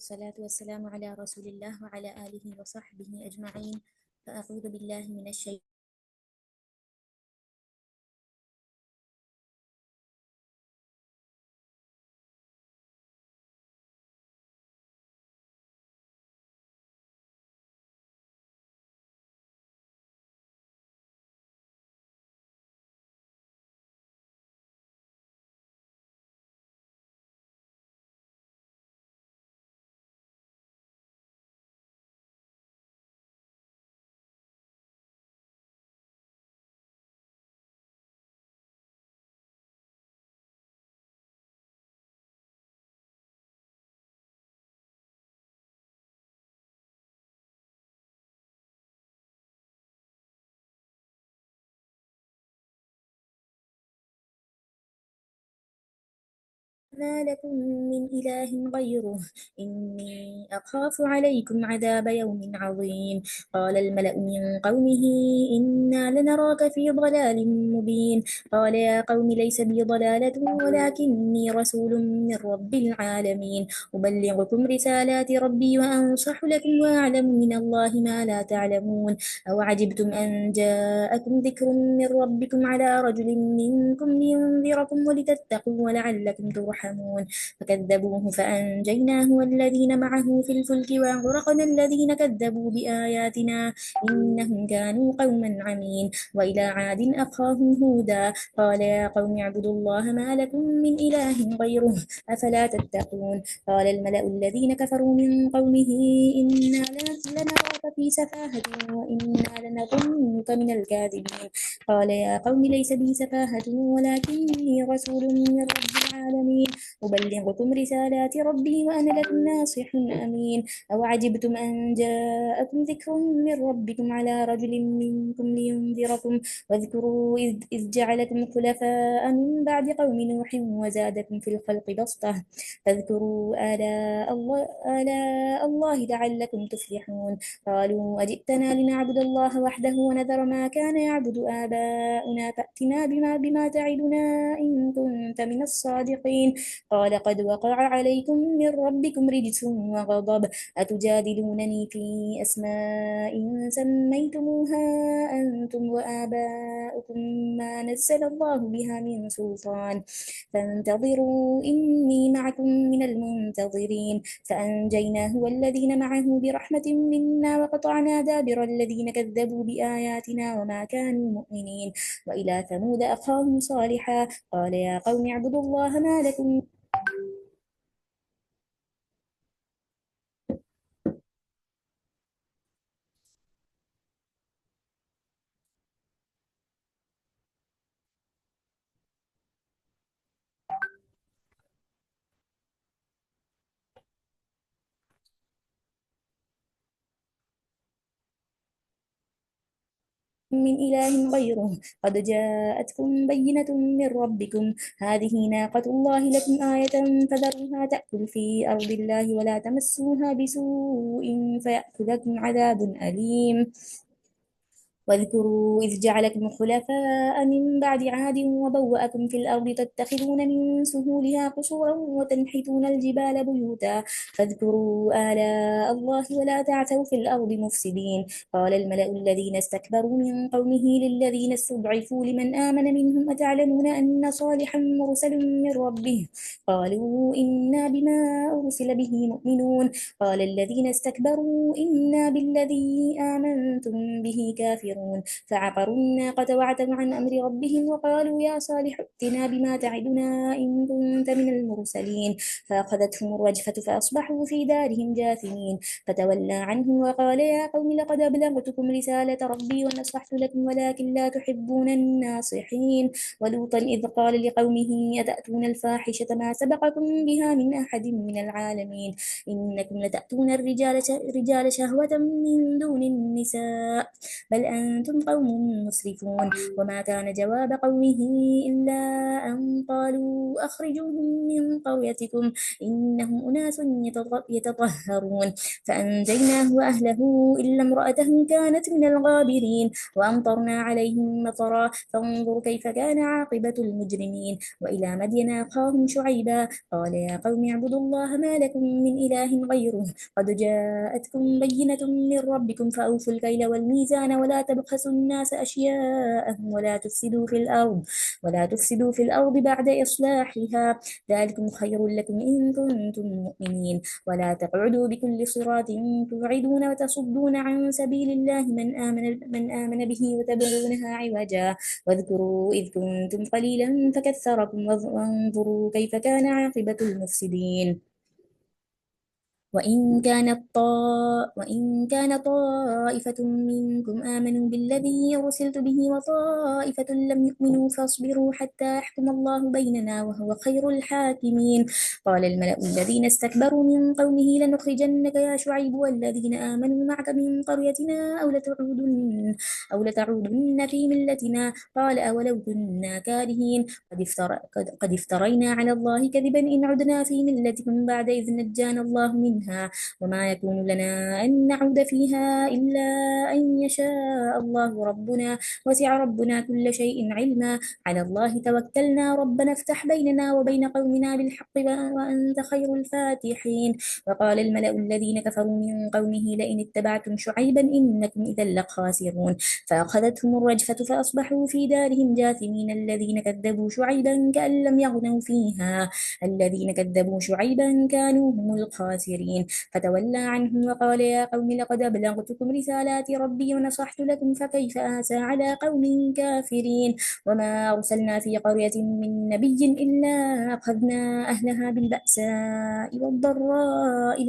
والصلاة والسلام على رسول الله وعلى آله وصحبه أجمعين. فأعوذ بالله من الشيطان. ما لكم من إله غيره إني أخاف عليكم عذاب يوم عظيم. قال الملأ من قومه إنا لنراك في ضلال مبين. قال يا قوم ليس بي ضلالة ولكني رسول من رب العالمين أبلغكم رسالات ربي وأنصح لكم وأعلم من الله ما لا تعلمون. أو عجبتم أن جاءكم ذكر من ربكم على رجل منكم لينذركم ولتتقوا ولعلكم ترحمون. فكذبوه فأنجيناه والذين معه في الفلك وأغرقنا الذين كذبوا بآياتنا إنهم كانوا قوما عمين. وإلى عاد أخاهم هودا قال يا قوم اعبدوا الله ما لكم من إله غيره أفلا تتقون. قال الملأ الذين كفروا من قومه إنا لنراك في سفاهة وإنا لنظنك من الكاذبين. قال يا قوم ليس بي سفاهة ولكني رسول من رب العالمين أبلغكم رسالات ربي وأنا لكم ناصح أمين. أو عجبتم أن جاءكم ذكر من ربكم على رجل منكم لينذركم واذكروا إذ جعلكم خلفاء من بعد قوم نوح وزادكم في الخلق بسطة فاذكروا آلاء الله لعلكم تفلحون. قالوا أجئتنا لنعبد الله وحده ونذر ما كان يعبد آباؤنا فأتنا بما تعدنا إن كنت من الصادقين. قال قد وقع عليكم من ربكم رجس وغضب أتجادلونني في أسماء سميتموها أنتم وآباؤكم ما نزل الله بها من سلطان فانتظروا إني معكم من المنتظرين. فأنجيناه والذين معه برحمة منا وقطعنا دابر الذين كذبوا بآياتنا وما كانوا مؤمنين. وإلى ثمود أخاهم صالحا قال يا قوم اعبدوا الله ما لكم من إله غيره قد جاءتكم بينة من ربكم هذه ناقة الله لكم آية فذروها تأكل في أرض الله ولا تمسوها بسوء فيأخذكم عذاب أليم. واذكروا إذ جعلكم خلفاء من بعد عاد وبوأكم في الأرض تتخذون من سهولها قصورا وتنحتون الجبال بيوتا فاذكروا آلاء الله ولا تعثوا في الأرض مفسدين. قال الملأ الذين استكبروا من قومه للذين استضعفوا لمن آمن منهم أتعلمون أن صالحا مرسل من ربه قالوا إنا بما أرسل به مؤمنون. قال الذين استكبروا إنا بالذي آمنتم به كافرون. فعقروا الناقة وعتوا عن أمر ربهم وقالوا يا صالح ائتنا بما تعدنا إن كنت من المرسلين. فأخذتهم الرجفة فأصبحوا في دارهم جاثمين. فتولى عنهم وقال يا قوم لقد أبلغتكم رسالة ربي ونصحت لكم ولكن لا تحبون الناصحين. ولوطا إذ قال لقومه أتأتون الفاحشة ما سبقكم بها من أحد من العالمين إنكم لتأتون الرجال شهوة من دون النساء بل أنتم قوم مسرفون وما كان جواب قومه إلا أن قالوا أخرجوهم من قريتكم إنهم أناس يتطهرون فأنجيناه وأهله إلا امرأته كانت من الغابرين وأمطرنا عليهم مطرا فانظر كيف كان عاقبة المجرمين وإلى مدين أخاهم شعيبا قال يا قوم اعبدوا الله ما لكم من إله غيره قد جاءتكم بينة من ربكم فأوفوا الكيل والميزان ولا تبخسوا الناس أشياءهم ولا تفسدوا في الأرض بعد إصلاحها ذلكم خير لكم إن كنتم مؤمنين ولا تقعدوا بكل صراط توعدون وتصدون عن سبيل الله من آمن به وتبغونها عوجا واذكروا إذ كنتم قليلا فكثركم وانظروا كيف كان عاقبة المفسدين وإن كان طائفة منكم آمنوا بالذي أرسلت به وطائفة لم يؤمنوا فاصبروا حتى يحكم الله بيننا وهو خير الحاكمين قال الملأ الذين استكبروا من قومه لنخرجنك يا شعيب والذين آمنوا معك من قريتنا أو لتعودن في ملتنا قال أولو كنا كارهين قد افترينا على الله كذبا إن عدنا في ملتكم بعد إذ نجانا الله منها وما يكون لنا أن نعود فيها إلا أن يشاء الله ربنا وسع ربنا كل شيء علما على الله توكلنا ربنا افتح بيننا وبين قومنا بالحق وأنت خير الفاتحين وقال الملأ الذين كفروا من قومه لئن اتبعتم شعيبا إنكم إذا لخاسرون فأخذتهم الرجفة فأصبحوا في دارهم جاثمين الذين كذبوا شعيبا كانوا هم الخاسرين فتولى عنهم وقال يا قوم لقد أبلغتكم رسالات ربي ونصحت لكم فكيف آسى على قوم كافرين وما أرسلنا في قرية من نبي إلا أخذنا أهلها بالبأساء والضراء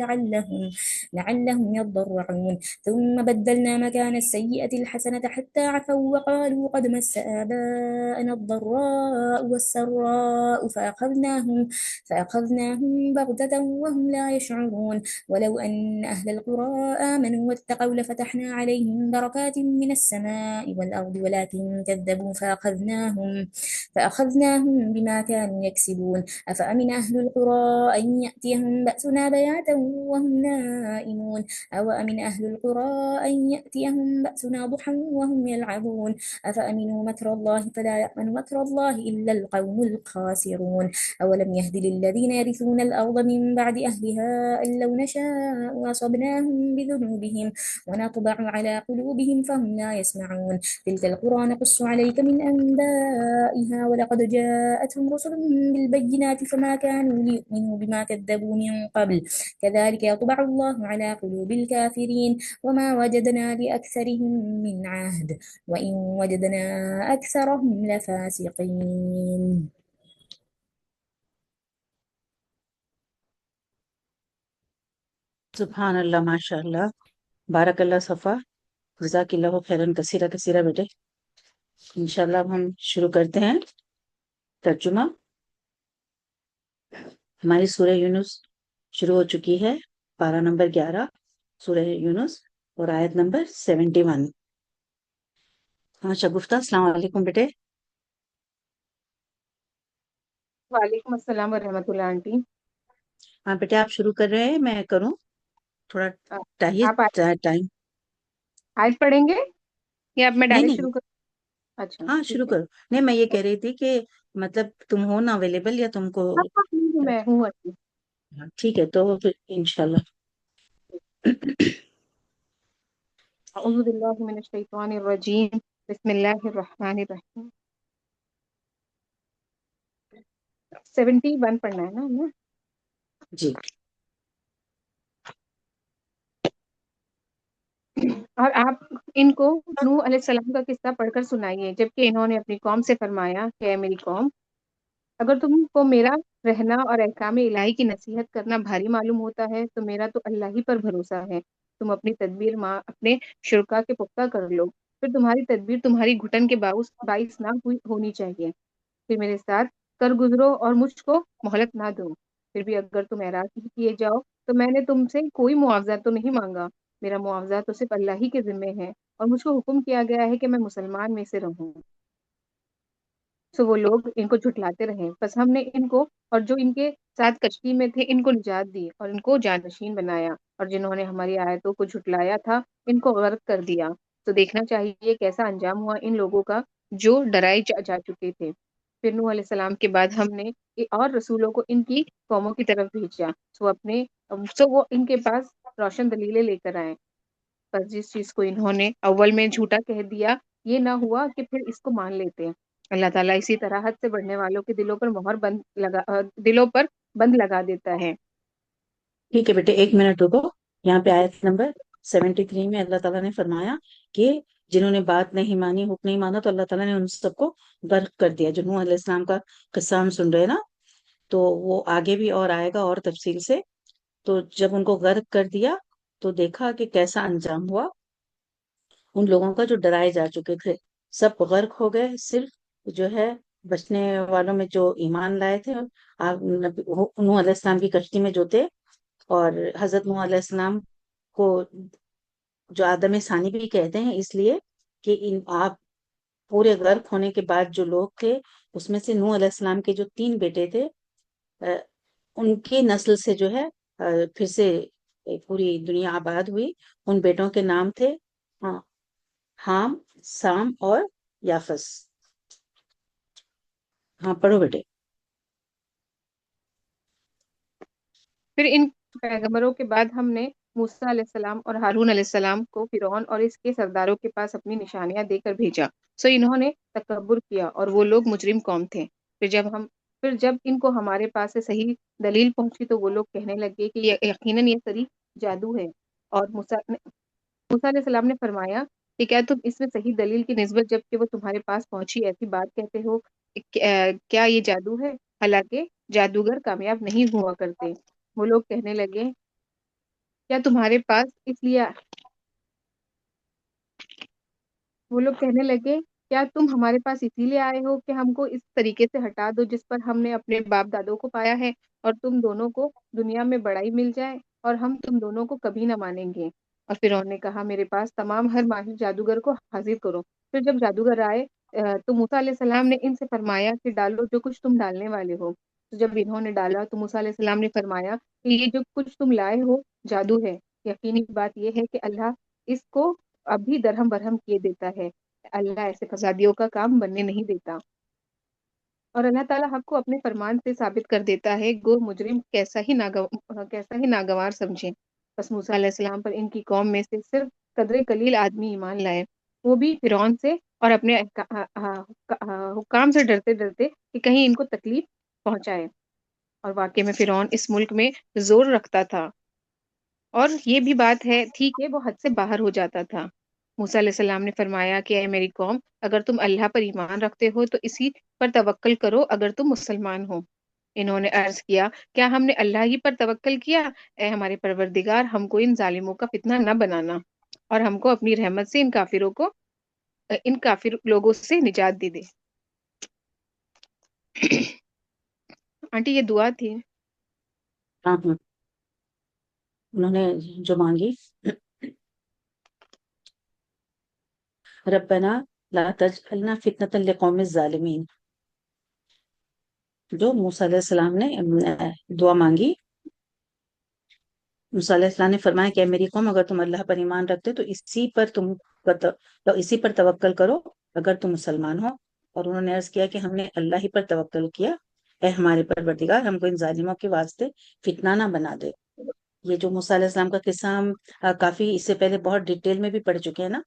لعلهم يضرعون ثم بدلنا مكان السيئة الحسنة حتى عفوا وقالوا قد مس آباءنا الضراء والسراء فأخذناهم بغتة وهم لا يشعرون ولو أن أهل القرى آمنوا واتقوا لفتحنا عليهم بركات من السماء والأرض ولكن كذبوا فأخذناهم بما كانوا يكسبون أفأمن أهل القرى أن يأتيهم بأسنا بياتا وهم نائمون أو أمن أهل القرى أن يأتيهم بأسنا ضحى وهم يلعبون أفأمنوا مكر الله فلا يأمن مكر الله إلا القوم الخاسرون أولم يهد للذين يرثون الأرض من بعد أهلها أن لو نشاء أصبناهم بذنوبهم ونطبع على قلوبهم فهم لا يسمعون تلك القرى نقص عليك من أنبائها ولقد جاءتهم رسل بالبينات فما كانوا ليؤمنوا بما كذبوا من قبل كذلك يطبع الله على قلوب الكافرين وما وجدنا لأكثرهم من عهد وإن وجدنا أكثرهم لفاسقين سبحان اللہ، ماشاء اللہ، بارک اللہ صفا، جزاک اللہ خیرن کثیرہ کثیرہ بیٹے۔ انشاءاللہ اب ہم شروع کرتے ہیں ترجمہ۔ ہماری سورہ یونس شروع ہو چکی ہے، پارہ نمبر 11 سورہ یونس اور آیت نمبر 71۔ ہاں شگفتہ، السلام علیکم بیٹے۔ وعلیکم السلام ورحمۃ اللہ آنٹی۔ ہاں بیٹے آپ شروع کر رہے ہیں، میں کروں تھوڑا آپ ٹائم؟ آیت پڑھیں گے یا اب میں نہیں ڈائریکٹ نہیں، شروع کروں؟ اچھا ہاں ٹھیک شروع ہے۔ کرو۔ نہیں میں یہ کہہ رہی تھی کہ مطلب تم ہو نا اویلیبل یا تم کو؟ ہاں ہاں، میں ہوں اچھی۔ ہاں، ٹھیک ہے تو پھر انشاءاللہ۔ اعوذ باللہ من الشیطان الرجیم، بسم اللہ الرحمن الرحیم۔ 71 پڑھنا ہے نا ہمیں؟ جی اور آپ ان کو نوح علیہ السلام کا قصہ پڑھ کر سنائیے، جبکہ انہوں نے اپنی قوم سے فرمایا کہ اے میری قوم، اگر تم کو میرا رہنا اور احکام الہی کی نصیحت کرنا بھاری معلوم ہوتا ہے تو میرا تو اللہ ہی پر بھروسہ ہے۔ تم اپنی تدبیر اپنے شرکا کے پختہ کر لو، پھر تمہاری تدبیر تمہاری گھٹن کے باعث نہ ہونی چاہیے۔ پھر میرے ساتھ کر گزرو اور مجھ کو مہلت نہ دو۔ پھر بھی اگر تم اعراض کیے جاؤ تو میں نے تم سے کوئی معاوضہ تو نہیں مانگا، میرا معاوضہ تو صرف اللہ ہی کے ذمے ہے۔ اور مجھ کو حکم کیا گیا ہے کہ میں مسلمان میں سے رہوں. سو وہ لوگ ان کو جھٹلاتے رہے. بس ہم نے ان کو اور جو ان کے ساتھ کشتی میں تھے ان کو نجات دی اور ان کو جانشین بنایا، اور جنہوں نے ہماری آیتوں کو جھٹلایا تھا ان کو غرق کر دیا. تو دیکھنا چاہیے کیسا انجام ہوا ان لوگوں کا جو ڈرائے جا چکے تھے. پھر نوح علیہ السلام کے بعد ہم نے اور رسولوں کو ان کی قوموں کی طرف بھیجا. سو وہ ان کے پاس روشن دلیلیں لے کر آئے. پر جس چیز کو انہوں نے اول میں جھوٹا کہہ دیا، یہ نہ ہوا کہ پھر اس کو مان لیتے. اللہ تعالیٰ اسی طرح حد سے بڑھنے والوں کے دلوں پر بند لگا دیتا ہے. ٹھیک ہے بیٹے، 1 منٹ رکو. یہاں پہ آیت نمبر 73 میں اللہ تعالیٰ نے فرمایا کہ جنہوں نے بات نہیں مانی، حکم نہیں مانا، تو اللہ تعالیٰ نے ان سب کو غرق کر دیا. جو نوح علیہ السلام کا قصہ ہم سن رہے ہیں نا، تو وہ آگے بھی اور آئے گا اور تفصیل سے. تو جب ان کو غرق کر دیا تو دیکھا کہ کیسا انجام ہوا ان لوگوں کا جو ڈرائے جا چکے تھے. سب غرق ہو گئے، صرف جو ہے بچنے والوں میں جو ایمان لائے تھے، نوح علیہ السلام کی کشتی میں جو تھے. اور حضرت نوح علیہ السلام کو جو آدم ثانی بھی کہتے ہیں، اس لیے کہ آپ پورے غرق ہونے کے بعد جو لوگ تھے اس میں سے نوح علیہ السلام کے جو 3 بیٹے تھے، ان کی نسل سے جو ہے پھر سے پوری دنیا آباد ہوئی. ان بیٹوں کے نام تھے حام، سام اور یافس. ہاں پڑھو بیٹے. پھر ان پیغمبروں کے بعد ہم نے موسیٰ علیہ السلام اور ہارون علیہ السلام کو فرعون اور اس کے سرداروں کے پاس اپنی نشانیاں دے کر بھیجا. سو انہوں نے تکبر کیا اور وہ لوگ مجرم قوم تھے. پھر جب ان کو ہمارے پاس سے صحیح دلیل پہنچی تو وہ لوگ کہنے لگے کہ یقیناً یہ صریح جادو ہے. اور موسیٰ علیہ السلام نے فرمایا کہ کیا تم اس میں صحیح دلیل کی نسبت جب کہ وہ تمہارے پاس پہنچی ایسی بات کہتے ہو؟ کیا یہ جادو ہے؟ حالانکہ جادوگر کامیاب نہیں ہوا کرتے. وہ لوگ کہنے لگے کیا تمہارے پاس اس لیے وہ لوگ کہنے لگے کیا تم ہمارے پاس اسی لیے آئے ہو کہ ہم کو اس طریقے سے ہٹا دو جس پر ہم نے اپنے باپ دادوں کو پایا ہے، اور تم دونوں کو دنیا میں بڑائی مل جائے، اور ہم تم دونوں کو کبھی نہ مانیں گے. اور فرعون نے کہا میرے پاس تمام ہر ماہر جادوگر کو حاضر کرو. پھر جب جادوگر آئے تو موسیٰ علیہ السلام نے ان سے فرمایا کہ ڈالو جو کچھ تم ڈالنے والے ہو. تو جب انہوں نے ڈالا تو موسیٰ علیہ السلام نے فرمایا کہ یہ جو کچھ تم لائے ہو جادو ہے. یقینی بات یہ ہے کہ اللہ اس کو اب بھی درہم برہم کیے دیتا ہے. اللہ ایسے فسادیوں کا کام بننے نہیں دیتا. اور اللہ تعالیٰ حق کو اپنے فرمان سے ثابت کر دیتا ہے، گو مجرم کیسا ہی ناگوار سمجھے. بس موسیٰ علیہ السلام پر ان کی قوم میں سے صرف قدرے قلیل آدمی ایمان لائے، وہ بھی فرعون سے اور اپنے حکام سے ڈرتے ڈرتے کہ کہیں ان کو تکلیف پہنچائے. اور واقع میں فرعون اس ملک میں زور رکھتا تھا، اور یہ بھی بات تھی کہ وہ حد سے باہر ہو جاتا تھا. موسیٰ علیہ السلام نے فرمایا کہ اے میری قوم، اگر تم اللہ پر ایمان رکھتے ہو تو اسی پر توکل کرو اگر تم مسلمان ہو. انہوں نے عرض کیا کیا ہم نے اللہ ہی پر توکل کیا؟ اے ہمارے پروردگار، ہم کو ان ظالموں کا فتنہ نہ بنانا، اور ہم کو اپنی رحمت سے ان کافر لوگوں سے نجات دے دے. آنٹی یہ دعا تھی. ہاں ہاں، انہوں نے جو مانگی، ربنا لا تجعلنا فتنة لقوم الظالمین، جو موسیٰ علیہ السلام نے دعا مانگی. موسیٰ علیہ السلام نے فرمایا کہ اے میری قوم، اگر تم اللہ پر ایمان رکھتے تو اسی پر توکل کرو اگر تم مسلمان ہو. اور انہوں نے عرض کیا کہ ہم نے اللہ ہی پر توکل کیا، اے ہمارے پروردگار، ہم کو ان ظالموں کے واسطے فتنہ نہ بنا دے. یہ جو موسیٰ علیہ السلام کا قصہ ہم کافی اس سے پہلے بہت ڈیٹیل میں بھی پڑھ چکے ہیں نا.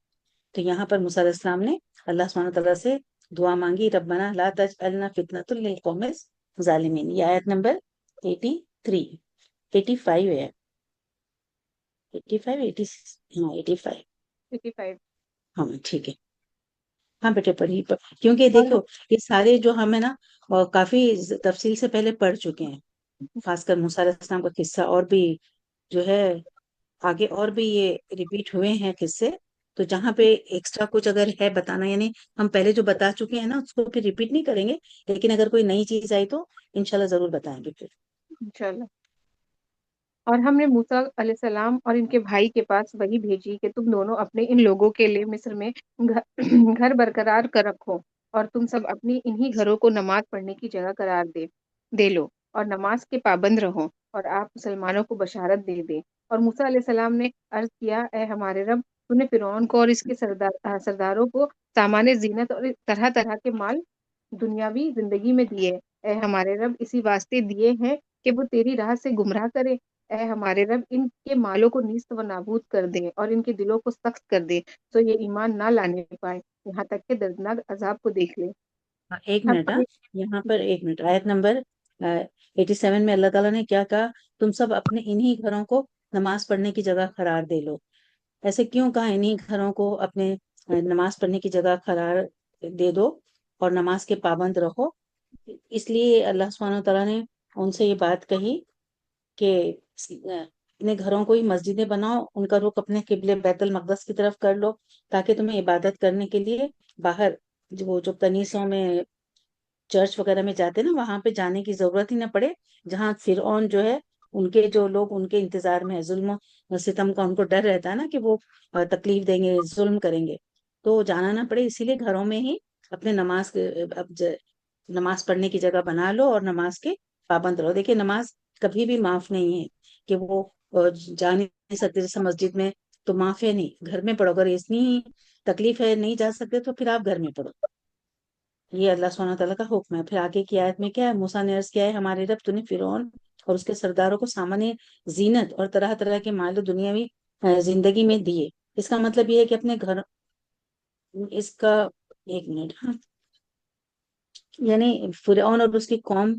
تو یہاں پر موسیٰ علیہ السلام نے اللہ سبحانہ تعالیٰ سے دعا مانگی، ربنا لا تجعلنا فتنة للقوم الظالمین. یہ آیت نمبر 85 ہے. 85 ہاں 85. 55. ہاں ٹھیک ہے. ہاں بیٹے پڑھی، کیونکہ اور دیکھو یہ سارے جو ہم ہے نا کافی تفصیل سے پہلے پڑھ چکے ہیں، خاص کر موسیٰ علیہ السلام کا قصہ، اور بھی جو ہے آگے اور بھی یہ ریپیٹ ہوئے ہیں قصے. تو جہاں پہ ایکسٹرا کچھ اگر ہے بتانا، یعنی ہم پہلے جو بتا چکے ہیں نا اس کو پھر ریپیٹ نہیں کریں گے، لیکن اگر کوئی نئی چیز آئی تو انشاءاللہ ضرور بتائیں گے پھر. انشاءاللہ. اور ہم نے موسیٰ علیہ السلام اور ان کے بھائی کے پاس وہی بھیجی کہ تم دونوں اپنے ان لوگوں کے لیے مصر میں گھر برقرار کر رکھو، اور تم سب اپنی انہی گھروں کو نماز پڑھنے کی جگہ قرار دے لو، اور نماز کے پابند رہو، اور آپ مسلمانوں کو بشارت دے دے۔ اور موسیٰ علیہ السلام نے عرض کیا، اے ہمارے رب، تو نے فرعون کو اور اس کے سرداروں کو سامان زینت اور طرح طرح کے مال دنیاوی زندگی میں دیے، اے ہمارے رب اسی واسطے دیے ہیں کہ وہ تیری راہ سے گمراہ کرے، اے ہمارے رب ان کے مالوں کو نیست و نابود کر دے اور ان کے دلوں کو سخت کر دے تو یہ ایمان نہ لانے پائے یہاں تک کہ دردناک عذاب کو دیکھ لے۔ ایک اب منٹ، یہاں پر ایک منٹ، آیت نمبر 87 میں اللہ تعالیٰ نے کیا کہا؟ تم سب اپنے انہی گھروں کو نماز پڑھنے کی جگہ قرار دے لو۔ ایسے کیوں کہا انہی گھروں کو اپنے نماز پڑھنے کی جگہ قرار دے دو اور نماز کے پابند رہو؟ اس لیے اللہ سبحانہ و تعالیٰ نے ان سے یہ بات کہی کہ اپنے گھروں کو ہی مسجدیں بناؤ، ان کا رخ اپنے قبلے بیت المقدس کی طرف کر لو، تاکہ تمہیں عبادت کرنے کے لیے باہر جو کنیسوں میں چرچ وغیرہ میں جاتے نا، وہاں پہ جانے کی ضرورت ہی نہ پڑے، جہاں فرعون جو ہے ان کے جو لوگ ان کے انتظار میں ہے، ظلم و ستم کا ان کو ڈر رہتا ہے نا کہ وہ تکلیف دیں گے، ظلم کریں گے، تو جانا نہ پڑے، اسی لیے گھروں میں ہی اپنے نماز پڑھنے کی جگہ بنا لو اور نماز کے پابند رہو۔ دیکھیے نماز کبھی بھی معاف نہیں ہے کہ وہ جا نہیں سکتے جیسے مسجد میں، تو معاف ہے نہیں، گھر میں پڑھو، اگر اتنی تکلیف ہے نہیں جا سکتے تو پھر آپ گھر میں پڑھو، یہ اللہ سبحانہ تعالیٰ کا حکم ہے۔ پھر آگے کی آیت میں کیا ہے؟ موسیٰ نے عرض کیا ہے، ہمارے رب تو نے فرعون اور اس کے سرداروں کو سامان زینت اور طرح طرح کے مال دنیاوی زندگی میں دیے۔ اس کا مطلب یہ ہے کہ اپنے گھر، اس کا ایک منٹ، ہاں، یعنی فرعون اور اس کی قوم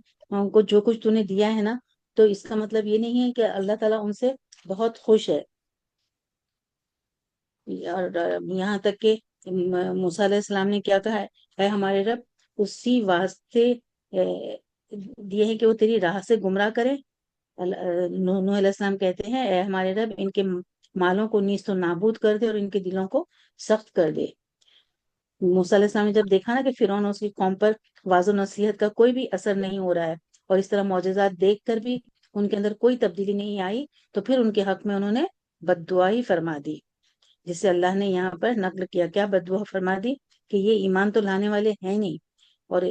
کو جو کچھ تو نے دیا ہے نا، تو اس کا مطلب یہ نہیں ہے کہ اللہ تعالیٰ ان سے بہت خوش ہے، اور یہاں تک کہ موسیٰ علیہ السلام نے کیا کہا ہے؟ اے ہمارے رب، اسی واسطے دیے ہیں کہ وہ تیری راہ سے گمراہ کرے۔ نوح علیہ السلام کہتے ہیں، اے ہمارے رب، ان کے مالوں کو نیست و نابود کر دے اور ان کے دلوں کو سخت کر دے۔ موسیٰ علیہ السلام نے جب دیکھا نا کہ فرعون اور اس کی قوم پر واعظ و نصیحت کا کوئی بھی اثر نہیں ہو رہا ہے، اور اس طرح معجزات دیکھ کر بھی ان کے اندر کوئی تبدیلی نہیں آئی، تو پھر ان کے حق میں انہوں نے بد دعا ہی فرما دی، جسے اللہ نے یہاں پر نقل کیا، کیا بد دعا فرما دی کہ یہ ایمان تو لانے والے ہیں نہیں، اور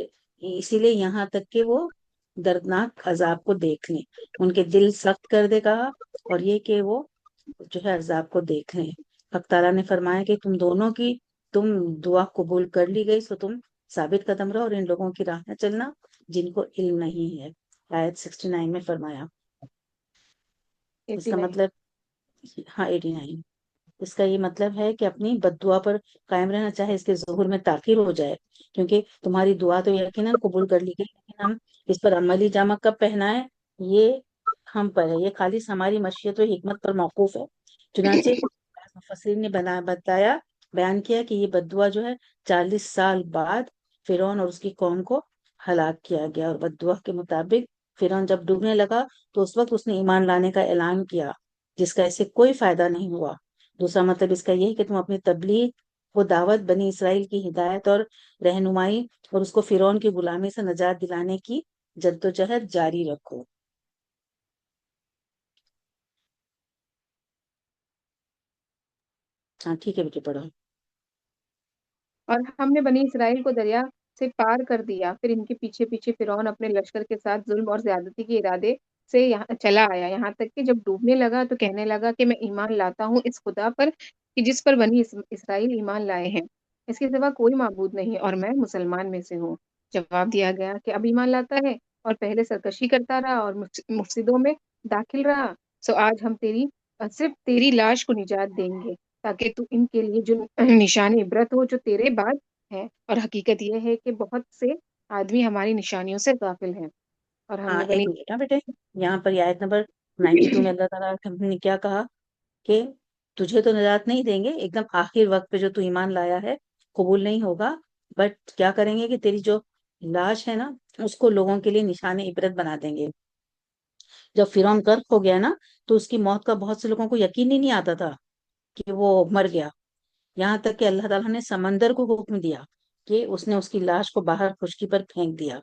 اسی لیے یہاں تک کہ وہ دردناک عذاب کو دیکھ لیں، ان کے دل سخت کر دے کہا، اور یہ کہ وہ جو ہے عذاب کو دیکھ لیں۔ حق تعالیٰ نے فرمایا کہ تم دونوں کی دعا قبول کر لی گئی، سو تم ثابت قدم رہو اور ان لوگوں کی راہ نہ چلنا جن کو علم نہیں ہے، آیت 69 میں فرمایا۔ اس کا 89۔ مطلب، ہاں 89، اس کا یہ مطلب ہے کہ اپنی بد دعا پر قائم رہنا، چاہے اس کے ظہور میں تاخیر ہو جائے، کیونکہ تمہاری دعا تو یقیناً قبول کر لی گئی، لیکن ہم اس پر عملی جامہ کب پہنائیں، یہ ہم پر ہے، یہ خالص ہماری مشیت و حکمت پر موقوف ہے۔ چنانچہ مفسرین نے بتایا، بیان کیا کہ یہ بد دعا جو ہے 40 سال بعد فرعون اور اس کی قوم کو ہلاک کیا گیا، اور بد دعا کے مطابق فرعون جب ڈوبنے لگا تو اس وقت اس نے ایمان لانے کا اعلان کیا، جس کا اسے کوئی فائدہ نہیں ہوا۔ دوسرا مطلب اس کا یہ ہے کہ تم اپنی تبلیغ، وہ دعوت، بنی اسرائیل کی ہدایت اور رہنمائی اور اس کو فرعون کی غلامی سے نجات دلانے کی جدوجہد جاری رکھو۔ ہاں ٹھیک ہے بیٹے، پڑھو۔ اور ہم نے بنی اسرائیل کو دریا سے پار کر دیا، پھر ان کے پیچھے پیچھے فرعون اپنے لشکر کے ساتھ ظلم اور زیادتی کے ارادے سے یہاں چلا آیا، یہاں تک کہ جب ڈوبنے لگا تو کہنے لگا کہ میں ایمان لاتا ہوں اس خدا پر کہ جس پر بنی اسرائیل ایمان لائے ہیں، اس کے سوا کوئی معبود نہیں، اور میں مسلمان میں سے ہوں۔ جواب دیا گیا کہ اب ایمان لاتا ہے اور پہلے سرکشی کرتا رہا اور مفسدوں میں داخل رہا، سو آج ہم صرف تیری لاش کو نجات دیں گے، تاکہ تو ان کے لیے جو نشان عبرت ہو جو تیرے بعد ہے، اور حقیقت یہ ہے کہ بہت سے آدمی ہماری نشانیوں سے غافل ہیں۔ اور ہم ہاں نے ایک منٹ، ہاں بیٹے، یہاں پر یہ آیت نمبر 92 میں اللہ تعالیٰ نے کیا کہا کہ تجھے تو نجات نہیں دیں گے، ایک دم آخر وقت پہ جو تو ایمان لایا ہے قبول نہیں ہوگا، بٹ کیا کریں گے کہ تیری جو لاش ہے نا، اس کو لوگوں کے لیے نشان عبرت بنا دیں گے۔ جب فرعون غرق ہو گیا نا، تو اس کی موت کا بہت سے لوگوں کو یقین ہی نہیں آتا تھا کہ وہ مر گیا، یہاں تک کہ اللہ تعالیٰ نے سمندر کو حکم دیا کہ اس نے اس کی لاش کو باہر خشکی پر پھینک دیا،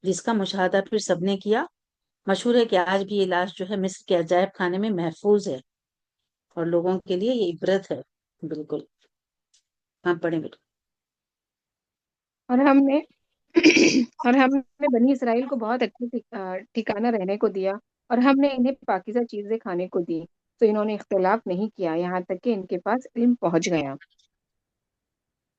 جس کا مشاہدہ پھر سب نے کیا، مشہور ہے کہ آج بھی یہ لاش جو ہے مصر کے عجائب خانے میں محفوظ ہے اور لوگوں کے لیے یہ عبرت ہے. بالکل. ہاں پڑھیں بالکل. اور ہم نے اور ہم نے بنی اسرائیل کو بہت اچھے ٹھکانہ رہنے کو دیا، اور ہم نے انہیں پاکیزہ چیزیں کھانے کو دی، تو انہوں نے اختلاف نہیں کیا یہاں تک کہ ان کے پاس علم پہنچ گیا۔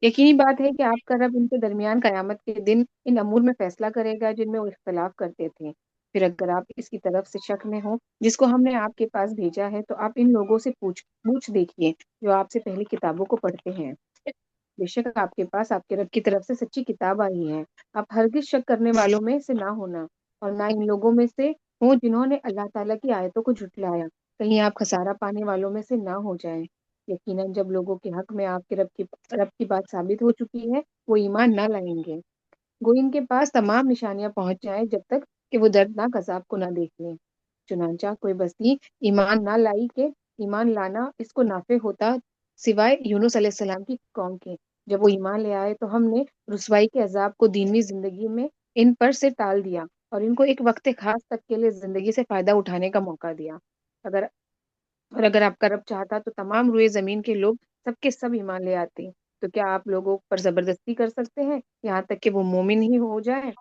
یقینی بات ہے کہ آپ کا رب ان کے درمیان قیامت کے دن ان امور میں فیصلہ کرے گا جن میں وہ اختلاف کرتے تھے۔ پھر اگر آپ اس کی طرف سے شک میں ہو جس کو ہم نے آپ کے پاس بھیجا ہے، تو آپ ان لوگوں سے پوچھ دیکھیے جو آپ سے پہلی کتابوں کو پڑھتے ہیں۔ بے شک آپ کے پاس آپ کے رب کی طرف سے سچی کتاب آئی ہے۔ آپ ہرگز شک کرنے والوں میں سے نہ ہونا، اور نہ ان لوگوں میں سے ہوں جنہوں نے اللہ تعالیٰ کی آیتوں کو جھٹلایا، کہیں آپ خسارہ پانے والوں میں سے نہ ہو جائیں۔ یقیناً جب لوگوں کے حق میں آپ کے رب کی بات ثابت ہو چکی ہے، وہ ایمان نہ لائیں گے، گو ان کے پاس تمام نشانیاں پہنچ جائیں جب تک کہ وہ دردناک عذاب کو نہ دیکھ لیں۔ چنانچہ کوئی بستی ایمان نہ لائی کہ ایمان لانا اس کو نافع ہوتا سوائے یونس علیہ السلام کی قوم کے۔ جب وہ ایمان لے آئے تو ہم نے رسوائی کے عذاب کو دینی زندگی میں ان پر سے ٹال دیا، اور ان کو ایک وقت خاص تک کے لیے زندگی سے فائدہ اٹھانے کا موقع دیا۔ اگر اگر آپ کا رب چاہتا تو تمام روئے زمین کے لوگ سب کے سب ایمان لے آتے، تو کیا آپ لوگوں پر زبردستی کر سکتے ہیں یہاں تک کہ وہ مومن ہی ہو جائے؟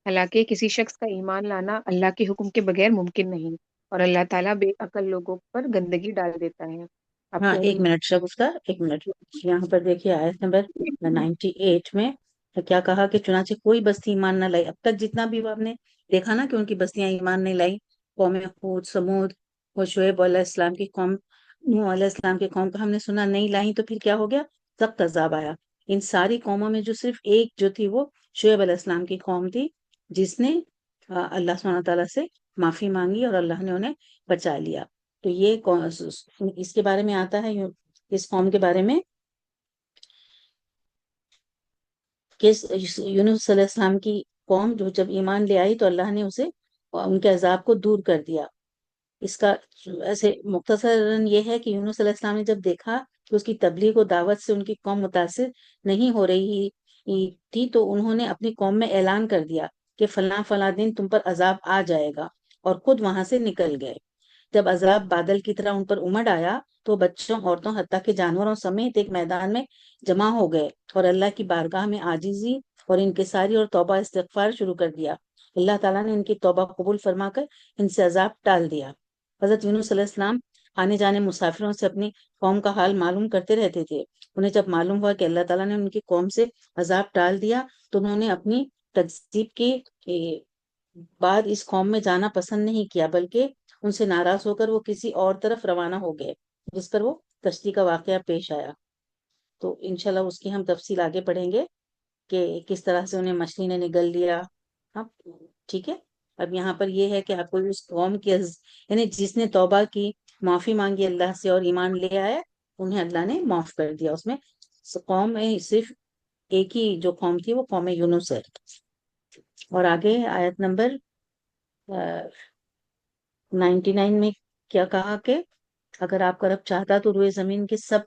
حالانکہ کسی شخص کا ایمان لانا اللہ کے حکم کے بغیر ممکن نہیں، اور اللہ تعالیٰ بے عقل لوگوں پر گندگی ڈال دیتا ہے۔ آپ ہاں کہہ ایک منٹ شب اس کا، ایک منٹ. یہاں پر دیکھیے آیت نمبر دیجیے 98 میں کیا کہا کہ چنانچہ کوئی بستی ایمان نہ لائی. اب تک جتنا بھی وہ آپ نے دیکھا نا کہ ان کی بستیاں ایمان نہیں لائی، قوم ہود، سمود اور شعیب علیہ السلام کی قوم، نوح علیہ السلام کی قوم کا ہم نے سنا نہیں لائی، تو پھر کیا ہو گیا؟ سخت عذاب آیا. ان ساری قوموں میں جو صرف ایک جو تھی وہ شعیب علیہ السلام کی قوم تھی، جس نے اللہ سبحانہ تعالیٰ سے معافی مانگی اور اللہ نے انہیں بچا لیا. تو یہ اس کے بارے میں آتا ہے، اس قوم کے بارے میں کہ یونس علیہ السلام کی قوم جو جب ایمان لے آئی تو اللہ نے اسے ان کے عذاب کو دور کر دیا. اس کا ایسے مختصراً یہ ہے کہ یونس علیہ السلام نے جب دیکھا کہ اس کی تبلیغ و دعوت سے ان کی قوم متاثر نہیں ہو رہی تھی، تو انہوں نے اپنی قوم میں اعلان کر دیا کہ فلاں فلاں دن تم پر عذاب آ جائے گا، اور خود وہاں سے نکل گئے. جب عذاب بادل کی طرح ان پر امڑ آیا تو بچوں، عورتوں، حتیٰ کہ جانوروں سمیت ایک میدان میں جمع ہو گئے اور اللہ کی بارگاہ میں عاجزی اور انکساری اور توبہ استغفار شروع کر دیا. اللہ تعالیٰ نے ان کی توبہ قبول فرما کر ان سے عذاب ٹال دیا. حضرت یونس علیہ السلام آنے جانے مسافروں سے اپنی قوم کا حال معلوم کرتے رہتے تھے. انہیں جب معلوم ہوا کہ اللہ تعالیٰ نے ان کی قوم سے عذاب ٹال دیا تو انہوں نے اپنی تکذیب کے بعد اس قوم میں جانا پسند نہیں کیا، بلکہ ان سے ناراض ہو کر وہ کسی اور طرف روانہ ہو گئے، جس پر وہ کشتی کا واقعہ پیش آیا. تو انشاءاللہ اس کی ہم تفصیل آگے پڑھیں گے کہ کس طرح سے انہیں مچھلی نے نگل لیا. ہاں ٹھیک ہے. اب یہاں پر یہ ہے کہ آپ کو اس قوم کی یعنی جس نے توبہ کی، معافی مانگی اللہ سے اور ایمان لے آئے، انہیں اللہ نے معاف کر دیا. اس میں قوم میں صرف ایک ہی جو قوم تھی وہ قوم یونس ہے. اور آگے آیت نمبر 99 میں کیا کہا کہ اگر آپ کا رب چاہتا تو روئے زمین کے سب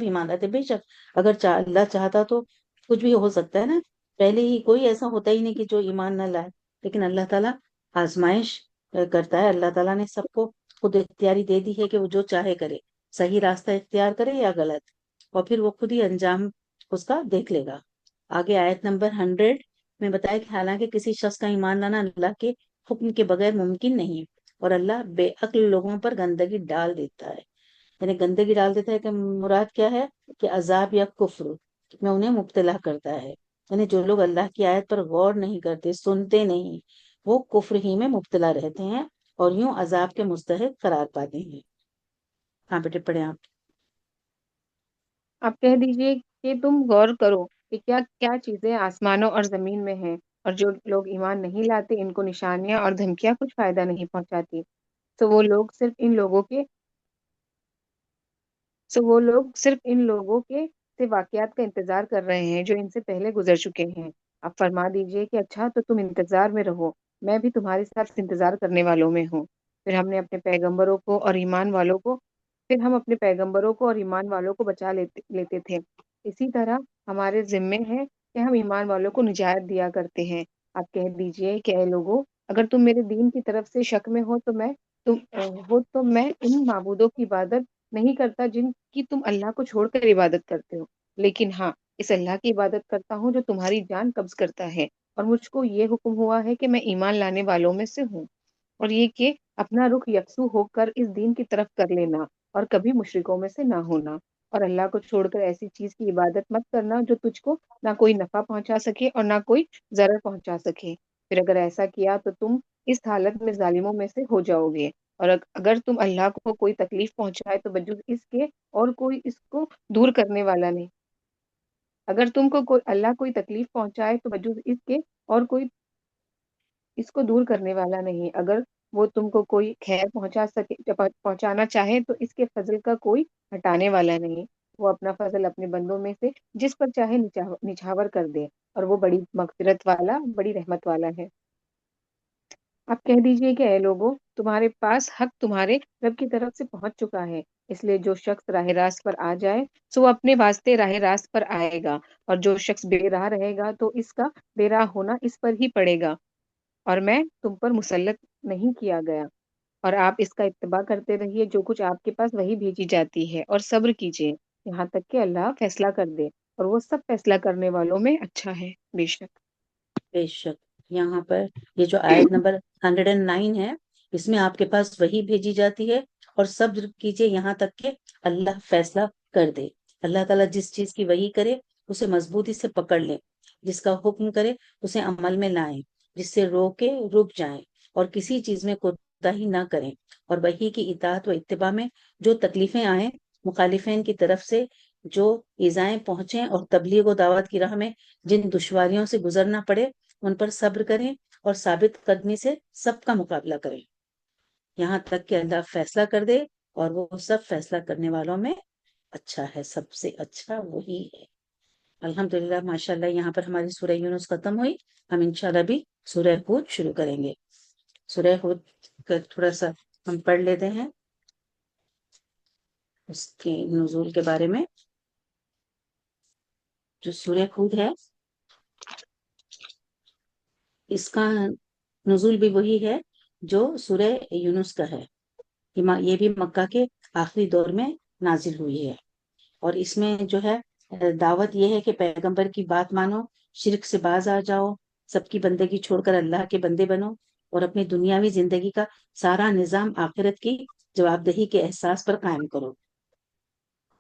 ایمان لاتے. بے شک اگر اللہ چاہتا تو کچھ بھی ہو سکتا ہے نا. پہلے ہی کوئی ایسا ہوتا ہی نہیں کہ جو ایمان نہ لائے، لیکن اللہ تعالیٰ آزمائش کرتا ہے. اللہ تعالیٰ نے سب کو خود اختیاری دے دی ہے کہ وہ جو چاہے کرے، صحیح راستہ اختیار کرے یا غلط، اور پھر وہ خود ہی انجام اس کا دیکھ لے گا. آگے آیت نمبر 100 میں بتایا کہ حالانکہ کسی شخص کا ایمان لانا اللہ کے حکم کے بغیر ممکن نہیں، اور اللہ بے عقل لوگوں پر گندگی ڈال دیتا ہے. یعنی گندگی ڈال دیتا ہے کہ مراد کیا ہے؟ کہ عذاب یا کفر میں انہیں مبتلا کرتا ہے. یعنی جو لوگ اللہ کی آیت پر غور نہیں کرتے، سنتے نہیں، وہ کفر ہی میں مبتلا رہتے ہیں اور یوں عذاب کے مستحق قرار پاتے ہیں. ہاں بیٹے پڑھیں آپ. آپ کہہ دیجئے کہ تم غور کرو کہ کیا کیا چیزیں آسمانوں اور زمین میں ہیں، اور جو لوگ ایمان نہیں لاتے ان کو نشانیاں اور دھمکیاں کچھ فائدہ نہیں پہنچاتی۔ تو وہ لوگ صرف ان لوگوں کے سے واقعات کا انتظار کر رہے ہیں جو ان سے پہلے گزر چکے ہیں۔ اب فرما دیجئے کہ اچھا تو تم انتظار میں رہو، میں بھی تمہارے ساتھ انتظار کرنے والوں میں ہوں۔ پھر ہم اپنے پیغمبروں کو اور ایمان والوں کو بچا لیتے تھے۔ اسی طرح ہمارے ذمے ہے کہ ہم ایمان والوں کو نجات دیا کرتے ہیں۔ آپ کہہ دیجئے کہ اے لوگو، اگر تم میرے دین کی طرف سے شک میں تو میں ان معبودوں کی عبادت نہیں کرتا جن کی تم اللہ کو چھوڑ کر عبادت کرتے ہو، لیکن ہاں اس اللہ کی عبادت کرتا ہوں جو تمہاری جان قبض کرتا ہے، اور مجھ کو یہ حکم ہوا ہے کہ میں ایمان لانے والوں میں سے ہوں، اور یہ کہ اپنا رخ یکسو ہو کر اس دین کی طرف کر لینا اور کبھی مشرکوں میں سے نہ ہونا، اور اللہ کو چھوڑ کر ایسی چیز کی عبادت مت کرنا جو تجھ کو نہ کوئی نفع پہنچا سکے اور نہ کوئی ضرر پہنچا سکے، پھر اگر ایسا کیا تو تم اس حالت میں ظالموں میں سے ہو جاؤ گے، اور اگر تم اللہ کو کوئی تکلیف پہنچائے تو بجز اس کے اور کوئی اس کو دور کرنے والا نہیں، اگر تم کو اللہ کوئی تکلیف پہنچائے تو بجز اس کے اور کوئی اس کو دور کرنے والا نہیں، اگر وہ تم کو کوئی خیر پہنچانا چاہے تو اس کے فضل کا کوئی ہٹانے والا نہیں، وہ اپنا فضل اپنے بندوں میں سے جس پر چاہے نچھاور کر دے، اور وہ بڑی مغفرت والا بڑی رحمت والا ہے۔ آپ کہہ دیجئے کہ اے لوگوں، تمہارے پاس حق تمہارے رب کی طرف سے پہنچ چکا ہے، اس لیے جو شخص راہ راست پر آ جائے سو وہ اپنے واسطے راہ راست پر آئے گا، اور جو شخص بے راہ رہے گا تو اس کا بے راہ ہونا اس پر ہی پڑے گا، اور میں تم پر مسلط نہیں کیا گیا، اور آپ اس کا اتباع کرتے رہیے جو کچھ آپ کے پاس وہی بھیجی جاتی ہے، اور صبر کیجیے یہاں تک کہ اللہ فیصلہ کر دے، اور وہ سب فیصلہ کرنے والوں میں اچھا ہے، بے شک۔ بے شک یہاں پر یہ جو آیت نمبر 109 ہے، اس میں آپ کے پاس وہی بھیجی جاتی ہے، اور صبر کیجئے یہاں تک کہ اللہ فیصلہ کر دے۔ اللہ تعالیٰ جس چیز کی وحی کرے اسے مضبوطی سے پکڑ لیں، جس کا حکم کرے اسے عمل میں لائیں، جس سے روکے رک جائیں، اور کسی چیز میں کوتاہی نہ کریں، اور وحی کی اطاعت و اتباع میں جو تکلیفیں آئیں، مخالفین کی طرف سے جو ایذائیں پہنچیں، اور تبلیغ و دعوت کی راہ میں جن دشواریوں سے گزرنا پڑے ان پر صبر کریں، اور ثابت قدمی سے سب کا مقابلہ کریں، یہاں تک کہ اللہ فیصلہ کر دے، اور وہ سب فیصلہ کرنے والوں میں اچھا ہے، سب سے اچھا وہی ہے۔ الحمدللہ ماشاءاللہ یہاں پر ہماری سورہ یونس ختم ہوئی، ہم انشاءاللہ بھی سورہ ہود شروع کریں گے۔ سورہ ہود کا تھوڑا سا ہم پڑھ لیتے ہیں اس کے نزول کے بارے میں۔ جو سورہ ہود ہے اس کا نزول بھی وہی ہے جو سورہ یونس کا ہے، یہ بھی مکہ کے آخری دور میں نازل ہوئی ہے، اور اس میں جو ہے دعوت یہ ہے کہ پیغمبر کی بات مانو، شرک سے باز آ جاؤ، سب کی بندگی چھوڑ کر اللہ کے بندے بنو، اور اپنی دنیاوی زندگی کا سارا نظام آخرت کی جواب دہی کے احساس پر قائم کرو،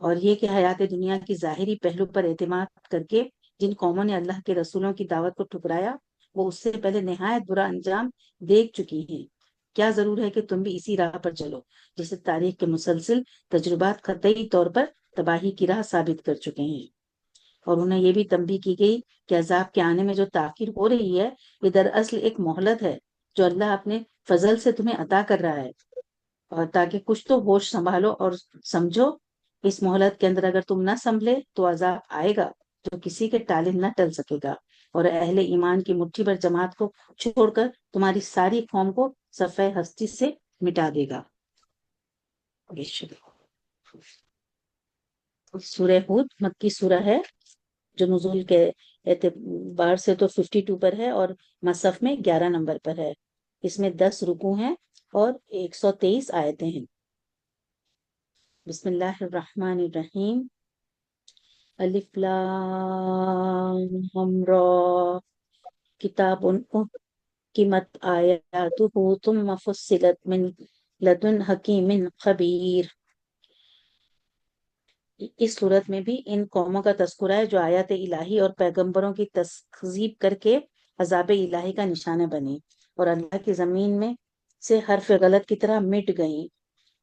اور یہ کہ حیات دنیا کی ظاہری پہلو پر اعتماد کر کے جن قوموں نے اللہ کے رسولوں کی دعوت کو ٹھکرایا وہ اس سے پہلے نہایت برا انجام دیکھ چکی ہیں، کیا ضرور ہے کہ تم بھی اسی راہ پر چلو جسے تاریخ کے مسلسل تجربات قطعی طور پر تباہی کی راہ ثابت کر چکے ہیں، اور انہیں یہ بھی تنبیہ کی گئی کہ عذاب کے آنے میں جو تاخیر ہو رہی ہے یہ دراصل ایک مہلت ہے جو اللہ اپنے فضل سے تمہیں عطا کر رہا ہے، اور تاکہ کچھ تو ہوش سنبھالو اور سمجھو، اس مہلت کے اندر اگر تم نہ سنبھلے تو عذاب آئے گا جو کسی کے ٹالے نہ ٹل سکے گا، اور اہل ایمان کی مٹھی بھر جماعت کو چھوڑ کر تمہاری ساری قوم کو صفحہ ہستی سے مٹا دے گا۔ سورہ ہود مکی سورہ ہے جو نزول کے اعتبار سے تو 52 پر ہے، اور مصحف میں 11 نمبر پر ہے، اس میں 10 رکوع ہیں اور 123 آیتیں ہیں۔ بسم اللہ الرحمن الرحیم، الف لام را، کتاب احکمت آیاتہ ثم فصلت من لدن حکیم خبیر۔ اس صورت میں بھی ان قوموں کا تذکرہ ہے جو آیات الہی اور پیغمبروں کی تکذیب کر کے عذاب الہی کا نشانہ بنی، اور اللہ کی زمین میں سے حرف غلط کی طرح مٹ گئیں،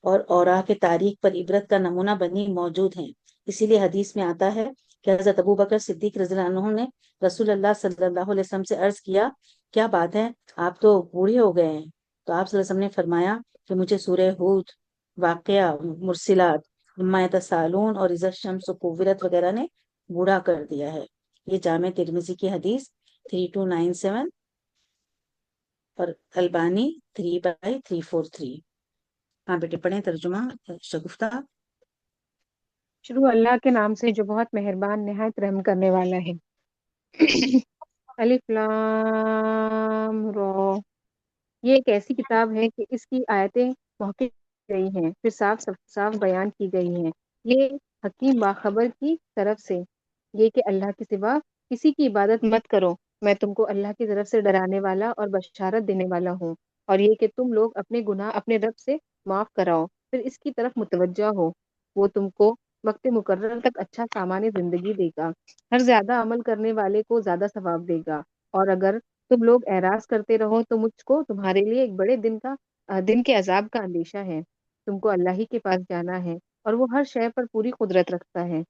اور اوراق کے تاریخ پر عبرت کا نمونہ بنی موجود ہیں۔ اسی لیے حدیث میں آتا ہے کہ حضرت ابو بکر صدیق رضی اللہ عنہ نے رسول اللہ صلی اللہ علیہ وسلم سے عرض کیا، کیا بات ہے آپ تو بوڑھے ہو گئے ہیں؟ تو آپ صلی اللہ علیہ وسلم نے فرمایا کہ مجھے سورہ ہود، واقعہ، مرسلات، اما یتساءلون اور اذا الشمس کورت وغیرہ نے بوڑھا کر دیا ہے۔ یہ جامع ترمذی کی حدیث 3297 اور البانی 3/343۔ ہاں بیٹے پڑھیں ترجمہ شگفتہ۔ شروع اللہ کے نام سے جو بہت مہربان نہایت رحم کرنے والا ہے۔ الف لام را، یہ ایک ایسی کتاب ہے کہ اس کی آیتیں محکم گئی ہیں، پھر صاف بیان کی گئی ہیں۔ یہ حکیم باخبر کی طرف سے یہ کہ اللہ کے سوا کسی کی عبادت مت کرو، میں تم کو اللہ کی طرف سے ڈرانے والا اور بشارت دینے والا ہوں، اور یہ کہ تم لوگ اپنے گناہ اپنے رب سے معاف کراؤ، پھر اس کی طرف متوجہ ہو، وہ تم کو وقت مقرر تک اچھا سامان زندگی دے گا، ہر زیادہ عمل کرنے والے کو زیادہ ثواب دے گا، اور اگر تم لوگ اعراض کرتے رہو تو مجھ کو تمہارے لیے ایک بڑے دن کے عذاب کا اندیشہ ہے۔ تم کو اللہ ہی کے پاس جانا ہے اور وہ ہر شے پر پوری قدرت رکھتا ہے۔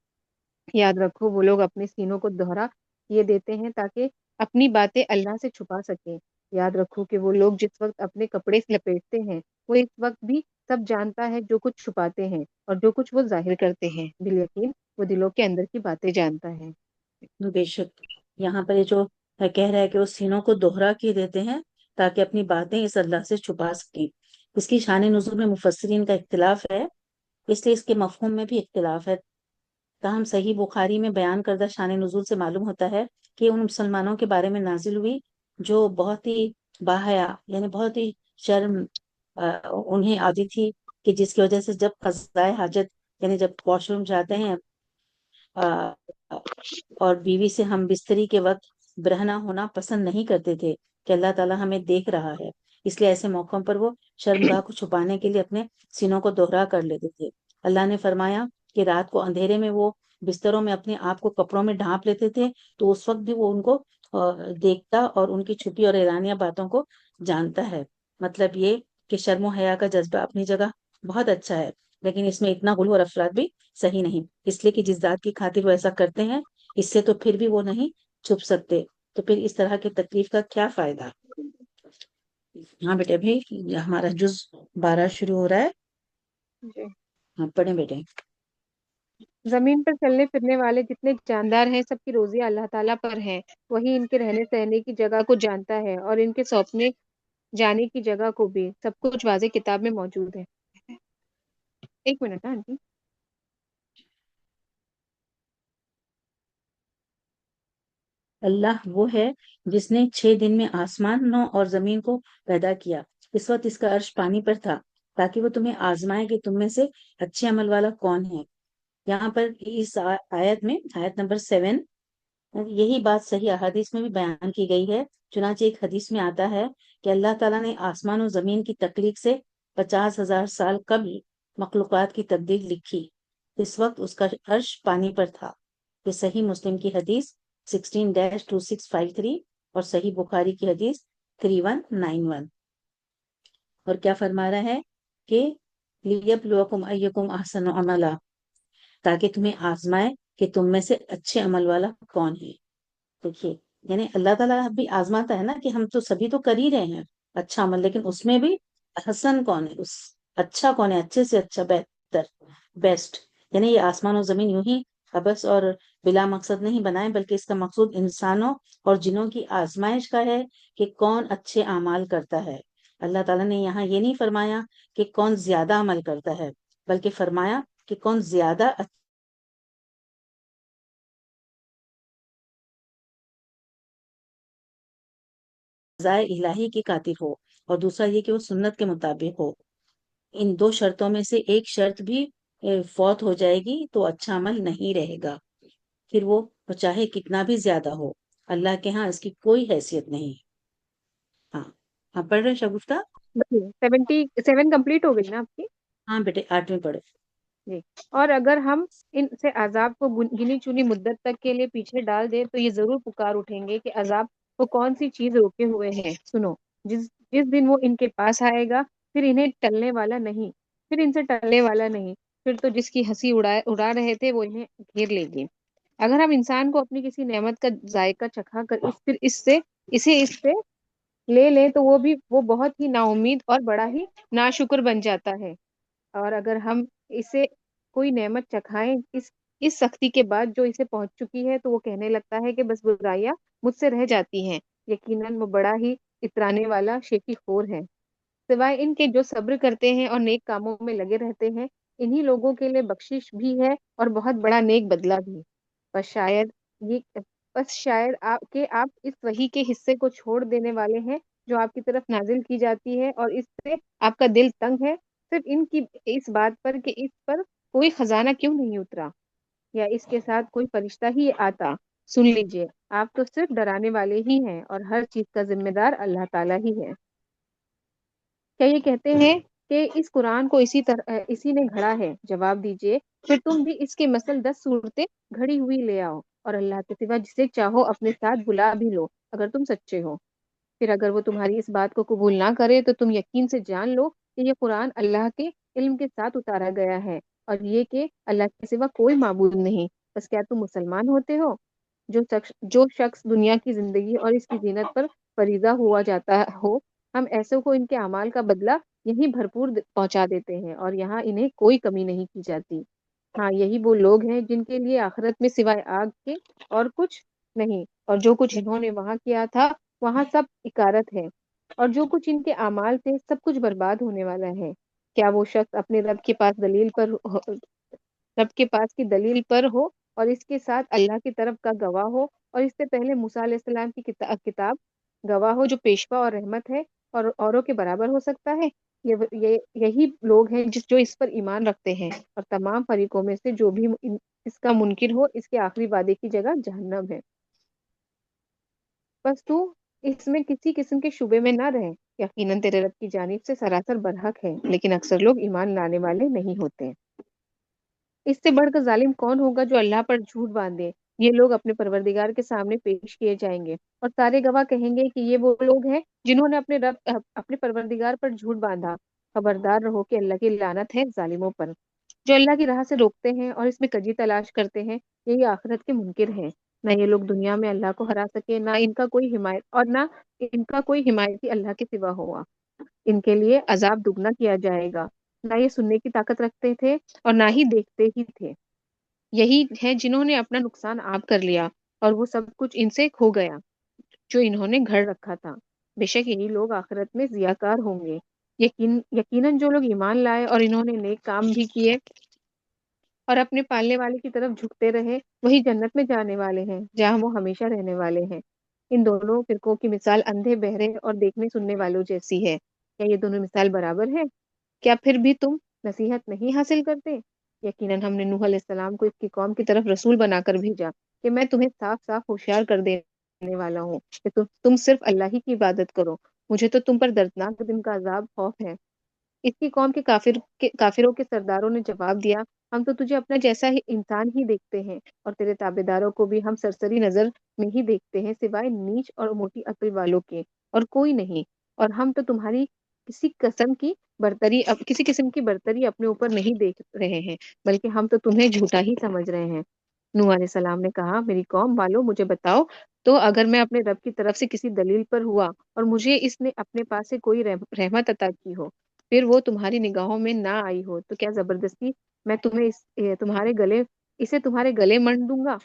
یاد رکھو وہ لوگ اپنے سینوں کو دوہرا کیے دیتے ہیں تاکہ اپنی باتیں اللہ سے چھپا سکیں۔ یاد رکھو کہ وہ لوگ جس وقت اپنے کپڑے لپیٹتے ہیں وہ اس وقت بھی سب جانتا ہے جو کچھ چھپاتے ہیں اور جو کچھ وہ ظاہر کرتے ہیں، بالیقین وہ دلوں کے اندر کی باتیں جانتا ہے۔ بے شک یہاں پر یہ جو کہہ رہا ہے کہ وہ سینوں کو دوہرا کے دیتے ہیں تاکہ اپنی باتیں اس اللہ سے چھپا سکیں۔ اس کی شان نزول میں مفسرین کا اختلاف ہے، اس لیے اس کے مفہوم میں بھی اختلاف ہے۔ تاہم صحیح بخاری میں بیان کردہ شان نزول سے معلوم ہوتا ہے کہ ان مسلمانوں کے بارے میں نازل ہوئی جو بہت ہی باحیا یعنی بہت ہی شرم انہیں عادی تھی، کہ جس کی وجہ سے جب قضائے حاجت یعنی جب واش روم جاتے ہیں اور بیوی سے ہم بستری کے وقت برہنہ ہونا پسند نہیں کرتے تھے کہ اللہ تعالیٰ ہمیں دیکھ رہا ہے، اس لیے ایسے موقعوں پر وہ شرمگاہ کو چھپانے کے لیے اپنے سینوں کو دوہرا کر لیتے تھے۔ اللہ نے فرمایا کہ رات کو اندھیرے میں وہ بستروں میں اپنے آپ کو کپڑوں میں ڈھانپ لیتے تھے تو اس وقت بھی وہ ان کو دیکھتا اور ان کی چھپی اور اعلانیہ باتوں کو جانتا ہے۔ مطلب یہ کہ شرم و حیا کا جذبہ اپنی جگہ بہت اچھا ہے، لیکن اس میں اتنا غلو اور افراط بھی صحیح نہیں، اس لیے کہ جس ذات کی خاطر وہ ایسا کرتے ہیں اس سے تو پھر بھی وہ نہیں چھپ سکتے، تو پھر اس طرح کی تکلیف کا کیا فائدہ۔ ہاں بیٹے ابھی ہمارا جز 12 شروع ہو رہا ہے، جی۔ ہاں پڑھیں بیٹے۔ زمین پر چلنے پھرنے والے جتنے جاندار ہیں سب کی روزی اللہ تعالیٰ پر ہے، وہی ان کے رہنے سہنے کی جگہ کو جانتا ہے اور ان کے سونپنے جانے کی جگہ کو بھی، سب کچھ واضح کتاب میں موجود ہے۔ ایک منٹ آنٹی۔ اللہ وہ ہے جس نے 6 دن میں آسمانوں اور زمین کو پیدا کیا، اس وقت اس کا عرش پانی پر تھا تاکہ وہ تمہیں آزمائے کہ تم میں سے اچھے عمل والا کون ہے۔ یہاں پر اس آیت میں آیت نمبر 7 یہی بات صحیح احادیث میں بھی بیان کی گئی ہے۔ چنانچہ ایک حدیث میں آتا ہے کہ اللہ تعالیٰ نے آسمان و زمین کی تخلیق سے 50,000 سال قبل مخلوقات کی تقدیر لکھی، اس وقت اس کا عرش پانی پر تھا۔ یہ صحیح مسلم کی حدیث 16-2653 اور صحیح بخاری کی حدیث 3191۔ اور کیا فرما رہا ہے کہ لِيَبْلُوَكُمْ أَيُّكُمْ أَحْسَنُ عَمَلًا، تاکہ تمہیں آزمائے کہ تم میں سے اچھے عمل والا کون ہے۔ دیکھیے یعنی اللہ تعالیٰ بھی آزماتا ہے نا، کہ ہم تو سبھی تو کر ہی رہے ہیں اچھا عمل، لیکن اس میں بھی حسن کون ہے، اس اچھا کون ہے، اچھے سے اچھا، بہتر، بیسٹ۔ یعنی یہ آسمان و زمین یوں ہی عبث اور بلا مقصد نہیں بنائے، بلکہ اس کا مقصود انسانوں اور جنوں کی آزمائش کا ہے کہ کون اچھے اعمال کرتا ہے۔ اللہ تعالیٰ نے یہاں یہ نہیں فرمایا کہ کون زیادہ عمل کرتا ہے، بلکہ فرمایا کہ کون زیادہ رضائے الہی کی خاطر ہو، اور دوسرا یہ کہ وہ سنت کے مطابق ہو۔ ان دو شرطوں میں سے ایک شرط بھی فوت ہو جائے گی تو اچھا عمل نہیں رہے گا، پھر وہ چاہے کتنا بھی زیادہ ہو، اللہ کے ہاں اس کی کوئی حیثیت نہیں۔ ہاں ہاں پڑھ رہے شگفتہ؟ 77 کمپلیٹ ہو گئی نا آپ کی؟ ہاں بیٹے 8ویں پڑھو۔ جی۔ اور اگر ہم ان سے عذاب کو گنی چنی مدت تک کے لیے پیچھے ڈال دیں تو یہ ضرور پکار اٹھیں گے کہ عذاب وہ کون سی چیز روکے ہوئے ہیں، سنو، جس دن وہ ان کے پاس آئے گا پھر انہیں ٹلنے والا نہیں، پھر ان سے ٹلنے والا نہیں، پھر تو جس کی ہنسی اڑا رہے تھے وہ انہیں گھیر لے گی۔ اگر ہم انسان کو اپنی کسی نعمت کا ذائقہ چکھا کر پھر اس سے لے لیں تو وہ بہت ہی نا امید اور بڑا ہی ناشکر بن جاتا ہے، اور اگر ہم اسے کوئی نعمت چکھائیں اس سختی کے بعد جو اسے پہنچ چکی ہے تو وہ کہنے لگتا ہے کہ بس برائیاں مجھ سے رہ جاتی ہیں، یقیناً وہ بڑا ہی اترانے والا شیخی خور ہے۔ سوائے ان کے جو صبر کرتے ہیں اور نیک کاموں میں لگے رہتے ہیں، انہی لوگوں کے لیے بخشش بھی ہے اور بہت بڑا نیک بدلہ بھی۔ بس شاید آپ اس وحی کے حصے کو چھوڑ دینے والے ہیں جو آپ کی طرف نازل کی جاتی ہے اور اس سے آپ کا دل تنگ ہے صرف ان کی اس بات پر کہ اس پر کوئی خزانہ کیوں نہیں اترا یا اس کے ساتھ کوئی فرشتہ ہی آتا. سن لیجئے، آپ تو صرف ڈرانے والے ہی ہیں اور ہر چیز کا ذمہ دار اللہ تعالیٰ ہی ہے. کیا یہ کہتے ہیں کہ اس قرآن کو اسی نے گھڑا ہے؟ جواب دیجئے پھر تم بھی اس کے مثل 10 صورتیں گھڑی ہوئی لے آؤ اور اللہ کے سوا جسے چاہو اپنے ساتھ بلا بھی لو اگر تم سچے ہو. پھر اگر وہ تمہاری اس بات کو قبول نہ کرے تو تم یقین سے جان لو کہ یہ قرآن اللہ کے علم کے ساتھ اتارا گیا ہے اور یہ کہ اللہ کے سوا کوئی معبود نہیں. بس کیا تم مسلمان ہوتے ہو؟ جو شخص دنیا کی زندگی اور اس کی زینت پر فریضہ ہوا جاتا ہو، ہم ایسے کو ان کے اعمال کا بدلہ یہی بھرپور پہنچا دیتے ہیں اور یہاں انہیں کوئی کمی نہیں کی جاتی. ہاں، یہی وہ لوگ ہیں جن کے لیے آخرت میں سوائے آگ کے اور کچھ نہیں، اور جو کچھ انہوں نے وہاں کیا تھا وہاں سب اکارت ہے، اور جو کچھ ان کے اعمال تھے سب کچھ برباد ہونے والا ہے. کیا وہ شخص اپنے رب کے پاس کی دلیل پر ہو اور اس کے ساتھ اللہ کی طرف کا گواہ ہو اور اس سے پہلے موسیٰ علیہ السلام کی کتاب گواہ ہو جو پیشوا اور رحمت ہے اور اوروں کے برابر ہو سکتا ہے؟ یہی لوگ ہیں جو اس پر ایمان رکھتے ہیں، اور تمام فریقوں میں سے جو بھی اس کا منکر ہو اس کے آخری وعدے کی جگہ جہنم ہے. بس تو اس میں کسی قسم کے شبے میں نہ رہے. یقیناً تیرے رب کی جانب سے سراسر برحق ہے، لیکن اکثر لوگ ایمان لانے والے نہیں ہوتے. اس سے بڑھ کر ظالم کون ہوگا جو اللہ پر جھوٹ باندھے؟ یہ لوگ اپنے پروردگار کے سامنے پیش کیے جائیں گے اور سارے گواہ کہیں گے کہ یہ وہ لوگ ہیں جنہوں نے اپنے پروردگار پر جھوٹ باندھا. خبردار رہو کہ اللہ کی لعنت ہے ظالموں پر. جو اللہ کی راہ سے روکتے ہیں اور اس میں کجی تلاش کرتے ہیں، یہی آخرت کے منکر ہیں. نہ یہ لوگ دنیا میں اللہ کو ہرا سکے، نہ ان کا کوئی حمایتی اللہ کے سوا ہوا. ان کے لیے عذاب دگنا کیا جائے گا. نہ یہ سننے کی طاقت رکھتے تھے اور نہ ہی دیکھتے ہی تھے. یہی ہے جنہوں نے اپنا نقصان آپ کر لیا اور وہ سب کچھ ان سے کھو گیا جو انہوں نے گھڑ رکھا تھا. بے شک یہی لوگ آخرت میں ضیاءکار ہوں گے. یقیناً جو لوگ ایمان لائے اور انہوں نے نیک کام بھی کیے اور اپنے پالنے والے کی طرف جھکتے رہے، وہی جنت میں جانے والے ہیں جہاں وہ ہمیشہ رہنے والے ہیں. ان دونوں فرقوں کی مثال اندھے بہرے اور دیکھنے سننے والوں جیسی ہے. کیا یہ دونوں مثال برابر ہے؟ کیا پھر بھی تم نصیحت نہیں حاصل کرتے؟ یقیناً ہم نے نوح علیہ السلام کو اس کی قوم کی طرف رسول بنا کر بھیجا کہ میں تمہیں صاف صاف ہوشیار کر دینے والا ہوں کہ تم صرف اللہ ہی کی عبادت کرو. مجھے تو تم پر دردناک دن کا عذاب خوف ہے. اس کی قوم کے کافروں کے سرداروں نے جواب دیا، ہم تو تجھے اپنا جیسا ہی انسان ہی دیکھتے ہیں اور تیرے تابع داروں کو بھی ہم سرسری نظر میں ہی دیکھتے ہیں سوائے نیچ اور موٹی عقل والوں کے، اور کوئی نہیں. اور ہم تو تمہاری کسی قسم کی برتری اپنے اوپر نہیں دیکھ رہے ہیں، بلکہ ہم تو تمہیں جھوٹا ہی سمجھ رہے ہیں. نوح علیہ السلام نے کہا، میری قوم والو مجھے بتاؤ تو اگر میں اپنے رب کی طرف سے کسی دلیل پر ہوا اور مجھے اس نے اپنے پاس سے کوئی رحمت عطا کی ہو، پھر وہ تمہاری نگاہوں میں نہ آئی ہو، تو کیا زبردستی میں تمہارے گلے منڈ دوں گا؟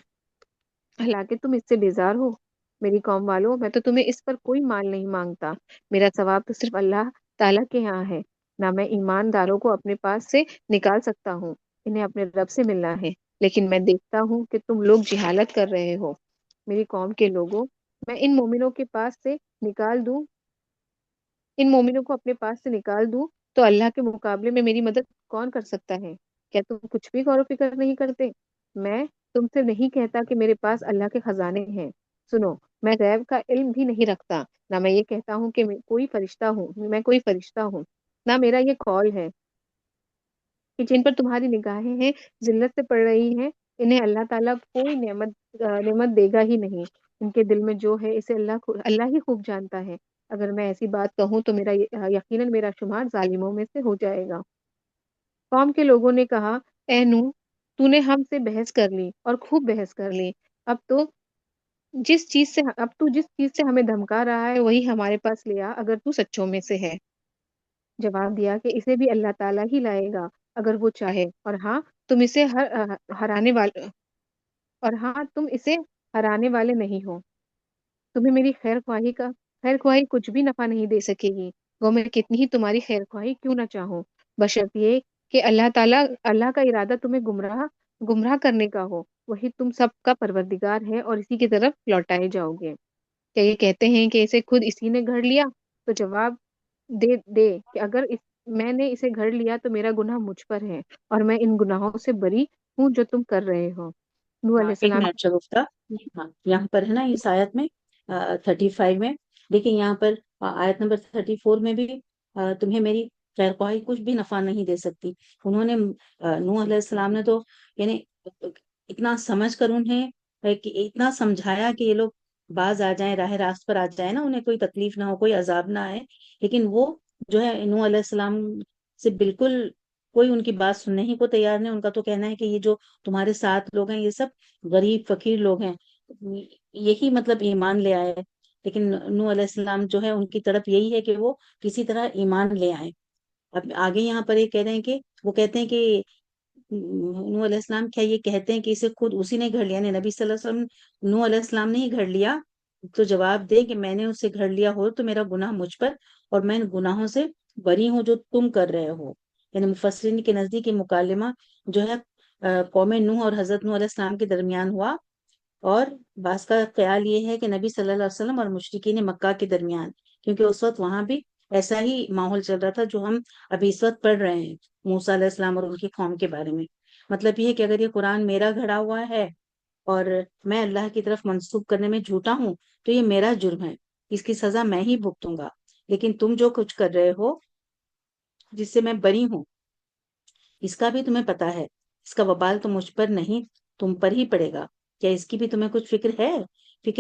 حالانکہ تم اس سے بیزار ہو. میری قوم والوں، میں تو تمہیں اس پر کوئی مال نہیں مانگتا. میرا ثواب تو صرف اللہ تعالیٰ کے یہاں ہے. نہ میں ایمانداروں کو اپنے پاس سے نکال سکتا ہوں، انہیں اپنے رب سے ملنا ہے، لیکن میں دیکھتا ہوں کہ تم لوگ جہالت کر رہے ہو. میری قوم کے لوگوں، میں ان مومنوں کو اپنے پاس سے نکال دوں تو اللہ کے مقابلے میں میری مدد کون کر سکتا ہے؟ کیا تم کچھ بھی غور و فکر نہیں کرتے؟ میں تم سے نہیں کہتا کہ میرے پاس اللہ کے خزانے ہیں. سنو، میں غیب کا علم بھی نہیں رکھتا. نہ میں یہ کہتا ہوں کہ میں کوئی فرشتہ ہوں. نہ میرا یہ قول ہے کہ جن پر تمہاری نگاہیں ہیں ذلت سے پڑ رہی ہیں، انہیں اللہ تعالیٰ کوئی نعمت دے گا ہی نہیں. ان کے دل میں جو ہے اسے اللہ ہی خوب جانتا ہے. اگر میں ایسی بات کہوں تو یقیناً میرا شمار ظالموں میں سے ہو جائے گا. قوم کے لوگوں نے کہا، اے نوح، تو نے ہم سے بحث کر لی اور خوب بحث کر لی. اب تو جس چیز سے ہمیں دھمکا رہا ہے وہی ہمارے پاس لیا اگر تو سچوں میں سے ہے. جواب دیا کہ اسے بھی اللہ تعالیٰ ہی لائے گا اگر وہ چاہے، اور ہاں تم اسے ہرانے والے نہیں ہو. تمہیں میری خیر خواہی کچھ بھی نفع نہیں دے سکے گی، وہ میں کتنی ہی تمہاری خیر خواہی کیوں نہ چاہوں، بشرط یہ کہ اللہ کا ارادہ تمہیں گمراہ کرنے کا ہو. وہی تم سب کا پروردگار ہے اور اسی کی طرف لوٹائے جاؤ گے. کیا یہ کہتے ہیں کہ اسے خود اسی نے گھڑ لیا؟ تو جواب دے دے کہ اگر میں نے اسے گھڑ لیا تو میرا گناہ مجھ پر ہے اور میں ان گناہوں سے بری ہوں جو تم کر رہے ہو. نوح ہاں علیہ ایک السلام. منٹ شگفتہ. ہاں یہاں پر ہے نا اس آیت میں 35 میں دیکھیں یہاں پر آیت نمبر 34 میں بھی تمہیں میری خیر خواہی کچھ بھی نفع نہیں دے سکتی. انہوں نے نوح علیہ السلام نے تو یعنی اتنا سمجھ کر انہیں کہ اتنا سمجھایا کہ یہ لوگ باز آ جائیں، راہ راست پر آ جائیں نا، انہیں کوئی تکلیف نہ ہو، کوئی عذاب نہ آئے. لیکن وہ جو ہے نوح علیہ السلام سے بالکل کوئی ان کی بات سننے ہی کو تیار نہیں. ان کا تو کہنا ہے کہ یہ جو تمہارے ساتھ لوگ ہیں یہ سب غریب فقیر لوگ ہیں، یہی مطلب ایمان لے آئے. لیکن نوح علیہ السلام جو ہے ان کی طرف یہی ہے کہ وہ کسی طرح ایمان لے آئیں. اب آگے یہاں پر یہ کہہ رہے ہیں کہ وہ کہتے ہیں کہ نوح علیہ السلام کیا یہ کہتے ہیں کہ اسے خود اسی نے گھڑ لیا، یعنی نبی صلی اللہ علیہ وسلم نوح علیہ السلام نے ہی گھڑ لیا؟ تو جواب دے کہ میں نے اسے گھڑ لیا ہو تو میرا گناہ مجھ پر، اور میں ان گناہوں سے بری ہوں جو تم کر رہے ہو. یعنی مفسرین کے نزدیک یہ مکالمہ جو ہے قوم نوح اور حضرت نوح علیہ السلام کے درمیان ہوا. اور بعض کا خیال یہ ہے کہ نبی صلی اللہ علیہ وسلم اور مشرکین مکہ کے درمیان، کیونکہ اس وقت وہاں بھی ایسا ہی ماحول چل رہا تھا جو ہم ابھی اس وقت پڑھ رہے ہیں موسیٰ علیہ السلام اور ان کی قوم کے بارے میں. مطلب یہ ہے کہ اگر یہ قرآن میرا گھڑا ہوا ہے اور میں اللہ کی طرف منسوب کرنے میں جھوٹا ہوں تو یہ میرا جرم ہے، اس کی سزا میں ہی بھگتوں گا. لیکن تم جو کچھ کر رہے ہو جس سے میں بری ہوں اس کا بھی تمہیں پتا ہے، اس کا وبال تو مجھ پر نہیں تم پر ہی پڑے گا. کیا اس کی بھی تمہیں کچھ فکر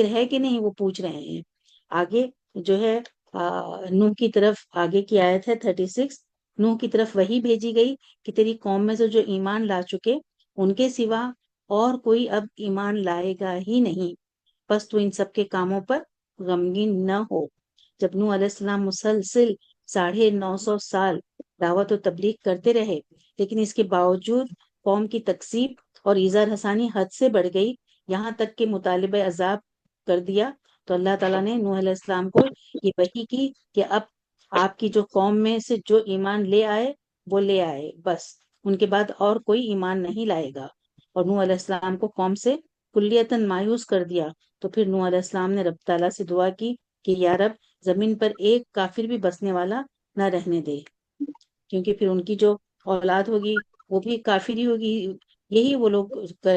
ہے کہ نہیں؟ وہ پوچھ رہے ہیں. آگے جو ہے نوح کی طرف آگے کی آیت ہے 36. نوح کی طرف وہی بھیجی گئی کہ تیری قوم میں سے جو ایمان لا چکے ان کے سوا اور کوئی اب ایمان لائے گا ہی نہیں، بس تو ان سب کے کاموں پر غمگین نہ ہو. جب نوح علیہ السلام مسلسل 950 سال دعوت و تبلیغ کرتے رہے، لیکن اس کے باوجود قوم کی تکذیب اور ایذا رسانی حد سے بڑھ گئی، یہاں تک کہ مطالبہ عذاب کر دیا، تو اللہ تعالیٰ نے نوح علیہ السلام کو یہ وحی کی کہ اب آپ کی جو قوم میں سے جو ایمان لے آئے وہ لے آئے، بس ان کے بعد اور کوئی ایمان نہیں لائے گا. اور نوح علیہ السلام کو قوم سے کلیتاً مایوس کر دیا. تو پھر نوح علیہ السلام نے رب تعالیٰ سے دعا کی کہ یا رب زمین پر ایک کافر بھی بسنے والا نہ رہنے دے، کیونکہ پھر ان کی جو اولاد ہوگی وہ بھی کافر ہی ہوگی. یہی وہ لوگ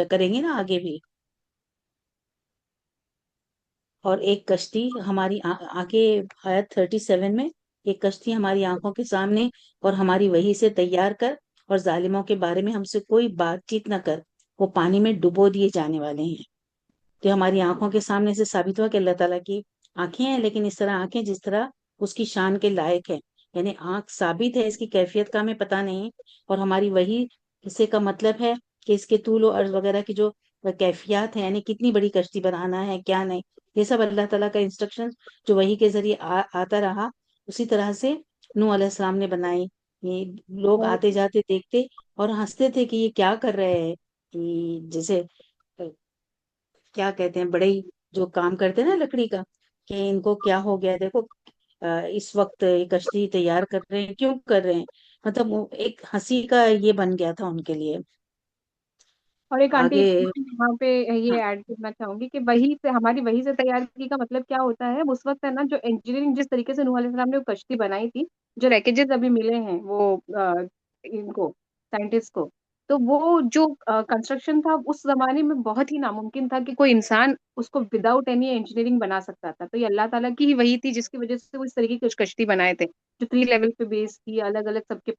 کریں گے نا آگے بھی. اور ایک کشتی ہماری آگے آیت 37 میں، ایک کشتی ہماری آنکھوں کے سامنے اور ہماری وحی سے تیار کر، اور ظالموں کے بارے میں ہم سے کوئی بات چیت نہ کر، وہ پانی میں ڈبو دیے جانے والے ہیں. تو ہماری آنکھوں کے سامنے سے ثابت ہوا کہ اللہ تعالیٰ کی آنکھیں ہیں، لیکن اس طرح آنکھیں جس طرح اس کی شان کے لائق ہے. یعنی آنکھ ثابت ہے، اس کی کیفیت کا ہمیں پتہ نہیں. اور ہماری وحی حصے کا مطلب ہے کہ اس کے طول و عرض وغیرہ کی جو کیفیات ہیں، یعنی کتنی بڑی کشتی بنانا ہے کیا نہیں، یہ سب اللہ تعالیٰ کا انسٹرکشن جو وحی کے ذریعے آتا رہا اسی طرح سے نوح علیہ السلام نے بنائی. یہ لوگ آتے جاتے دیکھتے اور ہنستے تھے کہ یہ کیا کر رہے ہیں، کہ جیسے کیا کہتے ہیں بڑے ہی جو کام کرتے ہیں نا لکڑی کا، کہ ان کو کیا ہو گیا، دیکھو اس وقت یہ کشتی تیار کر رہے ہیں، کیوں کر رہے ہیں؟ مطلب وہ ایک ہنسی کا یہ بن گیا تھا ان کے لیے. اور ایک آنٹی آگے وہاں پہ ہاں یہ ایڈ کرنا چاہوں گی کہ وہی سے ہماری وہی سے تیاری کا مطلب کیا ہوتا ہے. اس وقت ہے نا جو انجینئرنگ جس طریقے سے نوح علیہ السلام نے وہ کشتی بنائی تھی، جو ریکیجز ابھی ملے ہیں وہ ان کو سائنٹسٹ کو، تو وہ جو کنسٹرکشن تھا اس زمانے میں بہت ہی ناممکن تھا کہ کوئی انسان اس کو وداؤٹ اینی انجینئرنگ بنا سکتا تھا. تو یہ اللہ تعالیٰ کی ہی وہی تھی جس کی وجہ سے وہ اس طریقے کی کشتی بنائے تھے جو 3 لیول پہ بیس تھی، الگ الگ سب کے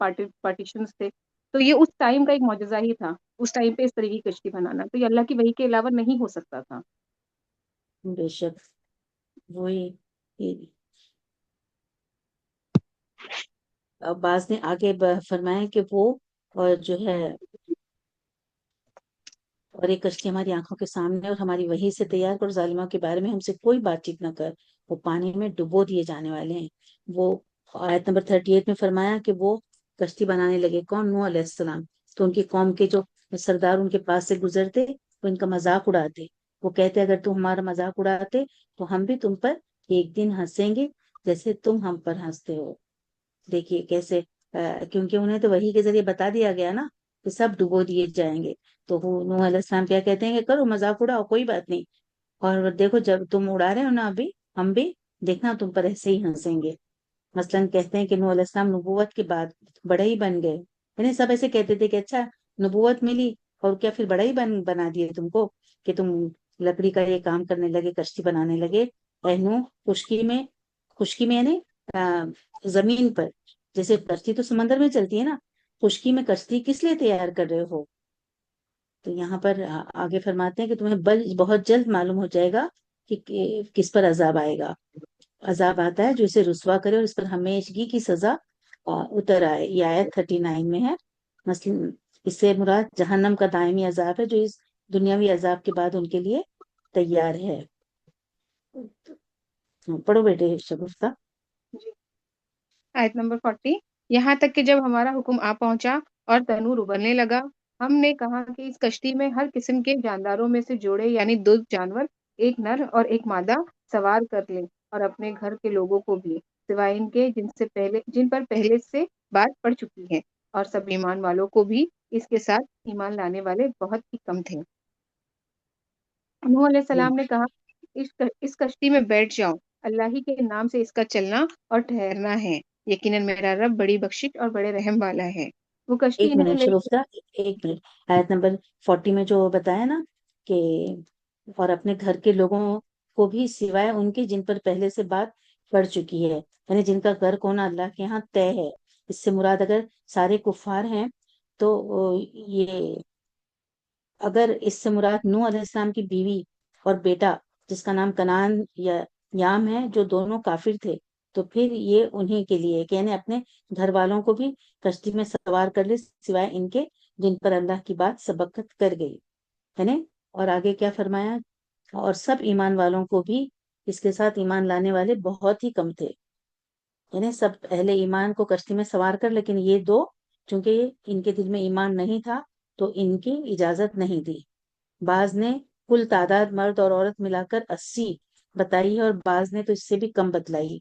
پارٹیشنس تھے. تو یہ اس ٹائم کا ایک معجزہ ہی تھا، اس ٹائم پہ اس طریقے کی کشتی بنانا. تو یہ اللہ کی وحی کے علاوہ نہیں ہو سکتا تھا. بے شک وہی. بعض نے آگے فرمایا کہ وہ اور جو ہے اور ایک کشتی ہماری آنکھوں کے سامنے اور ہماری وحی سے تیار کر، ظالموں کے بارے میں ہم سے کوئی بات چیت نہ کر، وہ پانی میں ڈبو دیے جانے والے ہیں. وہ آیت نمبر 38 میں فرمایا کہ وہ کشتی بنانے لگے، کون؟ نوح علیہ السلام. تو ان کی قوم کے جو سردار ان کے پاس سے گزرتے وہ ان کا مذاق اڑاتے. وہ کہتے اگر تم ہمارا مذاق اڑاتے تو ہم بھی تم پر ایک دن ہنسیں گے جیسے تم ہم پر ہنستے ہو. دیکھیے کیسے کیونکہ انہیں تو وحی کے ذریعے بتا دیا گیا نا کہ سب ڈبو دیے جائیں گے. تو وہ نوح علیہ السلام کیا کہتے ہیں کہ کرو مذاق اڑاؤ، کوئی بات نہیں، اور دیکھو جب تم اڑا رہے ہو نا ابھی ہم بھی دیکھنا تم پر ایسے ہی ہنسیں گے. مثلاً کہتے ہیں کہ نوح علیہ السلام نبوت کے بعد بڑا ہی بن گئے، یعنی سب ایسے کہتے تھے کہ اچھا نبوت ملی اور کیا پھر بڑا ہی بنا دیے تم کو کہ تم لکڑی کا یہ کام کرنے لگے، کشتی بنانے لگے۔ اے نوح، خشکی میں یعنی زمین پر، جیسے کشتی تو سمندر میں چلتی ہے نا، خشکی میں کشتی کس لیے تیار کر رہے ہو؟ تو یہاں پر آگے فرماتے ہیں کہ تمہیں بہت جلد معلوم ہو جائے گا کہ کس پر عذاب آئے گا۔ عذاب آتا ہے جو اسے رسوا کرے اور اس پر ہمیشگی کی سزا اتر آئے۔ یہ آیت 39 میں ہے۔ مثلا اس سے مراد جہنم کا دائمی عذاب ہے جو اس دنیاوی عذاب کے بعد ان کے لیے تیار ہے۔ پڑھو بیٹے شگفتہ۔ جی، آیت نمبر 40، یہاں تک کہ جب ہمارا حکم آ پہنچا اور تنور ابلنے لگا، ہم نے کہا کہ اس کشتی میں ہر قسم کے جانداروں میں سے جوڑے یعنی 2 جانور، ایک نر اور ایک مادہ سوار کر لیں، اور اپنے گھر کے لوگوں کو بھی، سوائے ان کے جن پر پہلے سے بات پڑ چکی ہے، اور سب ایمان والوں کو بھی اس کے ساتھ ایمان لانے والے بہت ہی کم تھے۔ نوح علیہ السلام نے کہا، اس کشتی میں بیٹھ جاؤ، اللہ ہی کے نام سے اس کا چلنا اور ٹھہرنا ہے، یقیناً میرا رب بڑی بخشش اور بڑے رحم والا ہے۔ وہ کشتی ایک انہیں منٹ لے شگفتہ، ایک منٹ، آیت نمبر 40 میں جو بتایا نا کہ اور اپنے گھر کے لوگوں کو بھی سوائے ان کے جن پر پہلے سے بات پڑ چکی ہے، یعنی جن کا غرق ہونا اللہ کے ہاں طے ہے۔ اس سے مراد اگر سارے کفار ہیں تو یہ، اگر اس سے مراد نوح علیہ السلام کی بیوی اور بیٹا جس کا نام کنعان یا یام ہے، جو دونوں کافر تھے، تو پھر یہ انہی کے لیے کہ یعنی اپنے گھر والوں کو بھی کشتی میں سوار کر لے سوائے ان کے جن پر اللہ کی بات سبقت کر گئی ہے نا۔ اور آگے کیا فرمایا؟ اور سب ایمان والوں کو بھی، اس کے ساتھ ایمان لانے والے بہت ہی کم تھے، یعنی سب اہل ایمان کو کشتی میں سوار کر، لیکن یہ 2 چونکہ ان کے دل میں ایمان نہیں تھا تو ان کی اجازت نہیں دی۔ بعض نے کل تعداد مرد اور عورت ملا کر 80 بتائی ہے اور بعض نے تو اس سے بھی کم بتلائی۔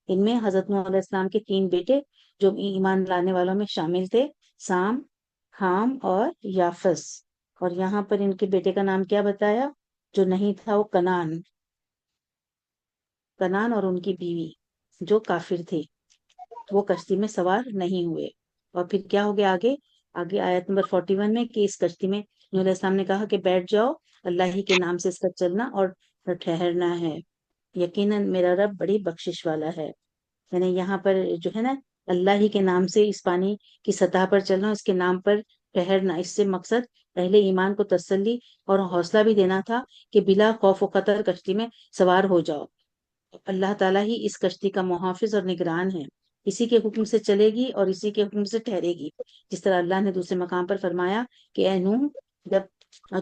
ان میں حضرت نوح علیہ السلام کے 3 بیٹے جو ایمان لانے والوں میں شامل تھے، سام، حام اور یافس، اور یہاں پر ان کے بیٹے کا نام کیا بتایا جو نہیں تھا؟ وہ کنعان اور ان کی بیوی جو کافر تھے، وہ کشتی میں سوار نہیں ہوئے۔ اور پھر کیا ہو گیا آگے آیت نمبر 41 میں کہ اس کشتی میں نوح علیہ السلام نے کہا کہ بیٹھ جاؤ، اللہ ہی کے نام سے اس کا چلنا اور ٹھہرنا ہے، یقیناً میرا رب بڑی بخشش والا ہے۔ یعنی یہاں پر جو ہے نا، اللہ ہی کے نام سے اس پانی کی سطح پر چلنا، اس کے نام پر ٹھہرنا، اس سے مقصد اہل ایمان کو تسلی اور حوصلہ بھی دینا تھا کہ بلا خوف و خطر کشتی میں سوار ہو جاؤ۔ اللہ تعالیٰ ہی اس کشتی کا محافظ اور نگران ہے، اسی کے حکم سے چلے گی اور اسی کے حکم سے ٹھہرے گی۔ جس طرح اللہ نے دوسرے مقام پر فرمایا کہ اے نوح، جب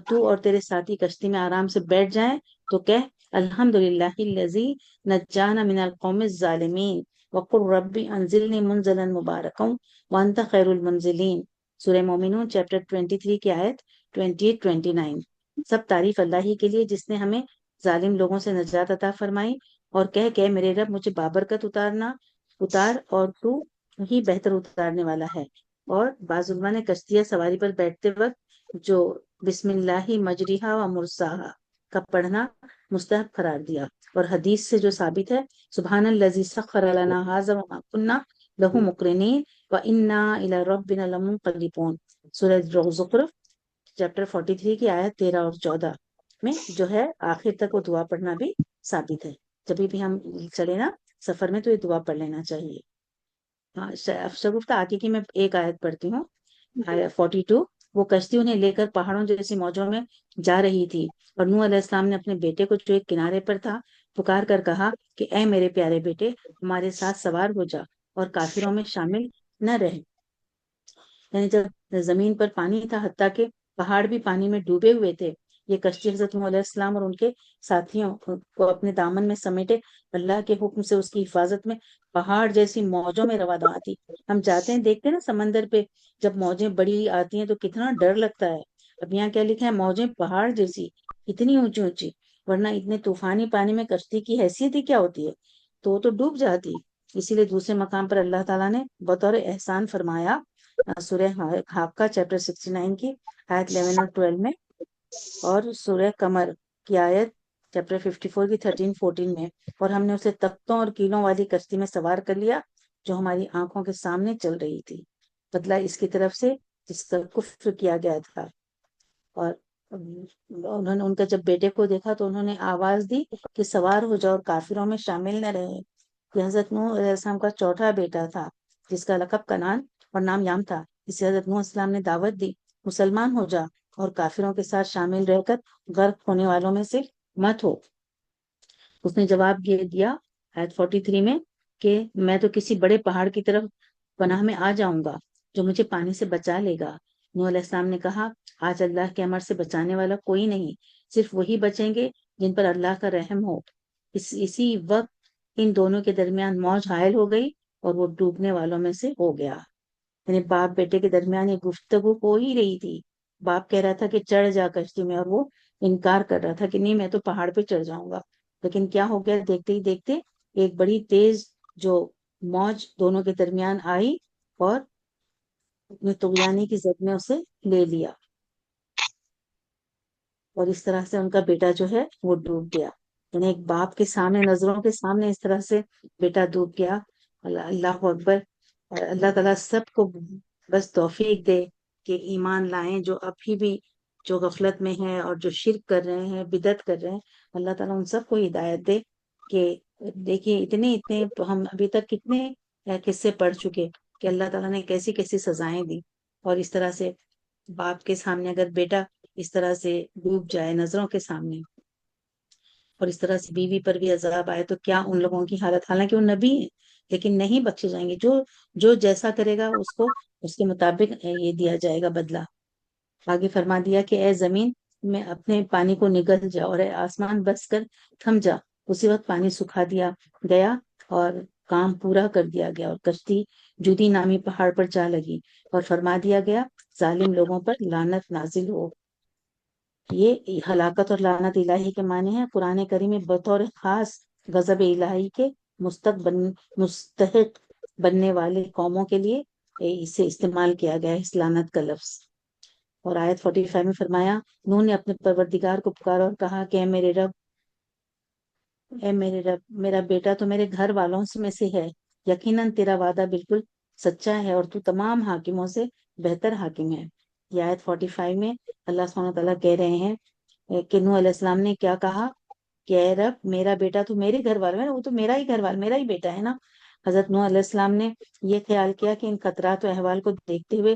تو اور تیرے ساتھی کشتی میں آرام سے بیٹھ جائیں تو کہہ الحمدللہ الذی نجانا من القوم الظالمین وقل رب انزلنی منزلا مبارکا وانت خیر المنزلین۔ سورہ مومنون چیپٹر 23 کی آیت 28-29۔ سب تعریف اللہ ہی کے لیے جس نے ہمیں ظالم لوگوں سے نجات عطا فرمائی، اور کہ میرے رب مجھے بابرکت اتار اور تو ہی بہتر اتارنے والا ہے۔ اور بعض علماء نے کشتیہ سواری پر بیٹھتے وقت جو بسم اللہ مجریہا و مرساہا کا پڑھنا مستحب قرار دیا، اور حدیث سے جو ثابت ہے سبحان الذی سخر لنا ھذا وما کنا لہ مقرنین وانا الی ربنا لمنقلبون۔ سورہ زخرف چیپٹر 43 کی آیت 13 اور 14 میں جو ہے آخر تک وہ دعا پڑھنا بھی ثابت ہے۔ جب بھی ہم چلے نا سفر میں تو یہ دعا پڑھ لینا چاہیے۔ ہاں شگفتہ آگے کی میں ایک آیت پڑھتی ہوں، آیت 42۔ وہ کشتی انہیں لے کر پہاڑوں جیسی موجوں میں جا رہی تھی، اور نوح علیہ السلام نے اپنے بیٹے کو جو ایک کنارے پر تھا پکار کر کہا کہ اے میرے پیارے بیٹے، ہمارے ساتھ سوار ہو جا اور کافروں میں شامل نہ رہ۔ یعنی جب زمین پر پانی تھا، حتیٰ کہ پہاڑ بھی پانی میں ڈوبے ہوئے تھے، یہ کشتی حضرت نوح علیہ السلام اور ان کے ساتھیوں کو اپنے دامن میں سمیٹے اللہ کے حکم سے اس کی حفاظت میں پہاڑ جیسی موجوں میں رواں تھی۔ ہم جاتے ہیں دیکھتے ہیں نا سمندر پہ جب موجیں بڑی آتی ہیں تو کتنا ڈر لگتا ہے۔ اب یہاں کیا لکھا ہے؟ موجیں پہاڑ جیسی، اتنی اونچی اونچی، ورنہ اتنے طوفانی پانی میں کشتی کی حیثیت ہی کیا ہوتی ہے، تو ڈوب جاتی۔ اسی لیے دوسرے مقام پر اللہ تعالیٰ نے بطور احسان فرمایا سورہ حاقہ چیپٹر 69 کی آیت 11 اور 12 میں، اور سورہ قمر کی آیت چیپٹر 54 کی 13-14 میں، اور ہم نے اسے تختوں اور کیلوں والی کشتی میں سوار کر لیا جو ہماری آنکھوں کے سامنے چل رہی تھی، بدلہ اس کی طرف سے جس کا کفر کیا گیا تھا۔ اور انہوں نے ان کا جب بیٹے کو دیکھا تو انہوں نے آواز دی کہ سوار ہو جاؤ اور کافروں میں شامل نہ رہے۔ یہ حضرت نوح علیہ السلام کا چوتھا بیٹا تھا جس کا لقب کنعان اور نام یام تھا۔ اسے حضرت نوح علیہ السلام نے دعوت دی، مسلمان ہو جا اور کافروں کے ساتھ شامل رہ کر غرق ہونے والوں میں سے مت ہو۔ اس نے جواب یہ دیا آیت 43 میں کہ میں تو کسی بڑے پہاڑ کی طرف پناہ میں آ جاؤں گا جو مجھے پانی سے بچا لے گا۔ نوح علیہ السلام نے کہا آج اللہ کے امر سے بچانے والا کوئی نہیں، صرف وہی بچیں گے جن پر اللہ کا رحم ہو۔ اسی وقت ان دونوں کے درمیان موج حائل ہو گئی اور وہ ڈوبنے والوں میں سے ہو گیا۔ یعنی باپ بیٹے کے درمیان یہ گفتگو ہو ہی رہی تھی۔ باپ کہہ رہا تھا کہ چڑھ جا کشتی میں، اور وہ انکار کر رہا تھا کہ نہیں میں تو پہاڑ پہ چڑھ جاؤں گا۔ لیکن کیا ہو گیا، دیکھتے ہی دیکھتے ایک بڑی تیز جو موج دونوں کے درمیان آئی اور اپنے طغیانی کی زد میں اسے لے لیا، اور اس طرح سے ان کا بیٹا جو ہے وہ ڈوب گیا۔ یعنی ایک باپ کے سامنے، نظروں کے سامنے اس طرح سے بیٹا ڈوب گیا۔ اللہ اکبر۔ اور اللہ تعالیٰ سب کو بس توفیق دے کہ ایمان لائیں، جو ابھی بھی جو غفلت میں ہیں اور جو شرک کر رہے ہیں، بدعت کر رہے ہیں، اللہ تعالیٰ ان سب کو ہدایت دے۔ کہ دیکھیے اتنے ہم ابھی تک کتنے قصے پڑھ چکے کہ اللہ تعالیٰ نے کیسی کیسی سزائیں دی، اور اس طرح سے باپ کے سامنے اگر بیٹا اس طرح سے ڈوب جائے نظروں کے سامنے، اور اس طرح سے بیوی پر بھی عذاب آئے، تو کیا ان لوگوں کی حالت، حالانکہ وہ نبی ہیں لیکن نہیں بخشے جائیں گے۔ جو جیسا کرے گا اس کو اس کے مطابق یہ دیا جائے گا بدلہ۔ آگے فرما دیا کہ اے زمین میں اپنے پانی کو نگل جا، اور اے آسمان بس کر تھم جا۔ اسی وقت پانی سکھا دیا گیا اور کام پورا کر دیا گیا، اور کشتی جودی نامی پہاڑ پر جا لگی، اور فرما دیا گیا ظالم لوگوں پر لعنت نازل ہو۔ یہ ہلاکت اور لعنت الہی کے معنی ہیں۔ قرآن کریم میں بطور خاص غضب الہی کے مستحق بننے والے قوموں کے لیے اسے استعمال کیا گیا ہے، اس لعنت کا لفظ۔ اور آیت 45 میں فرمایا نوح نے اپنے پروردگار کو پکارا اور کہا کہ اے میرے رب، میرا بیٹا تو میرے گھر والوں میں سے ہے، یقیناً تیرا وعدہ بالکل سچا ہے اور تو تمام حاکموں سے بہتر حاکم ہے۔ یہ آیت 45 میں اللہ سبحانہ وتعالیٰ کہہ رہے ہیں کہ نوح علیہ السلام نے کیا کہا کہ اے رب، میرا بیٹا تو میرے گھر والوں ہے، وہ تو میرا ہی گھر والا، میرا ہی بیٹا ہے نا۔ حضرت نوح علیہ السلام نے یہ خیال کیا کہ ان خطرات و احوال کو دیکھتے ہوئے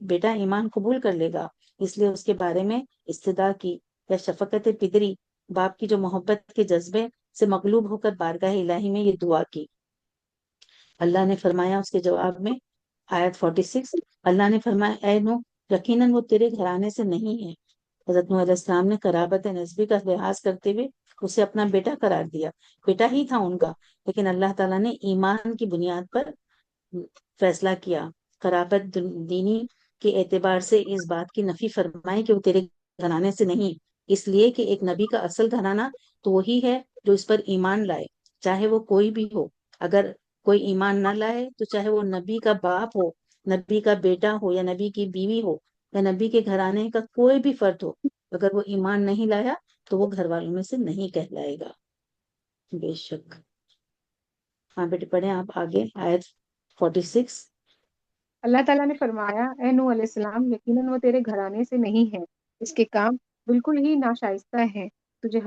بیٹا ایمان قبول کر لے گا، اس لیے اس کے بارے میں استدعا کی یا شفقت پدری، باپ کی جو محبت کے جذبے سے مغلوب ہو کر بارگاہ الہی میں یہ دعا کی۔ اللہ نے فرمایا اس کے جواب میں آیت 46، اللہ نے فرمایا اے نوح، یقیناً وہ تیرے گھرانے سے نہیں ہے۔ حضرت نوح علیہ السلام نے قرابت نسبی کا لحاظ کرتے ہوئے اسے اپنا بیٹا قرار دیا، بیٹا ہی تھا ان کا، لیکن اللہ تعالیٰ نے ایمان کی بنیاد پر فیصلہ کیا، قرابت دینی کے اعتبار سے اس بات کی نفی فرمائی کہ وہ تیرے گھرانے سے نہیں، اس لیے کہ ایک نبی کا اصل گھرانہ تو وہی ہے جو اس پر ایمان لائے، چاہے وہ کوئی بھی ہو۔ اگر کوئی ایمان نہ لائے تو چاہے وہ نبی کا باپ ہو، نبی کا بیٹا ہو، یا نبی کی بیوی ہو، یا نبی کے گھرانے کا کوئی بھی فرد ہو، اگر وہ ایمان نہیں لایا تو وہ گھر والوں میں سے نہیں کہلائے گا۔ بے شک۔ ہاں بیٹے پڑھیں آپ آگے آیت 46۔ اللہ تعالیٰ نے فرمایا اے نوح علیہ السلام، یقیناً وہ تیرے گھرانے سے نہیں ہے، اس کے کام بالکل ہی ناشائستہ ہیں، تجھے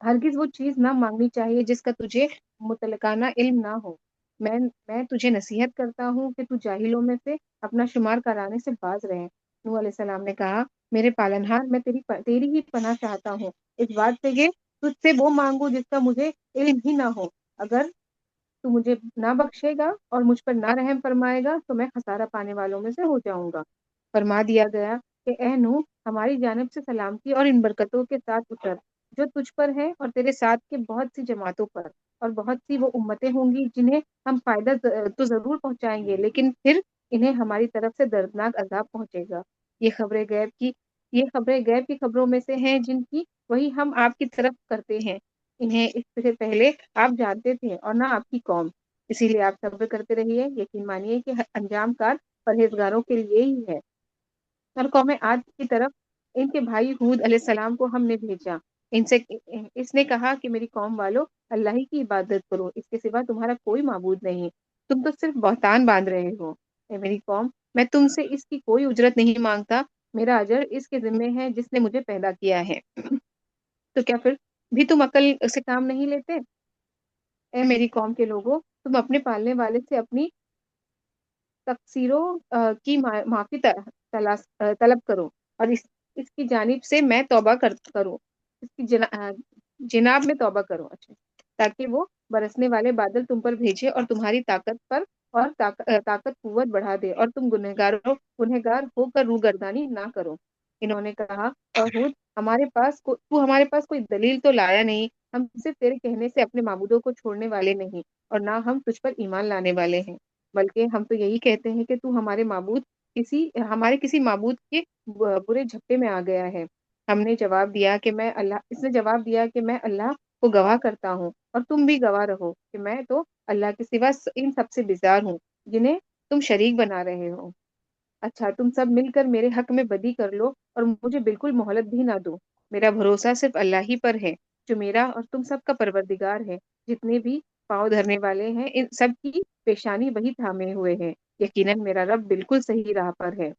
ہرگز وہ چیز نہ مانگنی چاہیے جس کا تجھے متعلقانہ علم نہ ہو۔ میں تجھے نصیحت کرتا ہوں کہ تو جاہلوں میں سے اپنا شمار کرانے سے باز رہے۔ نوح علیہ السلام نے کہا میرے پالنہار، میں تیری ہی پناہ چاہتا ہوں اس بات سے کہ تجھ سے وہ مانگوں جس کا مجھے علم ہی نہ ہو۔ اگر تو مجھے نہ بخشے گا اور مجھ پر نہ رحم فرمائے گا تو میں خسارہ پانے والوں میں سے ہو جاؤں گا۔ فرما دیا گیا کہ اے نوح، ہماری جانب سے سلامتی اور ان برکتوں کے ساتھ اتر جو تجھ پر ہے اور تیرے ساتھ کے بہت سی جماعتوں پر، اور بہت سی وہ امتیں ہوں گی جنہیں ہم فائدہ تو ضرور پہنچائیں گے، لیکن پھر انہیں ہماری طرف سے دردناک عذاب پہنچے گا۔ یہ خبریں غیب کی خبروں میں سے ہیں جن کی وہی ہم آپ کی طرف کرتے ہیں، انہیں اس سے پہلے آپ جانتے تھے اور نہ آپ کی قوم، اسی لیے آپ صبر کرتے رہیے، یقین مانیے کہ انجام کار پرہیزگاروں کے لیے ہی ہے۔ اور قوم عاد کی طرف ان کے بھائی ہود علیہ السلام کو ہم نے بھیجا، اس نے کہا کہ میری قوم والو اللہ ہی کی عبادت کرو، اس کے سوا تمہارا کوئی معبود نہیں، تم تو صرف بہتان باندھ رہے ہو۔ اے میری قوم، میں تم سے اس کی کوئی اجرت نہیں مانگتا، میرا اجر اس کے ذمے ہے جس نے مجھے پیدا کیا ہے۔ تو کیا پھر بھی تم عقل سے کام نہیں لیتے؟ اے میری قوم کے لوگوں، تم اپنے پالنے والے سے اپنی تقصیروں کی معافی طلب کرو، اور اس کی جانب سے میں توبہ کروں، اس کی جناب میں توبہ کرو، اچھا، تاکہ وہ برسنے والے بادل تم پر بھیجے اور تمہاری طاقت پر اور طاقت قوت بڑھا دے، اور تم گنہگار ہو کر روگردانی نہ کرو۔ انہوں نے کہا، اور تو ہمارے پاس کوئی دلیل تو لایا نہیں، ہم صرف تیرے کہنے سے اپنے معبودوں کو چھوڑنے والے نہیں، اور نہ ہم تجھ پر ایمان لانے والے ہیں، بلکہ ہم تو یہی کہتے ہیں کہ تو ہمارے کسی معبود کے برے جھپے میں آ گیا ہے۔ اس نے جواب دیا کہ میں اللہ کو گواہ کرتا ہوں، اور تم بھی گواہ رہو کہ میں تو اللہ کے سوا ان سب سے بیزار ہوں جنہیں تم شریک بنا رہے ہو۔ اچھا، تم سب مل کر میرے حق میں بدی کر لو اور مجھے بالکل مہلت بھی نہ دو۔ میرا بھروسہ صرف اللہ ہی پر ہے، جو میرا اور تم سب کا پروردگار ہے۔ جتنے بھی پاؤں دھرنے والے ہیں، ان سب کی پیشانی وہی تھامے ہوئے ہے۔ یقیناً میرا رب بالکل صحیح راہ پر ہے۔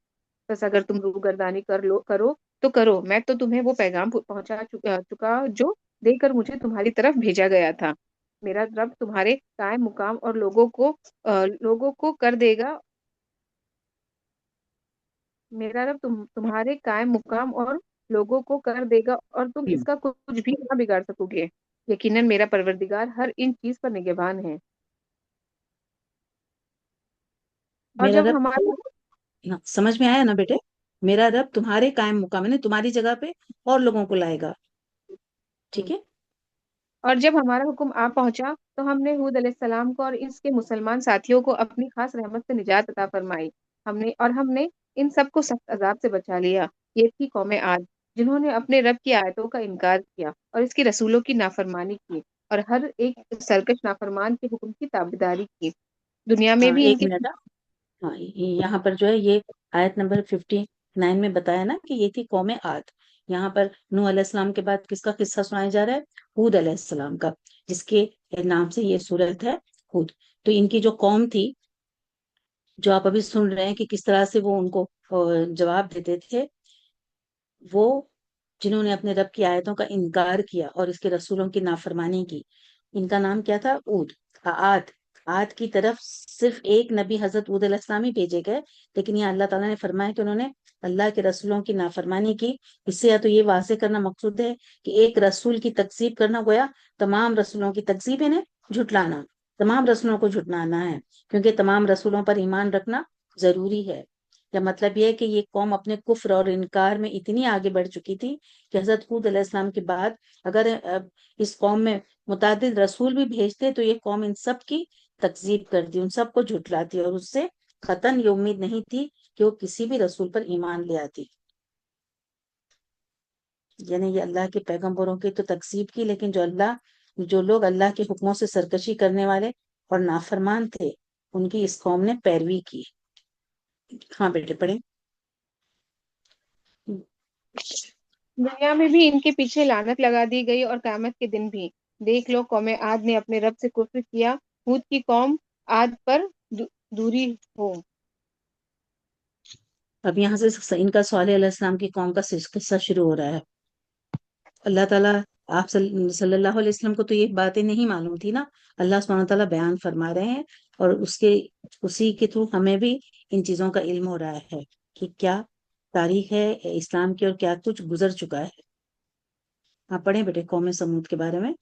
بس اگر تم روگردانی کرو تو کرو، میں تو تمہیں وہ پیغام پہنچا چکا جو دے کر مجھے تمہاری طرف بھیجا گیا تھا۔ میرا رب تمہارے قائم مقام اور لوگوں کو کر دے گا میرا رب تمہارے قائم مقام اور لوگوں کو کر دے گا، اور تم اس کا کچھ بھی نہ بگاڑ سکو گے۔ یقیناً میرا پروردگار ہر ان چیز پر نگہبان ہے۔ اور میرا جب رب، ہمارا ہاں، سمجھ میں آیا نا بیٹے؟ میرا رب تمہارے قائم مقام نے تمہاری جگہ پہ اور لوگوں کو لائے گا، ٹھیک ہے؟ اور جب ہمارا حکم آ پہنچا تو ہم نے ہود علیہ السلام کو اور اس کے مسلمان ساتھیوں کو اپنی خاص رحمت سے نجات عطا فرمائی۔ ہم نے ان سب کو سخت عذاب سے بچا لیا۔ یہ تھی قوم عاد، جنہوں نے اپنے رب کی آیتوں کا انکار کیا اور اس کی رسولوں کی نافرمانی کی، اور ہر ایک سرکش نافرمان کے حکم کی تابعداری کی۔ دنیا میں ہاں، بھی ان ایک کے منٹ، ہاں، یہاں پر جو ہے یہ آیت نمبر 59 میں بتایا نا کہ یہ تھی قوم عاد۔ یہاں پر نوح علیہ السلام کے بعد کس کا قصہ سنایا جا رہا ہے؟ ہود علیہ السلام کا، جس کے نام سے یہ سورت ہے ہود۔ تو ان کی جو قوم تھی، جو آپ ابھی سن رہے ہیں کہ کس طرح سے وہ ان کو جواب دیتے تھے، وہ جنہوں نے اپنے رب کی آیتوں کا انکار کیا اور اس کے رسولوں کی نافرمانی کی، ان کا نام کیا تھا؟ اود، عاد۔ عاد کی طرف صرف ایک نبی حضرت اود علیہ السلام ہی بھیجے گئے، لیکن یہ اللہ تعالیٰ نے فرمایا کہ انہوں نے اللہ کے رسولوں کی نافرمانی کی۔ اس سے یا تو یہ واضح کرنا مقصود ہے کہ ایک رسول کی تکذیب کرنا گویا تمام رسولوں کی تکذیب، انہیں جھٹلانا، تمام رسولوں کو جھٹلانا ہے، کیونکہ تمام رسولوں پر ایمان رکھنا ضروری ہے۔ یا مطلب یہ ہے کہ یہ قوم اپنے کفر اور انکار میں اتنی آگے بڑھ چکی تھی کہ حضرت ہود علیہ السلام کے بعد اگر اس قوم میں متعدد رسول بھی بھیجتے تو یہ قوم ان سب کی تکذیب کرتی، ان سب کو جھٹلاتی، اور اس سے قطعاً یہ امید نہیں تھی کہ وہ کسی بھی رسول پر ایمان لے آتی۔ یعنی یہ اللہ کے پیغمبروں کی تو تکذیب کی، لیکن جو لوگ اللہ کے حکموں سے سرکشی کرنے والے اور نافرمان تھے، ان کی اس قوم نے پیروی کی۔ ہاں بیٹے پڑھیں۔ دنیا میں بھی ان کے پیچھے لعنت لگا دی گئی، اور قیامت کے دن بھی۔ دیکھ لو، قوم عاد نے اپنے رب سے کفر کیا، ہود کی قوم عاد پر دوری ہو۔ اب یہاں سے ان کا صالح علیہ السلام کی قوم کا قصہ شروع ہو رہا ہے۔ اللہ تعالیٰ، آپ صلی اللہ علیہ وسلم کو تو یہ باتیں نہیں معلوم تھی نا، اللہ سبحانہ تعالیٰ بیان فرما رہے ہیں، اور اسی کے تھرو ہمیں بھی ان چیزوں کا علم ہو رہا ہے کہ کیا تاریخ ہے اسلام کی اور کیا کچھ گزر چکا ہے۔ آپ پڑھیں بیٹے قوم سمود کے بارے میں۔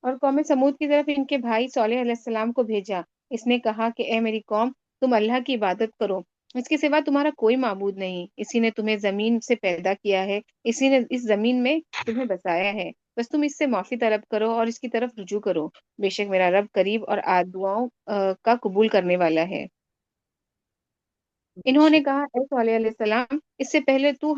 اور قوم سمود کی طرف ان کے بھائی صالح علیہ السلام کو بھیجا۔ اس نے کہا کہ اے میری قوم، تم اللہ کی عبادت کرو، اس کے سوا تمہارا کوئی معبود نہیں۔ اسی نے تمہیں زمین سے پیدا کیا ہے، اسی نے اس زمین میں تمہیں بسایا ہے، بس تم اس سے معافی طلب کرو اور اس کی طرف رجوع کرو۔ بے شک میرا رب قریب اور دعاؤں کا قبول کرنے والا ہے۔ انہوں نے کہا، اے صالح علیہ السلام، اس سے پہلے تو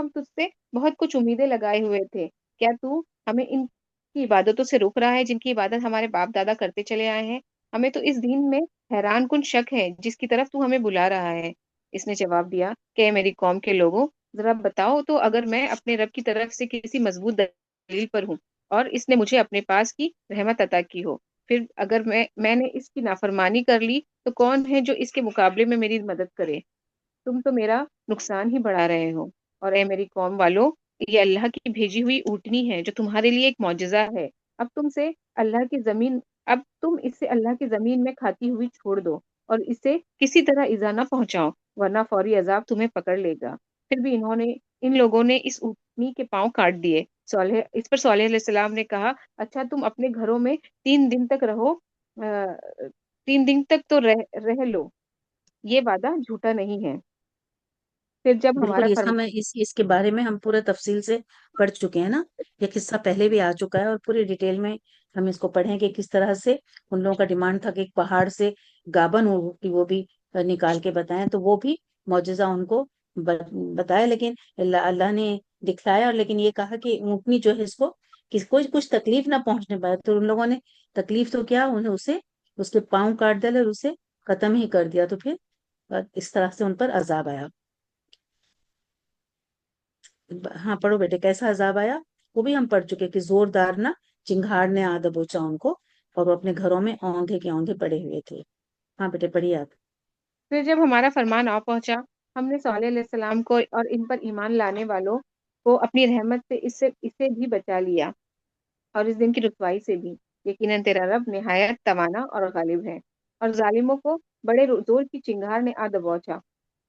ہم تجھ سے بہت کچھ امیدیں لگائے ہوئے تھے، کیا تو ہمیں ان کی عبادتوں سے روک رہا ہے جن کی عبادت ہمارے باپ دادا کرتے چلے آئے ہیں؟ ہمیں تو اس دین میں حیران کن شک ہے جس کی طرف تو ہمیں بلا رہا ہے۔ اس نے جواب دیا کہ اے میری قوم کے لوگوں، ذرا بتاؤ تو اگر میں اپنے رب کی طرف سے کسی مضبوط دلیل پر ہوں اور اس نے مجھے اپنے پاس کی رحمت عطا کی ہو، پھر اگر میں نے اس کی نافرمانی کر لی تو کون ہے جو اس کے مقابلے میں میری مدد کرے؟ تم تو میرا نقصان ہی بڑھا رہے ہو۔ اور اے میری قوم والو، یہ اللہ کی بھیجی ہوئی اونٹنی ہے جو تمہارے لیے ایک معجزہ ہے۔ اب تم سے اللہ کی زمین اب تم اسے اللہ کی زمین میں کھاتی ہوئی چھوڑ دو اور اسے کسی طرح ایذا نہ پہنچاؤ، ورنہ فوری عذاب تمہیں پکڑ لے گا۔ پھر بھی ان لوگوں نے اس اونٹنی کے پاؤں کاٹ دیے۔ اس پر صالح علیہ السلام نے کہا، اچھا تم اپنے گھروں میں 3 دن تک رہو، 3 دن تک تو رہ لو، یہ وعدہ جھوٹا نہیں ہے۔ پھر جب بالکل، ہمارا اس کا میں اس کے بارے میں ہم پورے تفصیل سے پڑھ چکے ہیں نا، یہ قصہ پہلے بھی آ چکا ہے اور پوری ڈیٹیل میں ہم اس کو پڑھیں کہ کس طرح سے ان لوگوں کا ڈیمانڈ تھا کہ ایک پہاڑ سے گابن کی وہ بھی نکال کے بتائیں، تو وہ بھی معجزہ ان کو بتایا، لیکن اللہ نے دکھلایا، اور لیکن یہ کہا کہ اونٹنی جو ہے اس کو کوئی کچھ تکلیف نہ پہنچنے پائے، تو ان لوگوں نے تکلیف تو کیا، انہیں اس کے پاؤں کاٹ ڈالے اور اسے ختم ہی کر دیا، تو پھر اس طرح سے ان پر عذاب آیا۔ ہاں پڑھو بیٹے، کیسا عذاب آیا وہ بھی ہم پڑھ چکے کہ زوردار نا چنگھاڑ نے آ دبوچا ان کو، اور وہ اپنے گھروں میں اوندھے کے اوندھے پڑے ہوئے تھے۔ ہاں بیٹے پڑھیے آپ۔ پھر جب ہمارا فرمان آ پہنچا، ہم نے صالح علیہ السلام کو اور ان پر ایمان لانے والوں کو اپنی رحمت سے اسے بھی بچا لیا، اور اس دن کی رسوائی سے بھی۔ یقیناً تیرا رب نہایت توانا اور غالب ہے۔ اور ظالموں کو بڑے زور کی چنگھار نے آ دبوچا،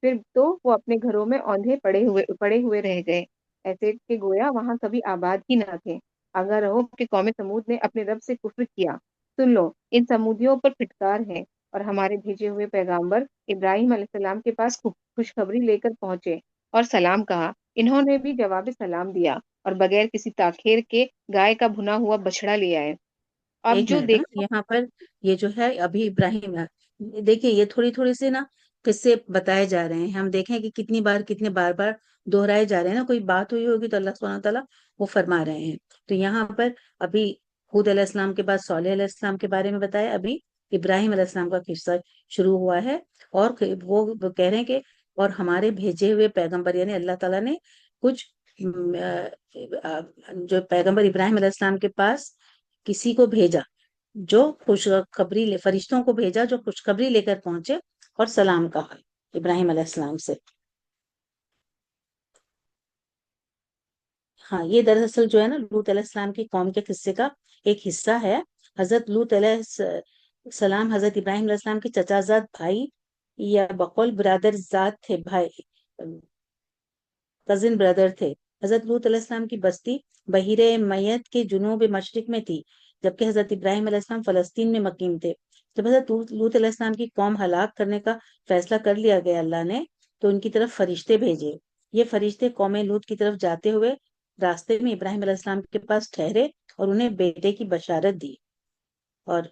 پھر تو وہ اپنے گھروں میں اوندھے پڑے ہوئے رہ گئے، ایسے کہ گویا وہاں کبھی آباد ہی نہ تھے۔ آگاہ رہو کہ قوم سمود نے اپنے رب سے کفر کیا۔ سن لو، ان سمودیوں پر پھٹکار ہے۔ اور ہمارے بھیجے ہوئے پیغامبر ابراہیم علیہ السلام کے پاس خوشخبری لے کر پہنچے اور سلام کہا، انہوں نے بھی جواب سلام دیا اور بغیر کسی تاخیر کے گائے کا بھنا ہوا بچڑا لے آئے۔ اب ایک جو منٹ، دیکھو یہاں پر یہ جو ہے ابھی ابراہیم دیکھیے، یہ تھوڑی تھوڑی سے نا قصے بتائے جا رہے ہیں، ہم دیکھیں کہ کتنے بار بار دہرائے جا رہے ہیں نا، کوئی بات ہوئی ہوگی تو اللہ سبحانہ تعالیٰ وہ فرما رہے ہیں۔ تو یہاں پر ابھی حود علیہ السلام کے بعد صالح علیہ السلام کے بارے میں بتایا، ابھی ابراہیم علیہ السلام کا قصہ شروع ہوا ہے، اور وہ کہہ رہے ہیں کہ اور ہمارے بھیجے ہوئے پیغمبر، یعنی اللہ تعالیٰ نے کچھ جو پیغمبر ابراہیم علیہ السلام کے پاس کسی کو بھیجا جو خوشخبری فرشتوں کو بھیجا جو خوشخبری لے کر پہنچے اور سلام کہا ابراہیم علیہ السلام سے۔ ہاں، یہ دراصل جو ہے نا لوط علیہ السلام کی قوم کے قصے کا ایک حصہ ہے۔ حضرت لوط علیہ السلام حضرت ابراہیم علیہ السلام کے چچا زاد بھائی یا بقول برادر زاد تھے، بھائی کزن بردر تھے۔ حضرت لوط علیہ السلام کی بستی بحیرہ میت کے جنوب مشرق میں تھی، جبکہ حضرت ابراہیم علیہ السلام فلسطین میں مقیم تھے۔ جب حضرت لوط علیہ السلام کی قوم ہلاک کرنے کا فیصلہ کر لیا گیا اللہ نے، تو ان کی طرف فرشتے بھیجے۔ یہ فرشتے قوم لوط کی طرف جاتے ہوئے راستے میں ابراہیم علیہ السلام کے پاس ٹھہرے اور انہیں بیٹے کی بشارت دی۔ اور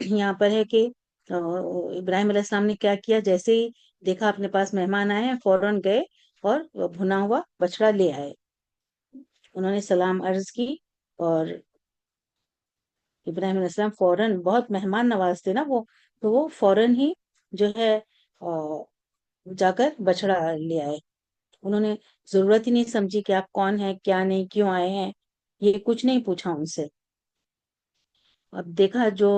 یہاں پر ہے کہ ابراہیم علیہ السلام نے کیا کیا، جیسے ہی دیکھا اپنے پاس مہمان آئے ہیں، فوراً گئے اور بھنا ہوا بچڑا لے آئے۔ انہوں نے سلام عرض کی، اور ابراہیم علیہ السلام فوراً، بہت مہمان نواز تھے نا وہ، تو وہ فوراً ہی جو ہے جا کر بچڑا لے آئے۔ انہوں نے ضرورت ہی نہیں سمجھی کہ آپ کون ہیں، کیا نہیں، کیوں آئے ہیں، یہ کچھ نہیں پوچھا ان سے۔ اب دیکھا جو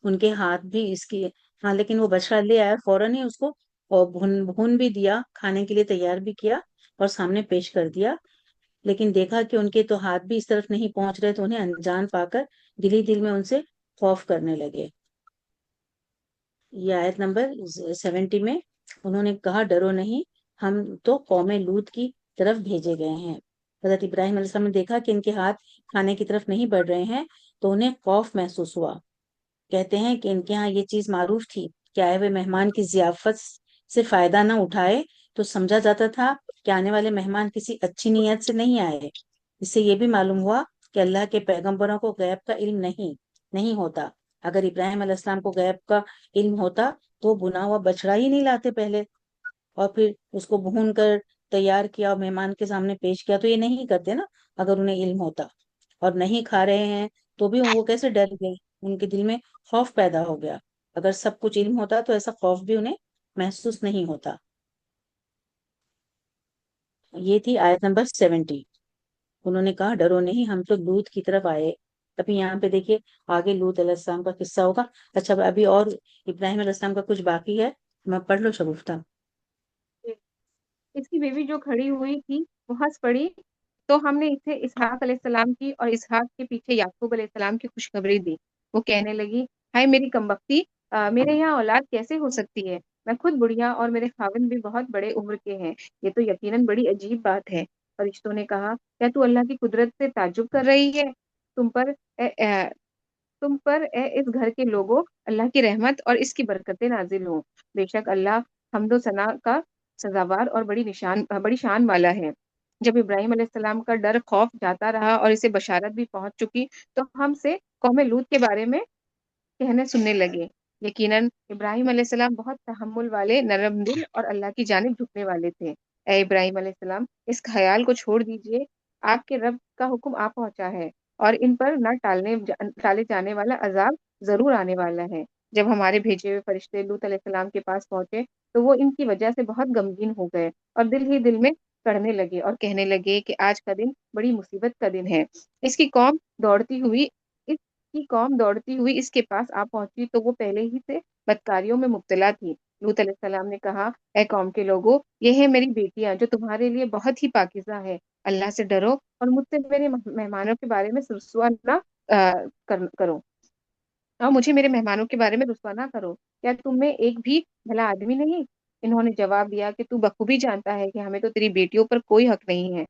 ان کے ہاتھ بھی اس کی، ہاں لیکن وہ بچڑا لے آیا، فوراً ہی اس کو اور بھون بھی دیا، کھانے کے لیے تیار بھی کیا اور سامنے پیش کر دیا۔ لیکن دیکھا کہ ان کے تو ہاتھ بھی اس طرف نہیں پہنچ رہے، تو انہیں انجان پا کر دل ہی دل میں ان سے خوف کرنے لگے۔ یہ آیت نمبر 70 میں انہوں نے کہا، ڈرو نہیں، ہم تو قوم لوط کی طرف بھیجے گئے ہیں۔ حضرت ابراہیم علیہ السلام نے دیکھا کہ ان کے ہاتھ کھانے کی طرف نہیں بڑھ رہے ہیں، تو انہیں خوف محسوس ہوا۔ کہتے ہیں کہ ان کے ہاں یہ چیز معروف تھی کہ آئے ہوئے مہمان کی ضیافت سے فائدہ نہ اٹھائے، تو سمجھا جاتا تھا کہ آنے والے مہمان کسی اچھی نیت سے نہیں آئے۔ اس سے یہ بھی معلوم ہوا کہ اللہ کے پیغمبروں کو غیب کا علم نہیں ہوتا۔ اگر ابراہیم علیہ السلام کو غیب کا علم ہوتا تو وہ بنا ہوا بچڑا ہی نہیں لاتے پہلے، اور پھر اس کو بھون کر تیار کیا اور مہمان کے سامنے پیش کیا، تو یہ نہیں کرتے نا اگر انہیں علم ہوتا۔ اور نہیں کھا رہے ہیں تو بھی وہ کیسے ڈر گئے، ان کے دل میں خوف پیدا ہو گیا۔ اگر سب کچھ علم ہوتا تو ایسا خوف بھی انہیں محسوس نہیں ہوتا۔ یہ تھی آیت نمبر 70۔ انہوں نے کہا ڈرو نہیں، ہم تو لوط کی طرف آئے۔ ابھی یہاں پہ دیکھیے آگے لوط علیہ السلام کا قصہ ہوگا۔ اچھا ابھی اور ابراہیم علیہ السلام کا کچھ باقی ہے، میں پڑھ لو شگفتہ۔ اس کی بیوی جو کھڑی ہوئی تھی وہ ہنس پڑی، تو ہم نے اسے اسحاق علیہ السلام کی اور اسحاق کے پیچھے یعقوب علیہ السلام کی خوشخبری دی۔ وہ کہنے لگی، ہائے میری کمبختی، میرے یہاں اولاد کیسے ہو سکتی ہے؟ میں خود بڑھیا اور میرے خاوند بھی بہت بڑے عمر کے ہیں، یہ تو یقیناً بڑی عجیب بات ہے۔ فرشتوں نے کہا، کیا تو اللہ کی قدرت سے تعجب کر رہی ہے؟ تم پر اے اے تم پر اے اس گھر کے لوگوں اللہ کی رحمت اور اس کی برکتیں نازل ہوں۔ بے شک اللہ حمد و ثنا کا سزاوار اور بڑی شان والا ہے۔ جب ابراہیم علیہ السلام کا ڈر خوف جاتا رہا اور اسے بشارت بھی پہنچ چکی، تو ہم سے قوم لوط کے بارے میں کہنے سننے لگے۔ یقیناً ابراہیم علیہ السلام بہت تحمل والے، نرم دل اور اللہ کی جانب جھکنے والے تھے۔ اے ابراہیم علیہ السلام، اس خیال کو چھوڑ دیجئے، آپ کے رب کا حکم آ پہنچا ہے اور ان پر نہ ٹالے جانے والا عذاب ضرور آنے والا ہے۔ جب ہمارے بھیجے ہوئے فرشتے لوط علیہ السلام کے پاس پہنچے تو وہ ان کی وجہ سے بہت غمگین ہو گئے اور دل ہی دل میں کڑھنے لگے اور کہنے لگے کہ آج کا دن بڑی مصیبت کا دن ہے۔ اس کی قوم دوڑتی ہوئی اس کے پاس آ پہنچی تو وہ پہلے ہی سے بدکاریوں میں مبتلا تھی۔ لوط علیہ السلام نے کہا، اے قوم کے لوگوں، یہ ہے میری بیٹیاں جو تمہارے لیے بہت ہی پاکیزہ ہے۔ اللہ سے ڈرو اور مجھ سے میرے مہمانوں کے بارے میں رسوا نہ کرو، اور مجھے میرے مہمانوں کے بارے میں رسوا نہ کرو۔ کیا تم میں ایک بھی بھلا آدمی نہیں؟ انہوں نے جواب دیا کہ تو بخوبی جانتا ہے کہ ہمیں تو تیری بیٹیوں پر کوئی حق نہیں ہے،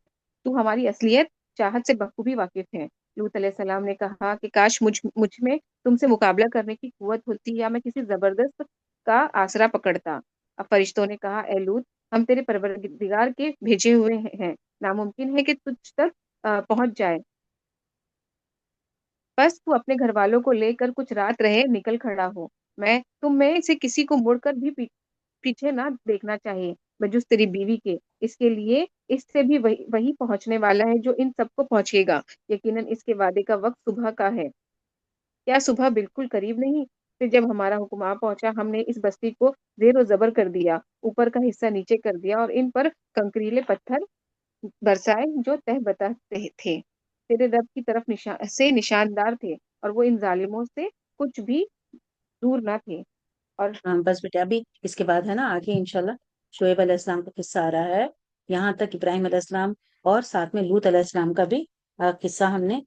تو ہماری اصلیت چاہت سے بخوبی واقف ہے۔ لوط علیہ السلام نے کہا کہ کاش مجھ میں تم سے مقابلہ کرنے کی قوت ہوتی یا میں کسی زبردست کا آسرا پکڑتا۔ اب فرشتوں نے کہا، اے لوط، ہم تیرے پروردگار کے بھیجے ہوئے ہیں، ناممکن ہے کہ تجھ تک پہنچ جائے، بس تو اپنے گھر والوں کو لے کر کچھ رات رہے نکل کھڑا ہو۔ تم میں سے کسی کو مڑ کر بھی پیچھے نہ دیکھنا چاہیے بجز تیری بیوی کے، اس کے لیے اس سے بھی وہی پہنچنے والا ہے جو ان سب کو پہنچے گا۔ یقیناً اس کے وعدے کا وقت صبح کا ہے، کیا صبح بالکل قریب نہیں؟ پھر جب ہمارا حکم آ پہنچا، ہم نے اس بستی کو زیر و زبر کر دیا، اوپر کا حصہ نیچے کر دیا اور ان پر کنکریلے پتھر برسائے جو تہ بتا تھے، تیرے رب کی طرف نشاندار تھے، اور وہ ان ظالموں سے کچھ بھی دور نہ تھے۔ اور بس بیٹے ابھی اس کے بعد ہے نا آگے انشاءاللہ شعیب علیہ السلام کا قصہ آ رہا ہے۔ یہاں تک ابراہیم علیہ السلام اور ساتھ میں لوط علیہ السلام کا بھی قصہ ہم نے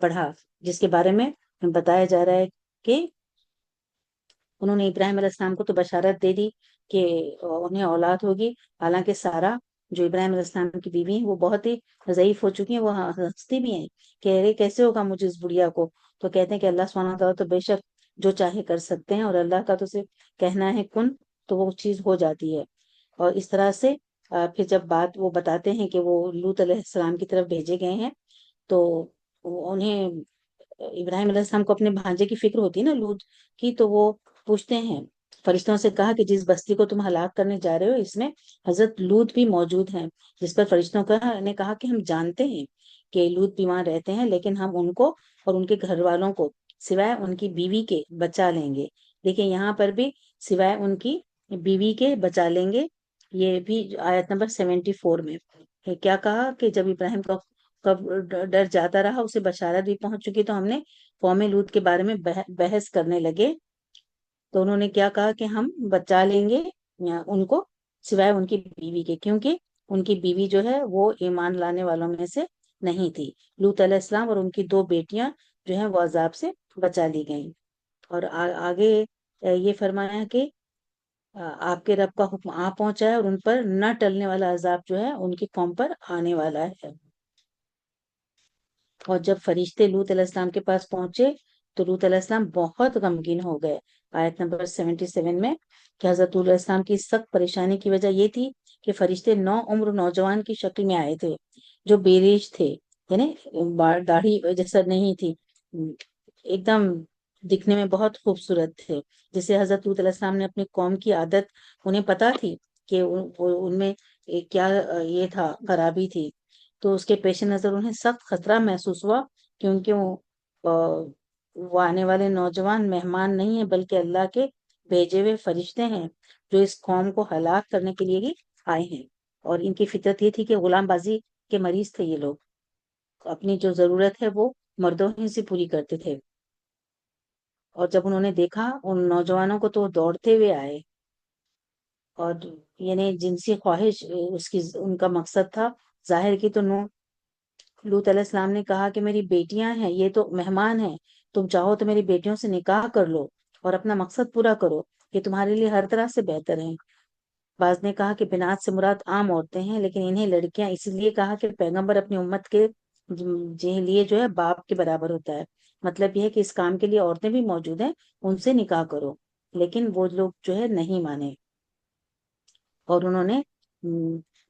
پڑھا، جس کے بارے میں بتایا جا رہا ہے کہ انہوں نے ابراہیم علیہ السلام کو تو بشارت دے دی کہ انہیں اولاد ہوگی، حالانکہ سارا جو ابراہیم علیہ السلام کی بیوی ہیں وہ بہت ہی ضعیف ہو چکی ہیں، وہ ہنستی بھی ہیں کہ ارے کیسے ہوگا مجھے اس بڑھیا کو، تو کہتے ہیں کہ اللہ سبحانہ تعالیٰ تو بے شک جو چاہے کر سکتے ہیں، اور اللہ کا تو صرف کہنا ہے کن تو وہ چیز ہو جاتی ہے۔ اور اس طرح سے پھر جب بات وہ بتاتے ہیں کہ وہ لوط علیہ السلام کی طرف بھیجے گئے ہیں، تو انہیں ابراہیم علیہ السلام کو اپنے بھانجے کی فکر ہوتی ہے نا لوط کی، تو وہ پوچھتے ہیں فرشتوں سے کہا کہ جس بستی کو تم ہلاک کرنے جا رہے ہو اس میں حضرت لوط بھی موجود ہیں، جس پر فرشتوں نے کہا کہ ہم جانتے ہیں کہ لوط بھی وہاں رہتے ہیں، لیکن ہم ان کو اور ان کے گھر والوں کو سوائے ان کی بیوی کے بچا لیں گے۔ دیکھیں یہاں پر بھی سوائے ان کی بیوی کے بچا لیں گے، یہ بھی آیت نمبر 74 میں کیا کہا کہ جب ابراہیم کا ڈر جاتا رہا، اسے بشارت بھی پہنچ چکی، تو ہم نے قوم لوط کے بارے میں بحث کرنے لگے، تو انہوں نے کیا کہا کہ ہم بچا لیں گے ان کو سوائے ان کی بیوی کے، کیونکہ ان کی بیوی جو ہے وہ ایمان لانے والوں میں سے نہیں تھی۔ لوط علیہ السلام اور ان کی 2 بیٹیاں جو ہیں وہ عذاب سے بچا لی گئیں۔ اور آگے یہ فرمایا کہ آپ کے رب کا حکم آ پہنچا ہے اور ان پر نہ ٹلنے والا عذاب جو ہے ان کی قوم پر آنے والا ہے۔ اور جب فرشتے لوط علیہ السلام کے پاس پہنچے تو لوط علیہ السلام بہت غمگین ہو گئے۔ آیت نمبر 77 میں کہ حضرت لوط علیہ السلام کی سخت پریشانی کی وجہ یہ تھی کہ فرشتے عمر نوجوان کی شکل میں آئے تھے جو بیریش تھے، یعنی داڑھی جیسا نہیں تھی، ایک دم دکھنے میں بہت خوبصورت تھے، جسے حضرت لوط علیہ السلام نے اپنی قوم کی عادت انہیں پتا تھی کہ ان میں کیا یہ تھا خرابی تھی، تو اس کے پیش نظر انہیں سخت خطرہ محسوس ہوا، کیونکہ وہ آنے والے نوجوان مہمان نہیں ہیں بلکہ اللہ کے بھیجے ہوئے فرشتے ہیں جو اس قوم کو ہلاک کرنے کے لیے ہی آئے ہیں۔ اور ان کی فطرت یہ تھی کہ غلام بازی کے مریض تھے یہ لوگ، اپنی جو ضرورت ہے وہ مردوں ہی سے پوری کرتے تھے. اور جب انہوں نے دیکھا ان نوجوانوں کو تو وہ دوڑتے ہوئے آئے، اور یعنی جنسی خواہش ان کا مقصد تھا ظاہر کی. تو لوط علیہ السلام نے کہا کہ میری بیٹیاں ہیں، یہ تو مہمان ہیں، تم چاہو تو میری بیٹیوں سے نکاح کر لو اور اپنا مقصد پورا کرو، یہ تمہارے لیے ہر طرح سے بہتر ہیں. بعض نے کہا کہ بنات سے مراد عام عورتیں ہیں، لیکن انہیں لڑکیاں اس لیے کہا کہ پیغمبر اپنی امت کے لیے جو ہے باپ کے برابر ہوتا ہے. مطلب یہ ہے کہ اس کام کے لیے عورتیں بھی موجود ہیں، ان سے نکاح کرو. لیکن وہ لوگ جو ہے نہیں مانے، اور انہوں نے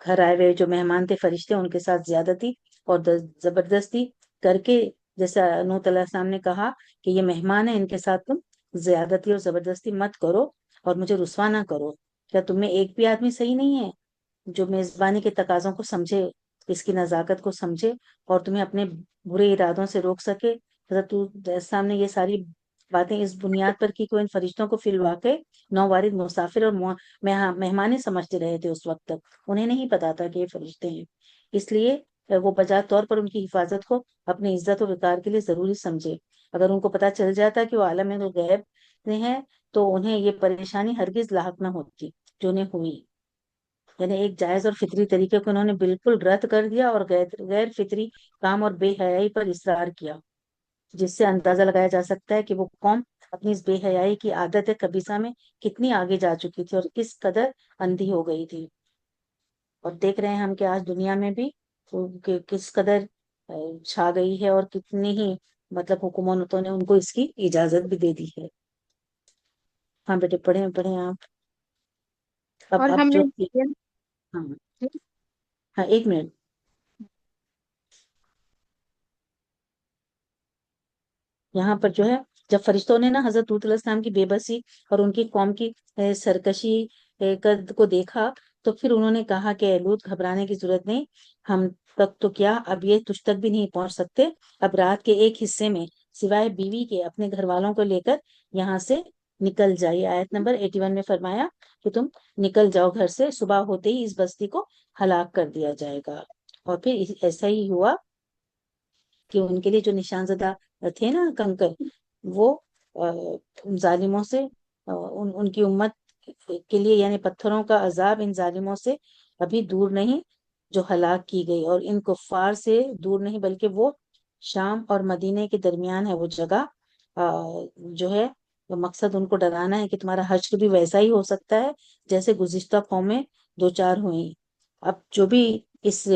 گھر آئے ہوئے جو مہمان تھے فرشتے، ان کے ساتھ زیادتی اور زبردستی کر کے، جیسا نوح علیہ السلام نے کہا کہ یہ مہمان ہیں، ان کے ساتھ تم زیادتی اور زبردستی مت کرو اور مجھے رسوا نہ کرو. کیا تم میں ایک بھی آدمی صحیح نہیں ہے جو میزبانی کے تقاضوں کو سمجھے، اس کی نزاکت کو سمجھے اور تمہیں اپنے برے ارادوں سے روک سکے؟ حضرت السلام نے یہ ساری باتیں اس بنیاد پر کی کہ وہ ان فرشتوں کو فی الواقع نووارد مسافر اور مہمانے سمجھتے رہے تھے. اس وقت تک انہیں نہیں پتا تھا کہ یہ فرشتے ہیں، اس لیے وہ بجا طور پر ان کی حفاظت کو اپنی عزت و وقار کے لیے ضروری سمجھے. اگر ان کو پتا چل جاتا کہ وہ عالم غیب میں ہیں تو انہیں یہ پریشانی ہرگز لاحق نہ ہوتی جو انہیں ہوئی. یعنی ایک جائز اور فطری طریقے کو انہوں نے بالکل رد کر دیا اور غیر فطری کام اور بے حیائی پر اصرار کیا، جس سے اندازہ لگایا جا سکتا ہے کہ وہ قوم اپنی اس بے حیائی کی عادت خبیثہ میں کتنی آگے جا چکی تھی اور کس قدر اندھی ہو گئی تھی. اور دیکھ رہے ہیں ہم کہ آج دنیا میں بھی کس قدر چھا گئی ہے، اور کتنی ہی مطلب حکومتوں نے ان کو اس کی اجازت بھی دے دی ہے. ہاں بیٹے پڑھیں پڑھیں آپ. اور اب ہم جو نے ہاں ہاں ایک منٹ. یہاں پر جو ہے جب فرشتوں نے نا حضرت لوط علیہ السلام کی بے بسی اور ان کی قوم کی سرکشی کو دیکھا تو پھر انہوں نے کہا کہ اے لوط گھبرانے کی ضرورت نہیں، ہم تک تو کیا اب یہ تجھ تک بھی نہیں پہنچ سکتے. اب رات کے ایک حصے میں سوائے بیوی کے اپنے گھر والوں کو لے کر یہاں سے نکل جائیے. آیت نمبر 81 میں فرمایا کہ تم نکل جاؤ گھر سے، صبح ہوتے ہی اس بستی کو ہلاک کر دیا جائے گا. اور پھر ایسا ہی ہوا کہ ان کے لیے جو نشان زدہ تھے نا کنکر، وہ ظالموں سے ان کی امت کے لیے یعنی پتھروں کا عذاب ان ظالموں سے ابھی دور نہیں جو ہلاک کی گئی، اور ان کفار سے دور نہیں بلکہ وہ شام اور مدینے کے درمیان ہے وہ جگہ. جو ہے مقصد ان کو ڈرانا ہے کہ تمہارا حشر بھی ویسا ہی ہو سکتا ہے جیسے گزشتہ قومیں دو چار ہوئیں. اب جو بھی اس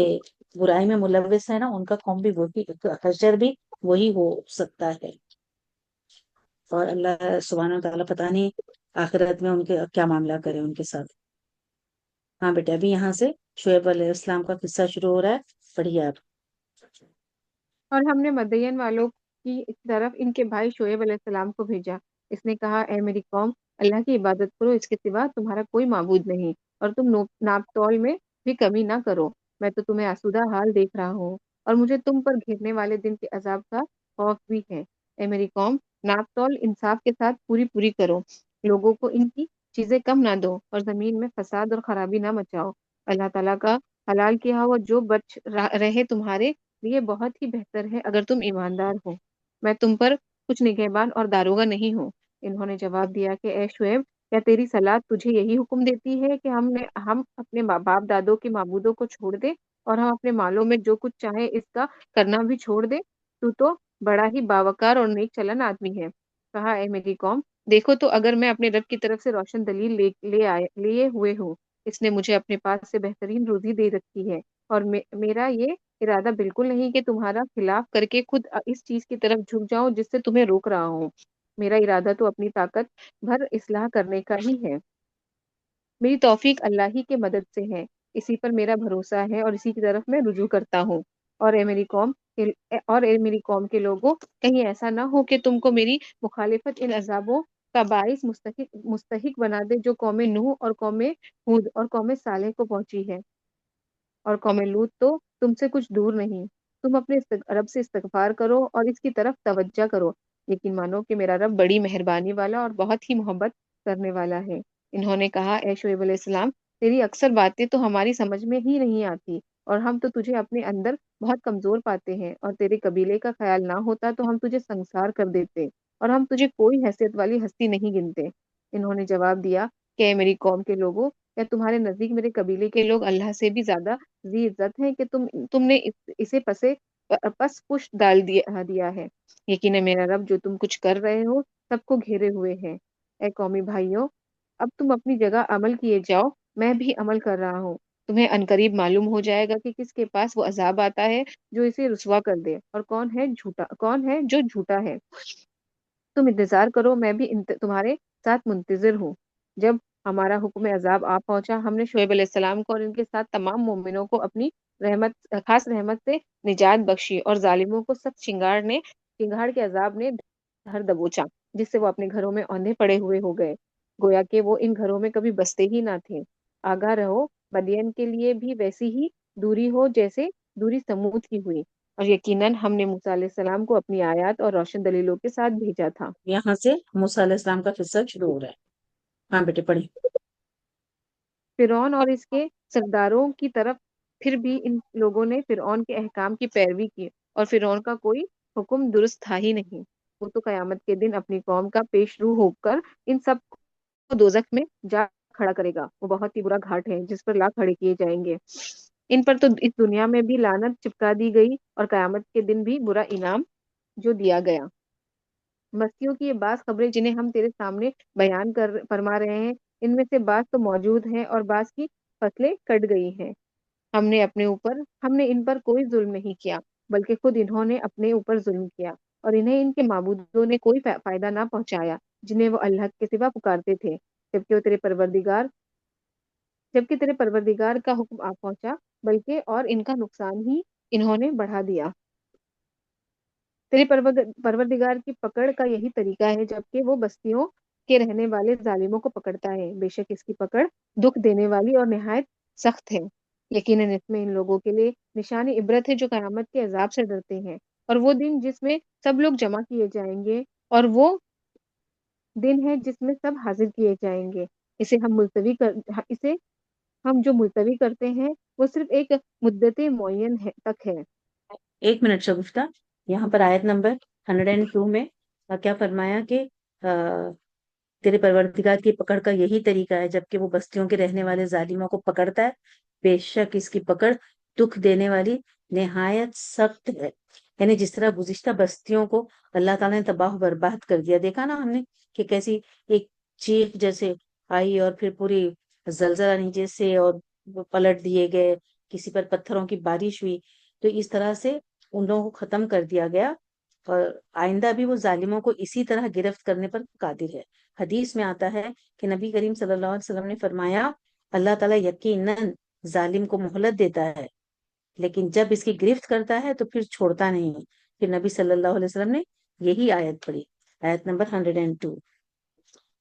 برائی میں ملوث ہے نا، ان کا قوم بھی وہی حشر بھی وہی ہو سکتا ہے. اور اللہ سبحانہ وتعالیٰ پتہ نہیں آخرت میں ان کے کیا معاملہ کرے ان کے ساتھ. ہاں بیٹا ابھی یہاں سے شعیب علیہ السلام کا قصہ شروع ہو رہا ہے، پڑھیے آپ. اور ہم نے مدین والوں کی طرف ان کے بھائی شعیب علیہ السلام کو بھیجا. اس نے کہا اے میری قوم، اللہ کی عبادت کرو، اس کے سوا تمہارا کوئی معبود نہیں، اور تم ناپ تول میں بھی کمی نہ کرو. میں تو تمہیں آسودہ حال دیکھ رہا ہوں، اور مجھے تم پر گھرنے والے دن کے عذاب کا خوف بھی ہے. اے میری قوم، ناپ تول انصاف کے ساتھ پوری کرو، لوگوں کو ان کی چیزیں کم نہ دو، اور زمین میں فساد اور خرابی نہ مچاؤ. اللہ تعالیٰ کا حلال کیا ہوا جو بچ رہے تمہارے لیے بہت ہی بہتر ہے اگر تم ایماندار ہو. میں تم پر کچھ نگہبان اور داروغہ نہیں ہوں. انہوں نے جواب دیا کہ اے شعیب، کیا تیری سلاد تجھے یہی حکم دیتی ہے کہ ہم اپنے باپ دادوں کے معبودوں کو چھوڑ دیں اور ہم اپنے مالوں میں جو کچھ چاہے اس کا کرنا بھی چھوڑ دیں؟ تو بڑا ہی باوقار اور نیک چلن آدمی ہے. کہا اے میری قوم، دیکھو تو اگر میں اپنے رب کی طرف سے روشن دلیل لیے ہوئے ہوں. اس نے مجھے اپنے پاس سے بہترین روزی دے رکھی ہے، اور میرا یہ ارادہ بالکل نہیں کہ تمہارا خلاف کر کے خود اس چیز کی طرف جھک جاؤں جس سے تمہیں روک رہا ہوں. میرا ارادہ تو اپنی طاقت بھر اصلاح کرنے کا ہی ہے. میری توفیق اللہ ہی کے مدد سے ہے، اسی پر میرا بھروسہ ہے اور اسی کی طرف میں رجوع کرتا ہوں. اور اے میری قوم کے لوگوں، کہیں ایسا نہ ہو کہ تم کو میری مخالفت ان عذابوں کا باعث مستحق بنا دے جو قوم نوح اور قوم ہود اور قوم صالح کو پہنچی ہے. اور قوم لوط تو تم سے کچھ دور نہیں. تم اپنے رب سے استغفار کرو اور اس کی طرف توجہ کرو. یقین مانو کہ میرا رب بڑی مہربانی والا اور بہت ہی محبت کرنے والا ہے. انہوں نے کہا اے شعیب علیہ السلام، تیری اکثر باتیں تو ہماری سمجھ میں ہی نہیں آتی، اور ہم تو تجھے اپنے اندر بہت کمزور پاتے ہیں، اور تیرے قبیلے کا خیال نہ ہوتا تو ہم تجھے سنسار کر دیتے، اور ہم تجھے کوئی حیثیت والی ہستی نہیں گنتے۔ انہوں نے جواب دیا کہ اے میری قوم کے لوگوں، کیا تمہارے نزدیک میرے قبیلے کے لوگ اللہ سے بھی زیادہ ذی عزت ہیں کہ تم نے اسے پس پشت ڈال دیا ہے؟ یقینا میرا رب جو تم کچھ کر رہے ہو سب کو گھیرے ہوئے ہے۔ اے قومی بھائیوں، اب تم اپنی جگہ عمل کیے جاؤ، میں بھی عمل کر رہا ہوں۔ تمہیں عنقریب معلوم ہو جائے گا کہ کس کے پاس وہ عذاب آتا ہے جو اسے رسوا کر دے، اور کون ہے جو جھوٹا ہے۔ تم انتظار کرو، میں بھی تمہارے ساتھ منتظر ہوں۔ جب ہمارا حکم عذاب آ پہنچا، ہم نے شعیب علیہ السلام کو اور ان کے ساتھ تمام مومنوں کو اپنی خاص رحمت سے نجات بخشی، اور ظالموں کو سخت شنگھاڑ کے عذاب نے دھر دبوچا، جس سے وہ اپنے گھروں میں اوندھے پڑے ہوئے ہو گئے، گویا کہ وہ ان گھروں میں کبھی بستے ہی نہ تھے۔ آگاہ رہو، مدین کے لیے بھی ویسی ہی دوری ہو جیسے دوری سمود کی ہوئی، اور یقیناً ہم نے موسیٰ علیہ السلام کو اپنی آیات اور روشن دلیلوں کے ساتھ بھیجا تھا۔ یہاں سے موسیٰ علیہ السلام کا قصہ شروع ہو رہا ہے۔ ہاں بیٹے پڑھی۔ فرعون اور اس کے سرداروں کی طرف پھر بھی ان لوگوں نے فرعون کے احکام کی پیروی کی، اور فرعون کا کوئی حکم درست تھا ہی نہیں۔ وہ تو قیامت کے دن اپنی قوم کا پیش رو ہو کر ان سب کو دوزخ میں جا کھڑا کرے گا۔ وہ بہت ہی برا گھاٹ ہے جس پر لا کھڑے کیے جائیں گے۔ ان پر تو اس دنیا میں بھی لعنت چپکا دی گئی، اور قیامت کے دن بھی برا انعام جو دیا گیا۔ بستیوں کی یہ بعض خبریں جنہیں ہم تیرے سامنے بیان فرما رہے ہیں، ان میں سے بعض تو موجود ہیں اور بعض کی فصلیں کٹ گئی ہیں۔ ہم نے ان پر کوئی ظلم نہیں کیا، بلکہ خود انہوں نے اپنے اوپر ظلم کیا، اور انہیں ان کے معبودوں نے کوئی فائدہ نہ پہنچایا جنہیں وہ اللہ کے سوا پکارتے تھے، جبکہ تیرے پروردگار کا حکم آ پہنچا، بلکہ اور ان کا نقصان ہی انہوں نے بڑھا دیا۔ تیرے پروردگار کی پکڑ کا یہی طریقہ ہے، جبکہ وہ بستیوں کے رہنے والے ظالموں کو پکڑتا ہے۔ بے شک اس کی پکڑ دکھ دینے والی اور نہایت سخت ہے۔ یقیناً اس میں ان لوگوں کے لیے نشانی عبرت ہے جو قیامت کے عذاب سے ڈرتے ہیں، اور وہ دن جس میں سب لوگ جمع کیے جائیں گے، اور وہ دن ہے جس میں سب حاضر کیے جائیں گے۔ اسے ہم جو ملتوی کرتے ہیں وہ صرف ایک مدت معین تک ہے۔ ایک منٹ شگفتہ، یہاں پر آیت نمبر 102 میں کیا فرمایا کہ تیرے پروردگار کی پکڑ کا یہی طریقہ ہے جبکہ وہ بستیوں کے رہنے والے ظالموں کو پکڑتا ہے، بے شک اس کی پکڑ دکھ دینے والی نہایت سخت ہے۔ یعنی جس طرح گزشتہ بستیوں کو اللہ تعالیٰ نے تباہ و برباد کر دیا، دیکھا نا ہم نے کہ کیسی ایک چیخ جیسے آئی اور پھر پوری زلزلہ نیچے سے اور وہ پلٹ دیے گئے، کسی پر پتھروں کی بارش ہوئی، تو اس طرح سے ان لوگوں کو ختم کر دیا گیا، اور آئندہ بھی وہ ظالموں کو اسی طرح گرفت کرنے پر قادر ہے۔ حدیث میں آتا ہے کہ نبی کریم صلی اللہ علیہ وسلم نے فرمایا اللہ تعالیٰ یقیناً ظالم کو مہلت دیتا ہے، لیکن جب اس کی گرفت کرتا ہے تو پھر چھوڑتا نہیں۔ پھر نبی صلی اللہ علیہ وسلم نے یہی آیت پڑھی، آیت نمبر 102۔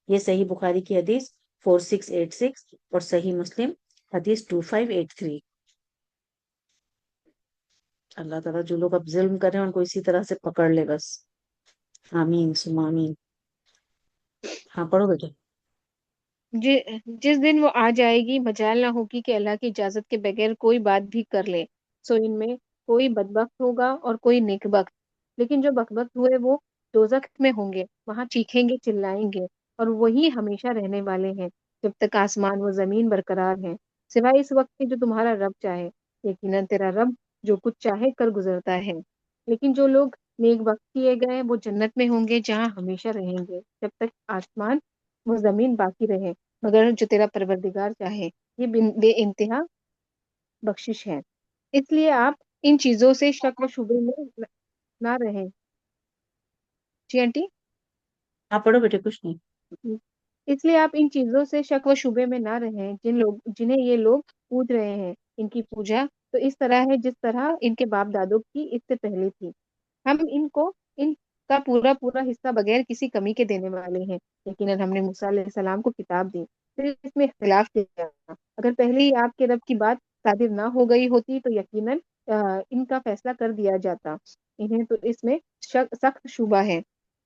یہ صحیح بخاری کی حدیث 4686 اور صحیح مسلم حدیث 2583۔ اللہ تعالیٰ جو لوگ اب ظلم کر رہے ہیں ان کو اسی طرح سے پکڑ لے بس، آمین ثم آمین۔ ہاں پڑھو بیٹا۔ جس دن وہ آ جائے گی، مجال نہ ہوگی کہ اللہ کی اجازت کے بغیر کوئی بات بھی کر لے، سو ان میں کوئی بدبخت ہوگا اور کوئی نیک بخت، لیکن جو بدبخت ہوئے وہ دوزخ میں ہوں گے، وہاں چیخیں گے، چلائیں گے، اور وہی ہمیشہ رہنے والے ہیں جب تک آسمان و زمین برقرار ہیں، سوائے اس وقت کے جو تمہارا رب چاہے۔ یقیناً تیرا رب جو کچھ چاہے کر گزرتا ہے۔ لیکن جو لوگ نیک وقت کیے گئے وہ جنت میں ہوں گے جہاں ہمیشہ رہیں گے جب تک آسمان وہ زمین باقی رہے، مگر جو تیرا پروردگار چاہے۔ یہ بے انتہا بخشش ہے، اس لیے آپ ان چیزوں سے شک و شبے میں نہ رہیں۔ جی آنٹی؟ آپ پڑھو بیٹے، کچھ نہیں۔ اس لیے آپ ان چیزوں سے شک و شبے میں نہ رہیں جنہیں یہ لوگ پوج رہے ہیں۔ ان کی پوجا تو اس طرح ہے جس طرح ان کے باپ دادوں کی اس سے پہلے تھی۔ ہم ان کا پورا پورا حصہ بغیر کسی کمی کے دینے والے ہیں۔ یقیناً ہم نے موسیٰ علیہ السلام کو کتاب دی، پھر اس میں اختلاف کیا۔ اگر پہلے ہی آپ کے رب کی بات صادر نہ ہو گئی ہوتی تو یقیناً ان کا فیصلہ کر دیا جاتا۔ انہیں تو اس میں سخت شبہ ہے۔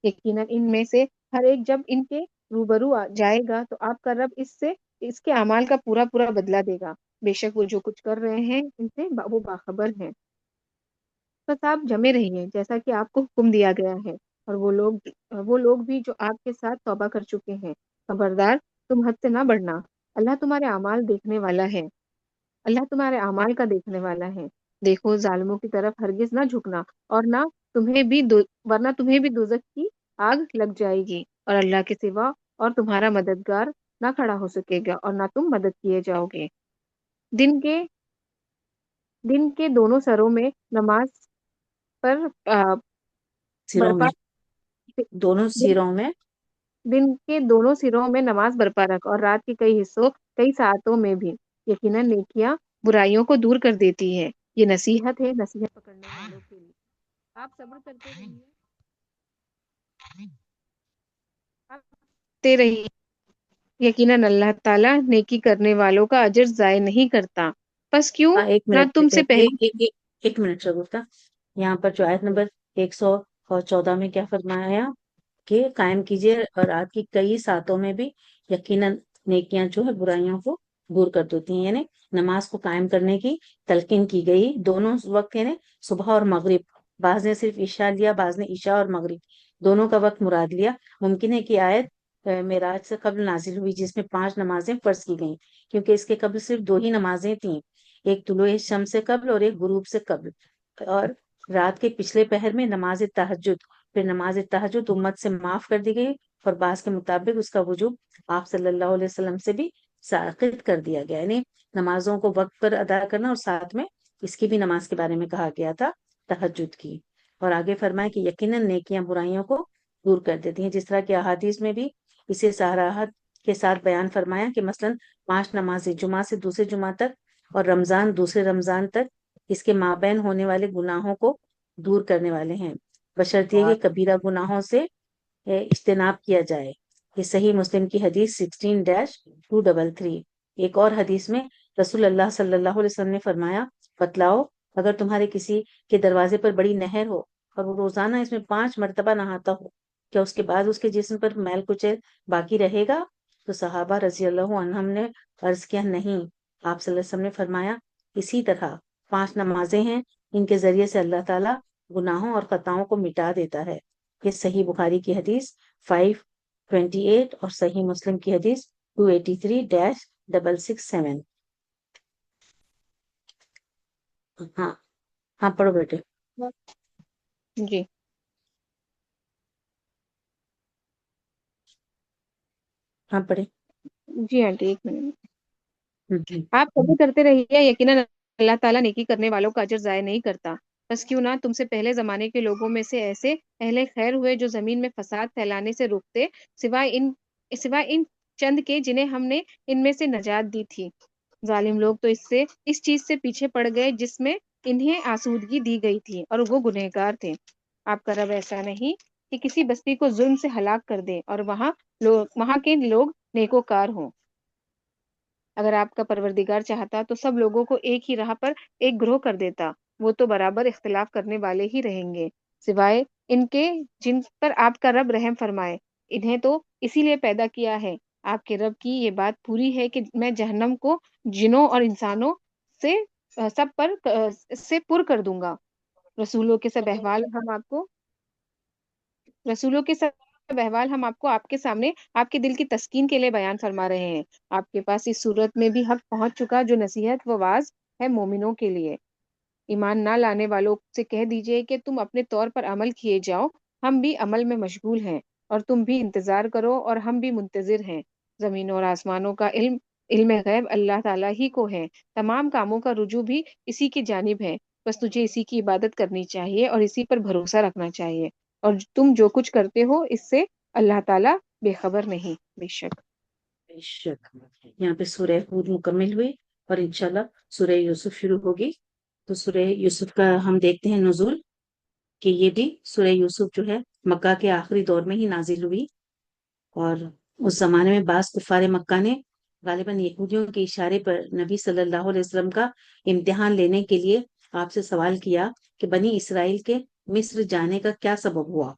یقیناً ان میں سے ہر ایک جب ان کے روبرو جائے گا تو آپ کا رب اس سے اس کے اعمال کا پورا پورا بدلہ دے گا، بے شک وہ جو کچھ کر رہے ہیں ان سے وہ باخبر ہیں۔ بس آپ جمے رہیے جیسا کہ آپ کو حکم دیا گیا ہے، اور وہ لوگ بھی جو آپ کے ساتھ توبہ کر چکے ہیں۔ خبردار، تم حد سے نہ بڑھنا، اللہ تمہارے اعمال دیکھنے والا ہے، اللہ تمہارے اعمال کا دیکھنے والا ہے۔ دیکھو ظالموں کی طرف ہرگز نہ جھکنا، اور نہ ورنہ تمہیں بھی دوزخ کی آگ لگ جائے گی، اور اللہ کے سوا اور تمہارا مددگار نہ کھڑا ہو سکے گا، اور نہ تم مدد کیے جاؤ گے۔ دن کے دن کے دونوں سروں میں نماز پر سروں برپا میں، دونوں دن سروں میں دن کے دونوں سروں میں نماز برپا رکھ، اور رات کے کئی ساعتوں میں بھی۔ یقیناً نیکیاں برائیوں کو دور کر دیتی ہے۔ یہ نصیحت ہے نصیحت پکڑنے والوں کے لیے۔ آپ صبر کرتے رہیے، آپ کرتے رہیے، یقیناً اللہ تعالیٰ نیکی کرنے والوں کا اجر ضائع نہیں کرتا۔ پس کیوں ہاں ایک نہ منٹ تم سے ایک پہلے ایک ایک منٹ شگفتہ، یہاں پر جو آیت نمبر 114 میں کیا فرمایا کہ قائم کیجیے اور رات کی کئی ساعتوں میں بھی، یقیناً نیکیاں جو ہے برائیوں کو دور کر دیتی ہیں، یعنی نماز کو قائم کرنے کی تلقین کی گئی دونوں وقت، یعنی صبح اور مغرب۔ بعض نے صرف عشاء لیا، بعض نے عشاء اور مغرب دونوں کا وقت مراد لیا۔ ممکن ہے کہ آیت معراج سے قبل نازل ہوئی، جس میں 5 نمازیں فرض کی گئیں، کیونکہ اس کے قبل صرف 2 ہی نمازیں تھیں، ایک طلوع شمس سے قبل اور ایک غروب سے قبل، اور رات کے پچھلے پہر میں نماز تہجد۔ پھر نماز تہجد امت سے معاف کر دی گئی، اور بعض کے مطابق اس کا وجوب آپ صلی اللہ علیہ وسلم سے بھی ساقط کر دیا گیا، یعنی نمازوں کو وقت پر ادا کرنا، اور ساتھ میں اس کی بھی نماز کے بارے میں کہا گیا تھا، تہجد کی۔ اور آگے فرمایا کہ یقیناً نیکیاں برائیوں کو دور کر دیتی ہیں، جس طرح کہ احادیث میں بھی اسے صراحت کے ساتھ بیان فرمایا کہ مثلاً 5 نمازیں جمعہ سے دوسرے جمعہ تک، اور رمضان دوسرے رمضان تک اس کے مابین ہونے والے گناہوں کو دور کرنے والے ہیں، بشرطیہ کہ کبیرہ گناہوں سے اجتناب کیا جائے۔ یہ صحیح مسلم کی حدیث 16-233۔ ایک اور حدیث میں رسول اللہ صلی اللہ علیہ وسلم نے فرمایا، بتلاؤ اگر تمہارے کسی کے دروازے پر بڑی نہر ہو اور وہ روزانہ اس میں 5 مرتبہ نہاتا ہو، کیا اس کے بعد اس کے جسم پر میل کچیل باقی رہے گا؟ تو صحابہ رضی اللہ عنہم نے عرض کیا، نہیں۔ آپ صلی اللہ علیہ وسلم نے فرمایا، اسی طرح 5 نمازیں ہیں، ان کے ذریعے سے اللہ تعالیٰ گناہوں اور خطاؤں کو مٹا دیتا ہے۔ یہ صحیح بخاری کی حدیث 528 اور صحیح مسلم کی حدیث 283-667۔ ہاں ہاں پڑھو بیٹے، جی ہاں پڑھے۔ جی آنٹی، ایک منٹ۔ ہوں۔ آپ صبر کرتے رہیے، یقیناً اللہ تعالیٰ نیکی کرنے والوں کا اجر ضائع نہیں کرتا۔ بس کیوں نہ تم سے پہلے زمانے کے لوگوں میں سے ایسے اہل خیر ہوئے جو زمین میں فساد پھیلانے سے روکتے، سوائے ان چند کے جنہیں ہم نے ان میں سے نجات دی تھی۔ ظالم لوگ تو اس چیز سے پیچھے پڑ گئے جس میں انہیں آسودگی دی گئی تھی، اور وہ گنہگار تھے۔ آپ کا رب ایسا نہیں کہ کسی بستی کو ظلم سے ہلاک کر دے اور وہاں کے لوگ نیکوکار ہوں۔ اگر آپ کا پروردگار چاہتا تو سب لوگوں کو ایک ہی راہ پر ایک گروہ کر دیتا، وہ تو برابر اختلاف کرنے والے ہی رہیں گے، سوائے ان کے جن پر آپ کا رب رحم فرمائے۔ انہیں تو اسی لیے پیدا کیا ہے۔ آپ کے رب کی یہ بات پوری ہے کہ میں جہنم کو جنوں اور انسانوں سے سب پر سے پر کر دوں گا۔ رسولوں کے سب احوال ہم آپ کو رسولوں کے سب احوال ہم آپ کو آپ کے سامنے آپ کے دل کی تسکین کے لیے بیان فرما رہے ہیں۔ آپ کے پاس اس صورت میں بھی حق پہنچ چکا جو نصیحت و واعظ ہے مومنوں کے لیے۔ ایمان نہ لانے والوں سے کہہ دیجئے کہ تم اپنے طور پر عمل کیے جاؤ، ہم بھی عمل میں مشغول ہیں، اور تم بھی انتظار کرو اور ہم بھی منتظر ہیں۔ زمینوں اور آسمانوں کا علم غیب اللہ تعالیٰ ہی کو ہے، تمام کاموں کا رجوع بھی اسی کی جانب ہے۔ بس تجھے اسی کی عبادت کرنی چاہیے اور اسی پر بھروسہ رکھنا چاہیے، اور تم جو کچھ کرتے ہو اس سے اللہ تعالیٰ بے خبر نہیں، بے شک۔ بے شک یہاں پہ سورہ ہود مکمل ہوئی، اور انشاءاللہ سورہ یوسف شروع ہوگی۔ تو سورہ یوسف کا ہم دیکھتے ہیں نزول، کہ یہ بھی سورہ یوسف جو ہے مکہ کے آخری دور میں ہی نازل ہوئی، اور اس زمانے میں بعض کفار مکہ نے غالباً یہودیوں کے اشارے پر نبی صلی اللہ علیہ وسلم کا امتحان لینے کے لیے آپ سے سوال کیا کہ بنی اسرائیل کے مصر جانے کا کیا سبب ہوا۔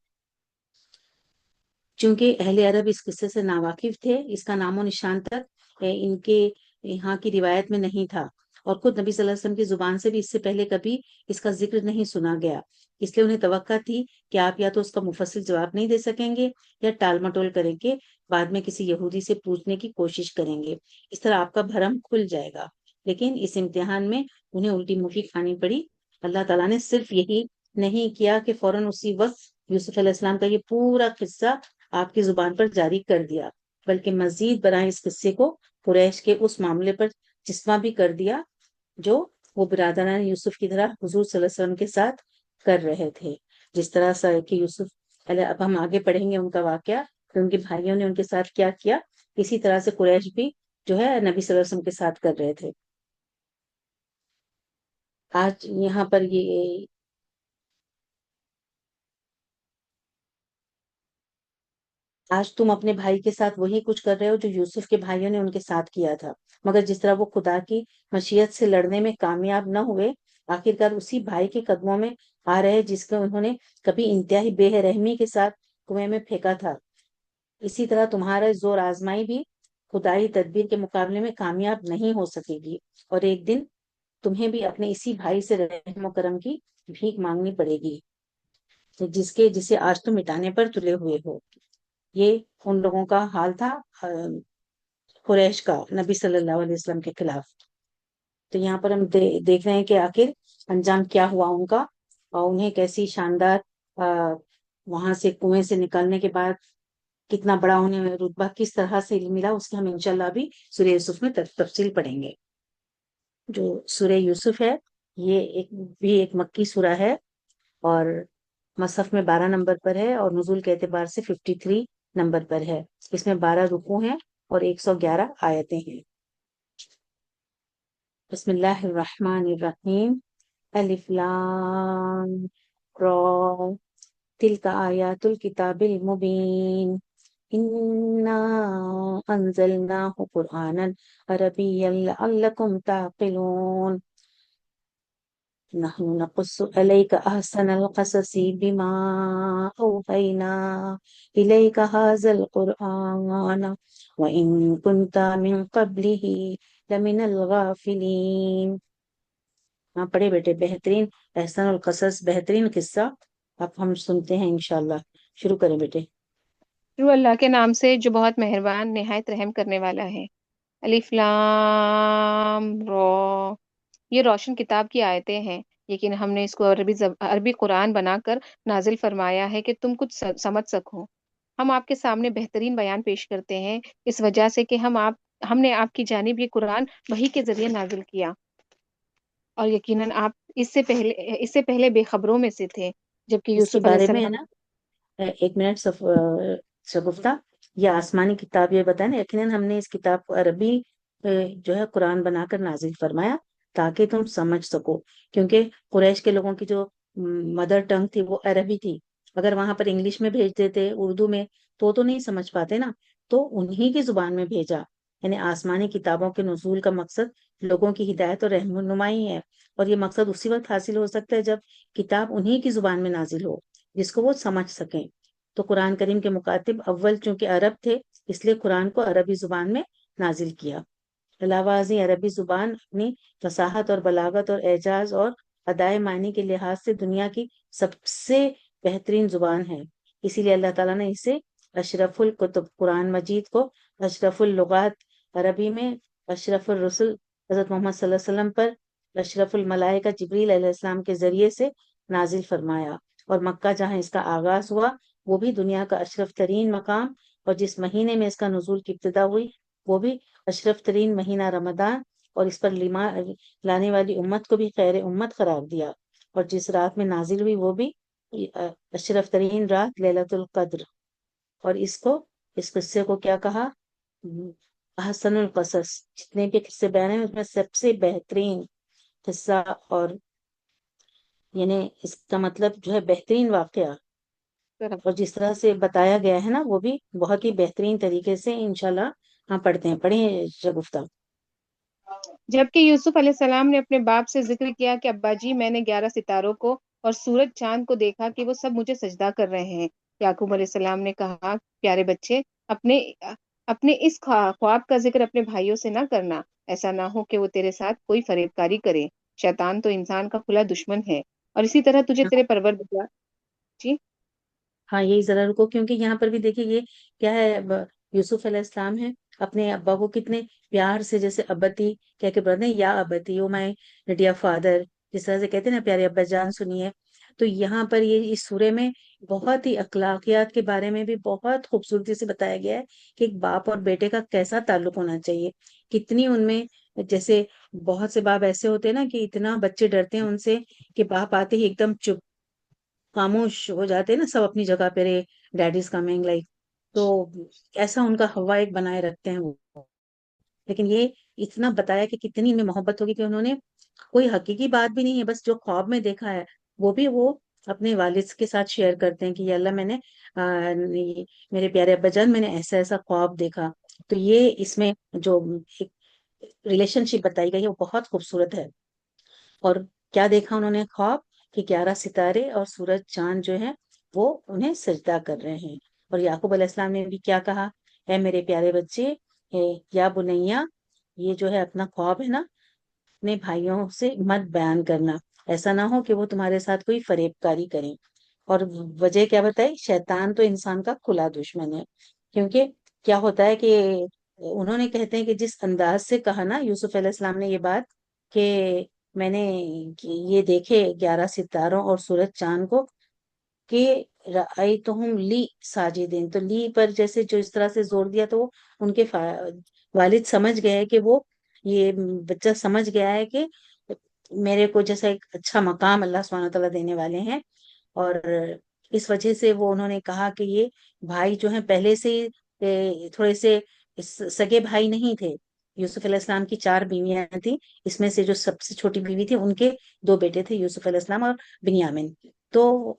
چونکہ اہل عرب اس قصے سے ناواقف تھے، اس کا نام و نشان تک ان کے یہاں کی روایت میں نہیں تھا، اور خود نبی صلی اللہ علیہ وسلم کی زبان سے بھی اس سے پہلے کبھی اس کا ذکر نہیں سنا گیا، اس لیے انہیں توقع تھی کہ آپ یا تو اس کا مفصل جواب نہیں دے سکیں گے یا ٹال مٹول کریں گے، بعد میں کسی یہودی سے پوچھنے کی کوشش کریں گے، اس طرح آپ کا بھرم کھل جائے گا۔ لیکن اس امتحان میں انہیں الٹی منفی کھانی پڑی۔ اللہ تعالیٰ نے صرف یہی نہیں کیا کہ فوراً اسی وقت یوسف علیہ السلام کا یہ پورا قصہ آپ کی زبان پر جاری کر دیا، بلکہ مزید برائے اس قصے کو قریش کے اس معاملے پر جسمہ بھی کر دیا جو وہ برادران یوسف کی طرح حضور صلی اللہ علیہ وسلم کے ساتھ کر رہے تھے۔ جس طرح سے کہ یوسف علیہ، اب ہم آگے پڑھیں گے ان کا واقعہ کہ ان کے بھائیوں نے ان کے ساتھ کیا کیا، اسی طرح سے قریش بھی جو ہے نبی صلی اللہ علیہ وسلم کے ساتھ کر رہے تھے۔ آج یہاں پر یہ آج تم اپنے بھائی کے ساتھ وہی کچھ کر رہے ہو جو یوسف کے بھائیوں نے ان کے ساتھ کیا تھا، مگر جس طرح وہ خدا کی مشیت سے لڑنے میں کامیاب نہ ہوئے، آخرکار اسی بھائی کے قدموں میں آ رہے جس کو انہوں نے کبھی انتہائی بے رحمی کے ساتھ کنویں میں پھینکا تھا، اسی طرح تمہارا زور آزمائی بھی خدائی تدبیر کے مقابلے میں کامیاب نہیں ہو سکے گی، اور ایک دن تمہیں بھی اپنے اسی بھائی سے رحم و کرم کی بھیک مانگنی پڑے گی جسے آج تم مٹانے پر تلے ہوئے ہو۔ یہ ان لوگوں کا حال تھا قریش کا نبی صلی اللہ علیہ وسلم کے خلاف۔ تو یہاں پر ہم دیکھ رہے ہیں کہ آخر انجام کیا ہوا ان کا، اور انہیں کیسی شاندار وہاں سے کنویں سے نکلنے کے بعد کتنا بڑا انہیں رتبہ کس طرح سے ملا، اس کی ہم انشاءاللہ بھی سورہ یوسف میں تفصیل پڑھیں گے۔ جو سورہ یوسف ہے یہ ایک مکی سورہ ہے، اور مصحف میں 12 نمبر پر ہے، اور نزول کے اعتبار سے 53 نمبر پر ہے۔ اس میں 12 رکوع ہیں اور 111 آیتیں ہیں۔ بسم اللہ الرحمن الرحیم۔ الف لام را تلک آیات الکتاب المبین انا انزلناه قرآنا عربیا لعلکم تعقلون نحن نقص عليك أحسن القصص بما أوحينا إليك هذا القرآن وإن كنت من قبله لمن الغافلين۔ ہاں پڑھے بیٹے، بہترین احسن القصص، بہترین قصہ اب ہم سنتے ہیں انشاءاللہ۔ شروع کریں بیٹے۔ شروع اللہ کے نام سے جو بہت مہربان نہایت رحم کرنے والا ہے۔ الف لام را، یہ روشن کتاب کی آیتیں ہیں، لیکن ہم نے اس کو عربی قرآن بنا کر نازل فرمایا ہے کہ تم کچھ سمجھ سکو۔ ہم آپ کے سامنے بہترین بیان پیش کرتے ہیں اس وجہ سے کہ ہم نے آپ کی جانب یہ قرآن وحی کے ذریعے نازل کیا، اور یقیناً آپ اس سے پہلے بے خبروں میں سے تھے، جبکہ اس کے یوسف علیہ بارے میں ہے السلام۔ نا، ایک منٹ شگفتہ، یہ آسمانی کتاب یہ بتائیں نا، یقیناً ہم نے اس کتاب کو عربی جو ہے قرآن بنا کر نازل فرمایا تاکہ تم سمجھ سکو، کیونکہ قریش کے لوگوں کی جو مدر ٹنگ تھی وہ عربی تھی، اگر وہاں پر انگلش میں بھیج دیتے، اردو میں، تو نہیں سمجھ پاتے نا، تو انہی کی زبان میں بھیجا۔ یعنی آسمانی کتابوں کے نزول کا مقصد لوگوں کی ہدایت اور رہنمائی ہے، اور یہ مقصد اسی وقت حاصل ہو سکتا ہے جب کتاب انہی کی زبان میں نازل ہو جس کو وہ سمجھ سکیں۔ تو قرآن کریم کے مکاتب اول چونکہ عرب تھے، اس لیے قرآن کو عربی زبان میں نازل کیا۔ علاوہ ازیں عربی زبان اپنی فصاحت اور بلاغت اور اعجاز اور ادائے معنی کے لحاظ سے دنیا کی سب سے بہترین زبان ہے، اسی لیے اللہ تعالیٰ نے اسے اشرف الکتب، قرآن مجید کو اشرف اللغات عربی میں اشرف الرسل حضرت محمد صلی اللہ علیہ وسلم پر اشرف الملائکہ جبریل علیہ السلام کے ذریعے سے نازل فرمایا، اور مکہ جہاں اس کا آغاز ہوا وہ بھی دنیا کا اشرف ترین مقام، اور جس مہینے میں اس کا نزول کی ابتدا ہوئی وہ بھی اشرف ترین مہینہ رمضان، اور اس پر لانے والی امت کو بھی خیر امت قرار دیا، اور جس رات میں نازل ہوئی وہ بھی اشرف ترین رات لیلۃ القدر، اور اس قصے کو کیا کہا؟ احسن القصص، جتنے بھی قصے بیان ہیں اس میں سب سے بہترین قصہ، اور یعنی اس کا مطلب جو ہے بہترین واقعہ، اور جس طرح سے بتایا گیا ہے نا وہ بھی بہت ہی بہترین طریقے سے انشاءاللہ ہم پڑھتے ہیں۔ پڑھیں شگفتہ۔ جبکہ یوسف علیہ السلام نے اپنے باپ سے ذکر کیا کہ ابا جی، میں نے 11 ستاروں کو اور سورج چاند کو دیکھا کہ وہ سب مجھے سجدہ کر رہے ہیں، یعقوب علیہ السلام نے کہا پیارے بچے اپنے اپنے اس خواب کا ذکر اپنے بھائیوں سے نہ کرنا، ایسا نہ ہو کہ وہ تیرے ساتھ کوئی فریب کاری کرے، شیطان تو انسان کا کھلا دشمن ہے، اور اسی طرح تجھے تیرے پروردگار جی ہاں یہی ذرا رکو، کیونکہ یہاں پر بھی دیکھیے یہ کیا ہے، یوسف علیہ السلام ہے، اپنے ابا کو کتنے پیار سے جیسے ابتی کہہ کے بڑھتے ہیں، یا ابتی او مائی ڈیئر فادر، جس طرح سے کہتے ہیں نا پیارے ابا جان سنیے. تو یہاں پر یہ اس سورے میں بہت ہی اخلاقیات کے بارے میں بھی بہت خوبصورتی سے بتایا گیا ہے کہ ایک باپ اور بیٹے کا کیسا تعلق ہونا چاہیے. کتنی ان میں، جیسے بہت سے باپ ایسے ہوتے ہیں نا کہ اتنا بچے ڈرتے ہیں ان سے کہ باپ آتے ہی ایک دم چپ خاموش ہو جاتے ہیں نا، سب اپنی جگہ پہ رہے، ڈیڈ از کمنگ لائک. تو ایسا ان کا ہوا ایک بنائے رکھتے ہیں وہ. لیکن یہ اتنا بتایا کہ کتنی ان میں محبت ہوگی کہ انہوں نے کوئی حقیقی بات بھی نہیں ہے، بس جو خواب میں دیکھا ہے وہ بھی وہ اپنے والد کے ساتھ شیئر کرتے ہیں کہ یا اللہ میں نے میرے پیارے ابا جان میں نے ایسا ایسا خواب دیکھا. تو یہ اس میں جو ریلیشن شپ بتائی گئی ہے وہ بہت خوبصورت ہے. اور کیا دیکھا انہوں نے خواب کہ 11 ستارے اور سورج چاند جو ہیں وہ انہیں سجدہ کر رہے ہیں. اور یعقوب علیہ السلام نے بھی کیا کہا، اے میرے پیارے بچے، یا بنیا، یہ جو ہے اپنا خواب ہے نا اپنے بھائیوں سے مت بیان کرنا، ایسا نہ ہو کہ وہ تمہارے ساتھ کوئی فریب کاری کریں. اور وجہ کیا بتائی، شیطان تو انسان کا کھلا دشمن ہے. کیونکہ کیا ہوتا ہے کہ انہوں نے کہتے ہیں کہ جس انداز سے کہا نا یوسف علیہ السلام نے یہ بات کہ میں نے یہ دیکھے 11 ستاروں اور سورج چاند کو کہ رأیتہم لی ساجدین، تو لی پر جیسے جو اس طرح سے زور دیا تو ان کے والد سمجھ گئے کہ وہ یہ بچہ سمجھ گیا ہے کہ میرے کو جیسا ایک اچھا مقام اللہ سبحانہ تعالیٰ دینے والے ہیں. اور اس وجہ سے وہ انہوں نے کہا کہ یہ بھائی جو ہیں پہلے سے تھوڑے سے سگے بھائی نہیں تھے. یوسف علیہ السلام کی 4 بیویاں تھیں، اس میں سے جو سب سے چھوٹی بیوی تھی ان کے 2 بیٹے تھے، یوسف علیہ السلام اور بنیامین. تو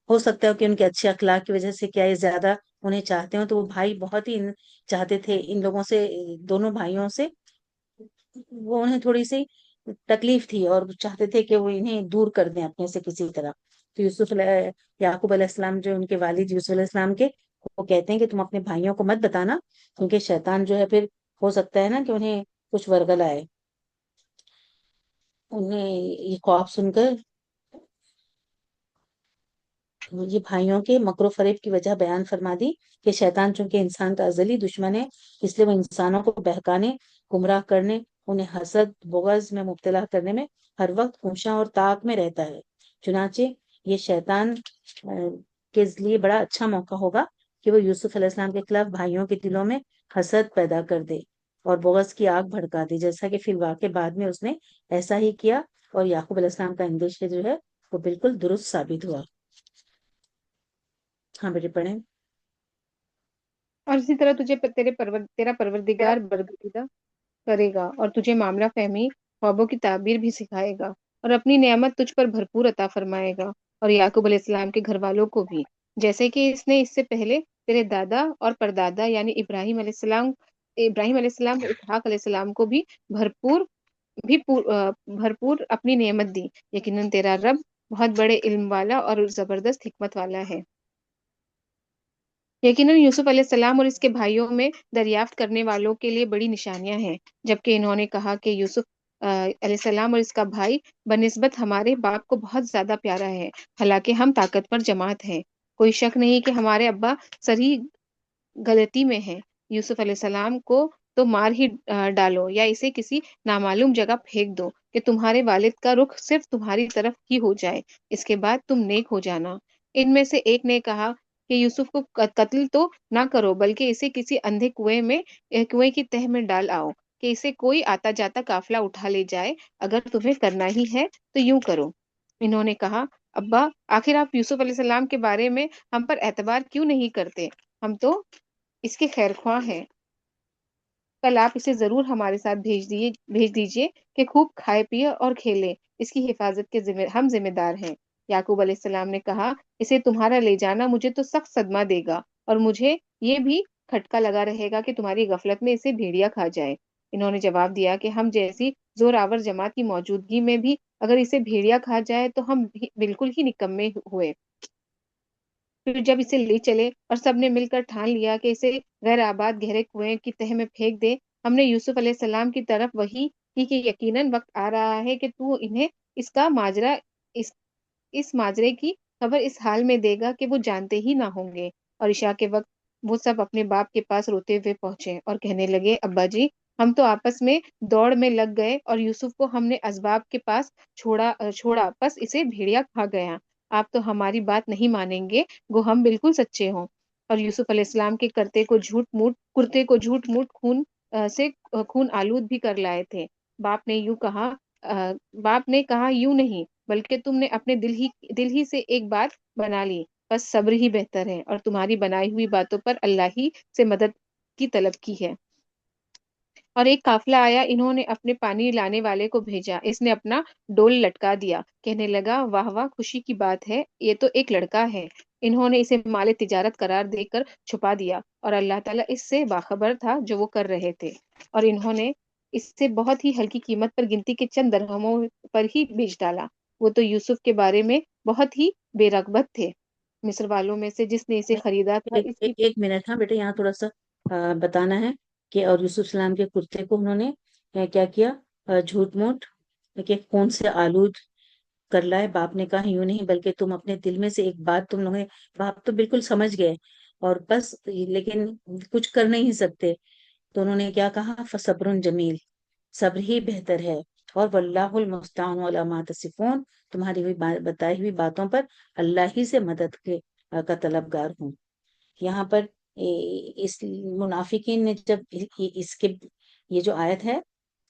ہو سکتا ہے کہ ان کے اچھے اخلاق کی وجہ سے کیا یہ زیادہ انہیں چاہتے ہوں، تو وہ بھائی بہت ہی چاہتے تھے ان لوگوں سے، دونوں بھائیوں سے وہ انہیں تھوڑی سی تکلیف تھی اور چاہتے تھے کہ وہ انہیں دور کر دیں اپنے سے کسی طرح. تو یعقوب علیہ السلام جو ان کے والد یوسف علیہ السلام کے، وہ کہتے ہیں کہ تم اپنے بھائیوں کو مت بتانا، کیونکہ شیطان جو ہے پھر ہو سکتا ہے نا کہ انہیں کچھ ورگل آئے. انہیں یہ خواب سن کر یہ بھائیوں کے مکر و فریب کی وجہ بیان فرما دی کہ شیطان چونکہ انسان کا ازلی دشمن ہے، اس لیے وہ انسانوں کو بہکانے، گمراہ کرنے، انہیں حسد بغض میں مبتلا کرنے میں ہر وقت کوشاں اور طاق میں رہتا ہے. چنانچہ یہ شیطان کے لیے بڑا اچھا موقع ہوگا کہ وہ یوسف علیہ السلام کے خلاف بھائیوں کے دلوں میں حسد پیدا کر دے اور بغض کی آگ بھڑکا دی، جیسا کہ فی الواقع بعد میں اس نے ایسا ہی کیا اور یعقوب علیہ السلام کا اندیشہ جو ہے وہ بالکل درست ثابت ہوا. ہاں بیٹے پڑھیں. اور اسی طرح تیرا پروردگار برگزیدہ کرے گا اور تجھے معاملہ فہمی، خوابوں کی تعبیر بھی سکھائے گا، اور اپنی نعمت تجھ پر بھرپور عطا فرمائے گا، اور یعقوب علیہ السلام کے گھر والوں کو بھی، جیسے کہ اس نے اس سے پہلے تیرے دادا اور پردادا یعنی ابراہیم علیہ السلام اور اسحاق علیہ السلام کو بھی بھرپور اپنی نعمت دی. یقیناً تیرا رب بہت بڑے علم والا اور زبردست حکمت والا ہے. یقیناً یوسف علیہ السلام اور اس کے بھائیوں میں دریافت کرنے والوں کے لیے بڑی نشانیاں ہیں، جبکہ انہوں نے کہا کہ یوسف علیہ السلام اور اس کا بھائی بنسبت ہمارے باپ کو بہت زیادہ پیارا ہے، حالانکہ ہم طاقتور جماعت ہیں. کوئی شک نہیں کہ ہمارے ابا صریح غلطی میں ہیں. یوسف علیہ السلام کو تو مار ہی ڈالو یا اسے کسی نامعلوم جگہ پھینک دو کہ تمہارے والد کا رخ صرف تمہاری طرف ہی ہو جائے، اس کے بعد تم نیک ہو جانا. ان میں سے ایک نے کہا کہ یوسف کو قتل تو نہ کرو، بلکہ اسے کسی اندھے کنویں کی تہ میں ڈال آؤ کہ اسے کوئی آتا جاتا قافلہ اٹھا لے جائے. اگر تمہیں کرنا ہی ہے تو یوں کرو. انہوں نے کہا ابا آخر آپ یوسف علیہ السلام کے بارے میں ہم پر اعتبار کیوں نہیں کرتے؟ ہم تو اس کے خیر خواہ ہیں. کل آپ اسے ضرور ہمارے ساتھ بھیج دیجیے کہ خوب کھائے پیے اور کھیلے. اس کی حفاظت کے ہم ذمہ دار ہیں. یعقوب علیہ السلام نے کہا اسے تمہارا لے جانا مجھے تو سخت صدمہ دے گا، اور مجھے یہ بھی کھٹکا لگا رہے گا کہ تمہاری غفلت میں اسے بھیڑیا کھا جائے. انہوں نے جواب دیا کہ ہم جیسی زور آور جماعت کی موجودگی میں بھی اگر اسے بھیڑیا کھا جائے تو ہم بالکل ہی نکمے ہوئے. پھر جب اسے لے چلے اور سب نے مل کر ٹھان لیا کہ اسے غیر آباد گہرے کنویں کی تہ میں پھینک دے، ہم نے یوسف علیہ السلام کی طرف وحی کی کہ یقیناً وقت آ رہا ہے کہ تو انہیں اس کا ماجرا اس اس ماجرے کی خبر اس حال میں دے گا کہ وہ جانتے ہی نہ ہوں گے۔ اور عشاء کے وقت وہ سب اپنے باپ کے پاس روتے ہوئے پہنچے اور کہنے لگے، ابا جی، ہم تو آپس میں دوڑ میں لگ گئے اور یوسف کو ہم نے اسباب کے پاس چھوڑا بس اسے بھیڑیا کھا گیا۔ آپ تو ہماری بات نہیں مانیں گے، گو ہم بالکل سچے ہوں۔ اور یوسف علیہ السلام کے کرتے کو جھوٹ موٹ سے خون آلود بھی کر لائے تھے۔ باپ نے باپ نے کہا، یوں نہیں، بلکہ تم نے اپنے دل ہی سے ایک بات بنا لی، بس صبر ہی بہتر ہے، اور تمہاری بنائی ہوئی باتوں پر اللہ ہی سے مدد کی طلب کی ہے۔ اور ایک قافلہ آیا، انہوں نے اپنے پانی لانے والے کو بھیجا، اس نے اپنا ڈول لٹکا دیا، کہنے لگا، واہ واہ، خوشی کی بات ہے، یہ تو ایک لڑکا ہے۔ انہوں نے اسے مال تجارت قرار دے کر چھپا دیا، اور اللہ تعالیٰ اس سے باخبر تھا جو وہ کر رہے تھے، اور انہوں نے اس سے بہت ہی ہلکی قیمت پر گنتی کے چند درہموں پر ہی بیچ ڈالا۔ وہ تو یوسف کے بارے میں بہت ہی بے رغبت تھے، مصر والوں میں سے جس نے اسے خریدا تھا اس کی۔ ایک منٹ، ہاں بیٹے، یہاں تھوڑا سا بتانا ہے کہ اور یوسف السلام کے کرتے کو انہوں نے کیا کیا، جھوٹ موٹ کہ خون سے آلود کر لائے۔ باپ نے کہا، یوں نہیں، بلکہ تم اپنے دل میں سے ایک بات تم لوگوں نے، باپ تو بالکل سمجھ گئے اور بس، لیکن کچھ کر نہیں سکتے، تو انہوں نے کیا کہا، فصبر جمیل، صبر ہی بہتر ہے، اور واللہ المستعان علی ما تصفون، تمہاری بتائی ہوئی باتوں پر اللہ ہی سے مدد کا طلبگار ہوں۔ یہاں پر اس منافقین نے جب اس کے یہ جو آیت ہے،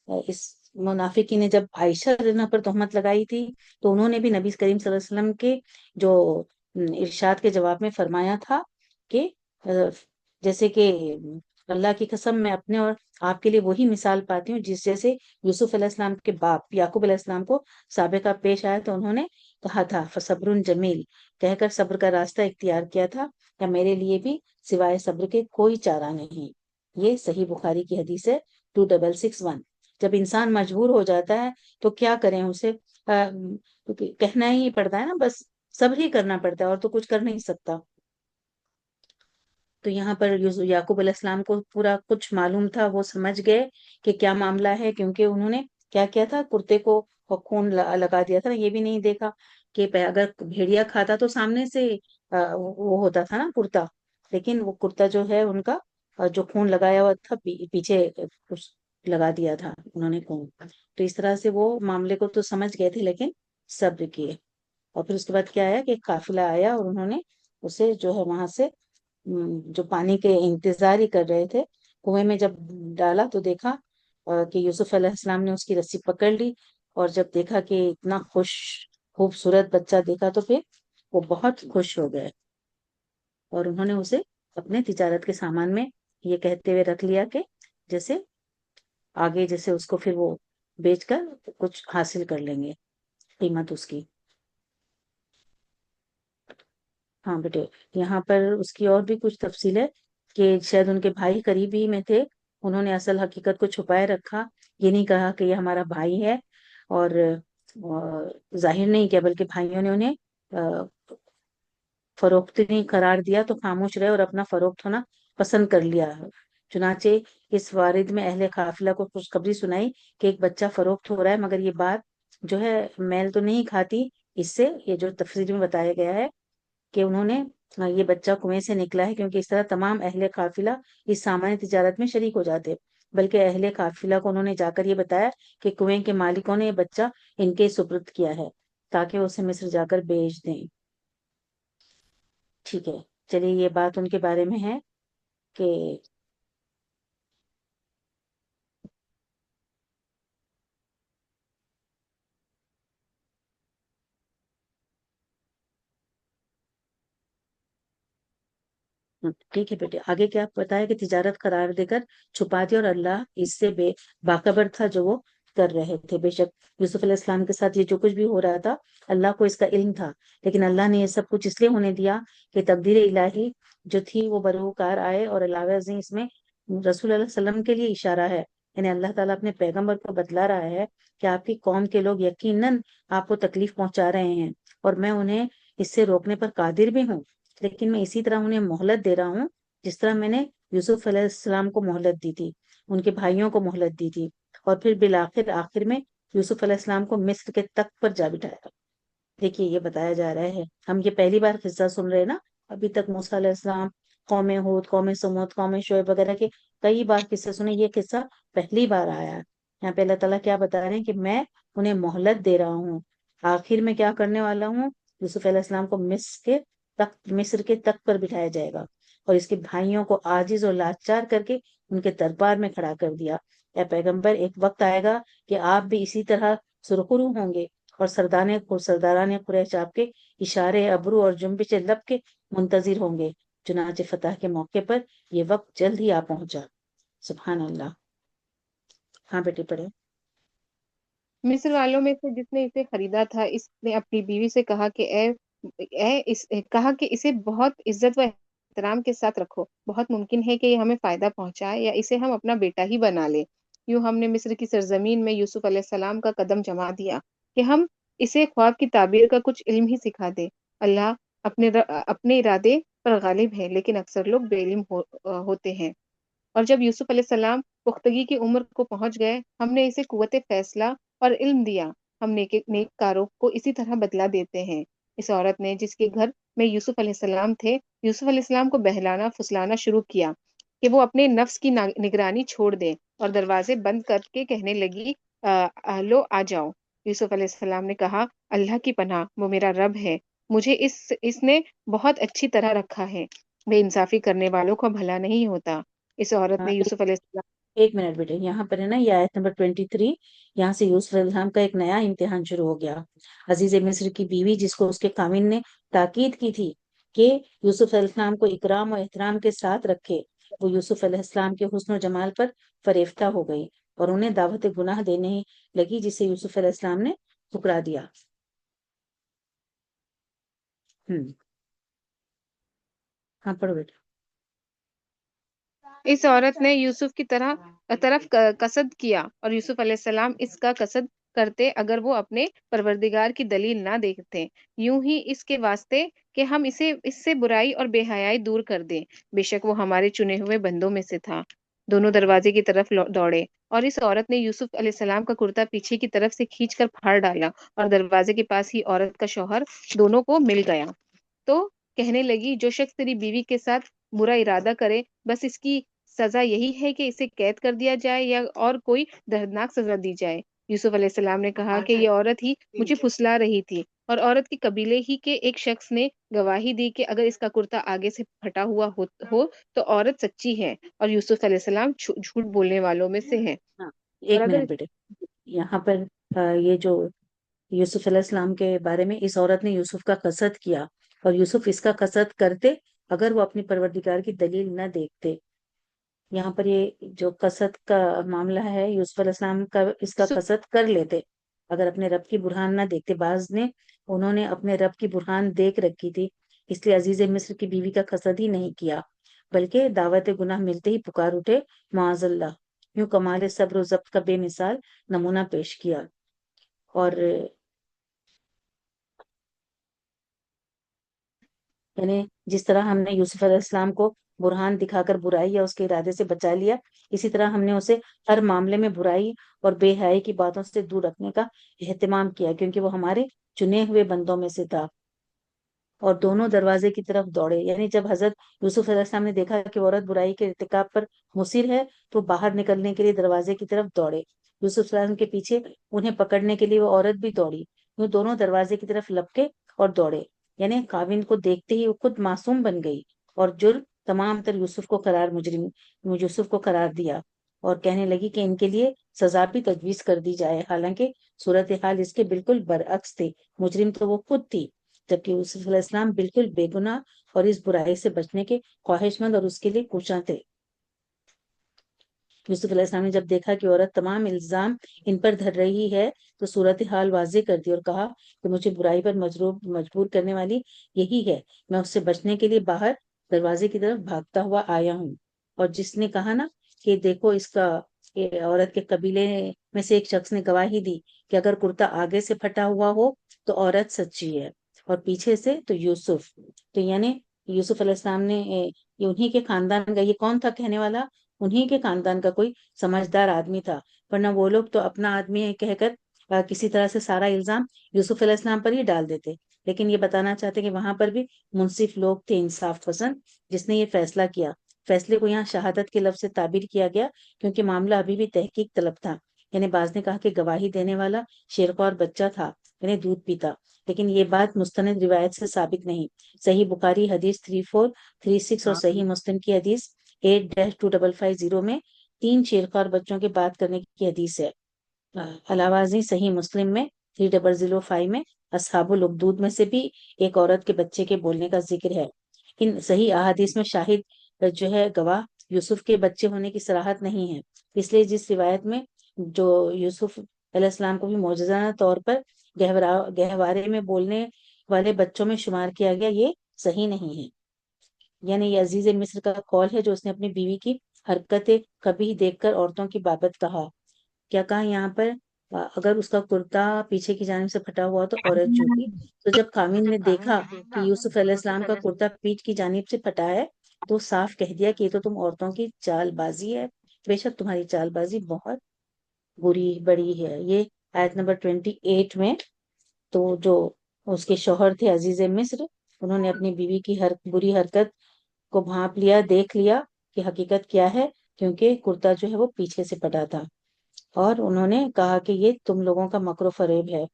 اس منافقین نے جب عائشہ رضی اللہ عنہا پر تہمت لگائی تھی، تو انہوں نے بھی نبی کریم صلی اللہ علیہ وسلم کے جو ارشاد کے جواب میں فرمایا تھا کہ جیسے کہ اللہ کی قسم، میں اپنے اور آپ کے لیے وہی مثال پاتی ہوں جس جیسے یوسف علیہ السلام کے باپ یعقوب علیہ السلام کو سابقہ پیش آیا، تو انہوں نے کہا تھا فصبر جمیل، کہہ کر صبر کا راستہ اختیار کیا تھا، یا میرے لیے بھی سوائے صبر کے کوئی چارہ نہیں۔ یہ صحیح بخاری کی حدیث ہے 2661۔ جب انسان مجبور ہو جاتا ہے تو کیا کریں، اسے کہنا ہی پڑتا ہے نا، بس صبر ہی کرنا پڑتا ہے، اور تو کچھ کر نہیں سکتا۔ تو یہاں پر یعقوب علیہ السلام کو پورا کچھ معلوم تھا، وہ سمجھ گئے کہ کیا معاملہ ہے، کیونکہ انہوں نے کیا کیا تھا، کرتے کو خون لگا دیا تھا، یہ بھی نہیں دیکھا کہ اگر بھیڑیا کھاتا تو سامنے سے وہ ہوتا تھا نا کرتا، لیکن وہ کرتا جو ہے ان کا جو خون لگایا ہوا تھا، پیچھے کچھ لگا دیا تھا انہوں نے خون، تو اس طرح سے وہ معاملے کو تو سمجھ گئے تھے، لیکن صبر کیے۔ اور پھر اس کے بعد کیا آیا کہ قافلہ آیا، اور انہوں نے اسے جو ہے وہاں سے جو پانی کے انتظار ہی کر رہے تھے، کنویں میں جب ڈالا تو دیکھا کہ یوسف علیہ السلام نے اس کی رسی پکڑ لی، اور جب دیکھا کہ اتنا خوبصورت بچہ دیکھا تو پھر وہ بہت خوش ہو گئے، اور انہوں نے اسے اپنے تجارت کے سامان میں یہ کہتے ہوئے رکھ لیا کہ جیسے آگے جیسے اس کو پھر وہ بیچ کر کچھ حاصل کر لیں گے، قیمت اس کی۔ ہاں بیٹے، یہاں پر اس کی اور بھی کچھ تفصیل ہے کہ شاید ان کے بھائی قریبی میں تھے، انہوں نے اصل حقیقت کو چھپائے رکھا، یہ نہیں کہا کہ یہ ہمارا بھائی ہے، اور ظاہر نہیں کیا، بلکہ بھائیوں نے انہیں فروخت نہیں قرار دیا، تو خاموش رہے اور اپنا فروخت ہونا پسند کر لیا۔ چنانچہ اس وارد میں اہل قافلہ کو خوشخبری سنائی کہ ایک بچہ فروخت ہو رہا ہے، مگر یہ بات جو ہے میل تو نہیں کھاتی اس سے، یہ جو تفسیر میں بتایا گیا ہے کہ انہوں نے یہ بچہ کنویں سے نکلا ہے، کیونکہ اس طرح تمام اہل قافلہ اس سامان تجارت میں شریک ہو جاتے، بلکہ اہل قافلہ کو انہوں نے جا کر یہ بتایا کہ کنویں کے مالکوں نے یہ بچہ ان کے سپرد کیا ہے تاکہ اسے مصر جا کر بیچ دیں۔ ٹھیک ہے، چلیے، یہ بات ان کے بارے میں ہے کہ ٹھیک ہے بیٹے، آگے کیا بتایا کہ تجارت قرار دے کر چھپا دیا، اور اللہ اس سے باخبر تھا جو وہ کر رہے تھے۔ بے شک یوسف علیہ السلام کے ساتھ یہ جو کچھ بھی ہو رہا تھا، اللہ کو اس کا علم تھا، لیکن اللہ نے یہ سب کچھ اس لیے ہونے دیا کہ تقدیر الہی جو تھی وہ بروکار آئے، اور علاوہ ازیں اس میں رسول اللہ علیہ وسلم کے لیے اشارہ ہے، یعنی اللہ تعالیٰ اپنے پیغمبر کو بتلا رہا ہے کہ آپ کی قوم کے لوگ یقیناً آپ کو تکلیف پہنچا رہے ہیں، اور میں انہیں اس سے روکنے پر قادر بھی ہوں۔ لیکن میں اسی طرح انہیں مہلت دے رہا ہوں جس طرح میں نے یوسف علیہ السلام کو مہلت دی تھی، ان کے بھائیوں کو مہلت دی تھی، اور پھر بالآخر آخر میں یوسف علیہ السلام کو مصر کے تخت پر جا بٹھایا۔ دیکھیے یہ بتایا جا رہا ہے، ہم یہ پہلی بار قصہ سن رہے ہیں نا، ابھی تک موسیٰ علیہ السلام، قوم ہود، قوم سمود، قوم شعیب وغیرہ کے کئی بار قصے سنے، یہ قصہ پہلی بار آیا ہے۔ یہاں پہ اللہ تعالیٰ کیا بتا رہے ہیں کہ میں انہیں مہلت دے رہا ہوں، آخر میں کیا کرنے والا ہوں، یوسف علیہ السلام کو مصر کے تخت پر بٹھایا جائے گا، اور اس کے بھائیوں کو عاجز اور لاچار کر کے ان کے دربار میں کھڑا کر دیا۔ اے پیغمبر، ایک وقت آئے گا کہ آپ بھی اسی طرح سرخرو ہوں گے، اور سرداران قریش آپ کے اشارے ابرو اور جنبش لب کے منتظر ہوں گے۔ چنانچہ فتح کے موقع پر یہ وقت جلد ہی آ پہنچا۔ سبحان اللہ۔ ہاں بیٹی پڑھے۔ مصر والوں میں سے جس نے اسے خریدا تھا، اس نے اپنی بیوی سے کہا کہ اسے بہت عزت و احترام کے ساتھ رکھو، بہت ممکن ہے کہ یہ ہمیں فائدہ پہنچائے یا اسے ہم اپنا بیٹا ہی بنا لے۔ یوں ہم نے مصر کی سرزمین میں یوسف علیہ السلام کا قدم جما دیا کہ ہم اسے خواب کی تعبیر کا کچھ علم ہی سکھا دے۔ اللہ اپنے ارادے پر غالب ہے، لیکن اکثر لوگ بے علم ہوتے ہیں۔ اور جب یوسف علیہ السلام پختگی کی عمر کو پہنچ گئے، ہم نے اسے قوت فیصلہ اور علم دیا۔ ہم نیک کاروں کو اسی طرح بدلا دیتے ہیں۔ اس عورت نے، جس کے گھر میں یوسف علیہ السلام تھے، یوسف علیہ السلام کو بہلانا پھسلانا شروع کیا کہ وہ اپنے نفس کی نگرانی چھوڑ دیں، اور دروازے بند کر کے کہنے لگی، لو آ جاؤ۔ یوسف علیہ السلام نے کہا، اللہ کی پناہ، وہ میرا رب ہے، مجھے اس نے بہت اچھی طرح رکھا ہے، بے انصافی کرنے والوں کا بھلا نہیں ہوتا۔ اس عورت ہاں، نے یوسف علیہ السلام ایک منٹ بیٹے، یہاں پر ہے نا یہ آیت نمبر 23، یہاں سے یوسف علیہ السلام کا ایک نیا امتحان شروع ہو گیا۔ عزیز مصر کی بیوی، جس کو اس کے خاوند نے تاکید کی تھی کہ یوسف علیہ السلام کو اکرام و احترام کے ساتھ رکھے، وہ یوسف علیہ السلام کے حسن و جمال پر فریفتہ ہو گئی اور انہیں دعوت گناہ دینے لگی، جسے یوسف علیہ السلام نے ٹھکرا دیا۔ ہاں پڑھو بیٹا۔ اس عورت نے یوسف کی طرف قصد کیا، اور یوسف علیہ السلام اس کا قصد کرتے اگر وہ اپنے پروردگار کی دلیل نہ دیکھتے، یوں ہی اس کے واسطے کہ ہم اس سے برائی اور بے حیائی دور کر دیں، بے شک وہ ہمارے چنے ہوئے بندوں میں سے تھا۔ دونوں دروازے کی طرف دوڑے، اور اس عورت نے یوسف علیہ السلام کا کرتا پیچھے کی طرف سے کھینچ کر پھاڑ ڈالا، اور دروازے کے پاس ہی عورت کا شوہر دونوں کو مل گیا۔ تو کہنے لگی، جو شخص تیری بیوی کے ساتھ برا ارادہ کرے، بس اس کی سزا یہی ہے کہ اسے قید کر دیا جائے یا اور کوئی دردناک سزا دی جائے۔ یوسف علیہ السلام نے کہا کہ یہ عورت ہی مجھے پھسلا رہی تھی، اور عورت کے قبیلے ہی کے ایک شخص نے گواہی دی کہ اگر اس کا کرتا آگے سے پھٹا ہوا ہو تو عورت سچی ہے، اور یوسف علیہ السلام جھوٹ بولنے والوں میں سے ہے۔ ہاں، اور ایک اگر منٹ بیٹے، یہاں پر یہ جو یوسف علیہ السلام کے بارے میں، اس عورت نے یوسف کا قصد کیا، اور یوسف اس کا قصد کرتے اگر وہ اپنی پروردگار کی دلیل نہ دیکھتے۔ یہاں پر یہ جو قصد کا معاملہ ہے، یوسف علیہ السلام کا اس کا قصد کر لیتے اگر اپنے رب کی برہان نہ دیکھتے۔ انہوں نے اپنے رب کی برہان دیکھ رکھی تھی، اس لیے عزیز مصر کی بیوی کا قصد ہی نہیں کیا، بلکہ دعوت گناہ ملتے ہی پکار اٹھے، معاذ اللہ، یوں کمال صبر و ضبط کا بے مثال نمونہ پیش کیا۔ اور یعنی جس طرح ہم نے یوسف علیہ السلام کو برہان دکھا کر برائی یا اس کے ارادے سے بچا لیا، اسی طرح ہم نے اسے ہر معاملے میں برائی اور بے حیائی کی باتوں سے دور رکھنے کا اہتمام کیا، کیونکہ وہ ہمارے چنے ہوئے بندوں میں سے تھا۔ اور دونوں دروازے کی طرف دوڑے، یعنی جب حضرت یوسف علیہ السلام نے دیکھا کہ عورت برائی کے ارتکاب پر مصر ہے تو باہر نکلنے کے لیے دروازے کی طرف دوڑے۔ یوسف علیہ السلام کے پیچھے انہیں پکڑنے کے لیے وہ عورت بھی دوڑی، وہ دونوں دروازے کی طرف لپکے اور دوڑے، یعنی خاوند کو دیکھتے ہی وہ خود معصوم بن گئی، اور جرم تمام تر یوسف کو قرار دیا، اور کہنے لگی کہ ان کے لیے سزا بھی تجویز کر دی جائے، حالانکہ صورتحال اس کے بالکل برعکس تھی، مجرم تو وہ خود تھی، جبکہ یوسف علیہ السلام بالکل بے گناہ اور اس برائی سے بچنے کے خواہش مند اور اس کے لیے کوشاں تھے۔ یوسف علیہ السلام نے جب دیکھا کہ عورت تمام الزام ان پر دھر رہی ہے تو صورتحال واضح کر دی اور کہا کہ مجھے برائی پر مجبور کرنے والی یہی ہے، میں اس سے بچنے کے لیے باہر دروازے کی طرف بھاگتا ہوا آیا ہوں۔ اور جس نے کہا نا کہ دیکھو اس کا، عورت کے قبیلے میں سے ایک شخص نے گواہی دی کہ اگر کرتا آگے سے پھٹا ہوا ہو تو عورت سچی ہے، اور پیچھے سے تو یوسف، تو یعنی یوسف علیہ السلام نے یہ انہی کے خاندان کا، یہ کون تھا کہنے والا؟ انہی کے خاندان کا کوئی سمجھدار آدمی تھا، ورنہ وہ لوگ تو اپنا آدمی ہے کہہ کر کسی طرح سے سارا الزام یوسف علیہ السلام پر ہی ڈال دیتے. لیکن یہ بتانا چاہتے کہ وہاں پر بھی منصف لوگ تھے، انصاف پسند، جس نے یہ فیصلہ کیا. فیصلے کو یہاں شہادت کے لفظ سے تعبیر کیا گیا کیونکہ معاملہ ابھی بھی تحقیق طلب تھا. یعنی بعض نے کہا کہ گواہی دینے والا شیرخوار بچہ تھا، یعنی دودھ پیتا، لیکن یہ بات مستند روایت سے ثابت نہیں. صحیح بخاری حدیث 3436 اور صحیح مسلم کی حدیث 8-2550 میں 3 شیرخوار بچوں کے بات کرنے کی حدیث ہے. علاوہ ازیں صحیح مسلم میں 3005 میں اصحاب الاخدود میں سے بھی ایک عورت کے بچے کے بولنے کا ذکر ہے. ان صحیح احادیث میں شاہد جو ہے گواہ یوسف کے بچے ہونے کی صراحت نہیں ہے. اس لیے جس روایت میں جو یوسف علیہ السلام کو بھی معجزانہ طور پر گہوارے میں بولنے والے بچوں میں شمار کیا گیا، یہ صحیح نہیں ہے. یعنی یہ عزیز مصر کا قول ہے جو اس نے اپنی بیوی کی حرکتیں قبیح دیکھ کر عورتوں کی بابت کہا. کیا کہا یہاں پر؟ اگر اس کا کرتا پیچھے کی جانب سے پھٹا ہوا تو عورت جھوٹی. تو جب خاوند نے دیکھا کہ یوسف علیہ السلام کا کرتا پیٹ کی جانب سے پھٹا ہے تو صاف کہہ دیا کہ یہ تو تم عورتوں کی چال بازی ہے، بے شک تمہاری چال بازی بہت بری بڑی ہے. یہ آیت نمبر 28 میں. تو جو اس کے شوہر تھے عزیز مصر، انہوں نے اپنی بیوی کی ہر بری حرکت کو بھانپ لیا، دیکھ لیا کہ حقیقت کیا ہے، کیونکہ کرتا جو ہے وہ پیچھے سے پٹا تھا، اور انہوں نے کہا کہ یہ تم لوگوں کا مکر و فریب ہے.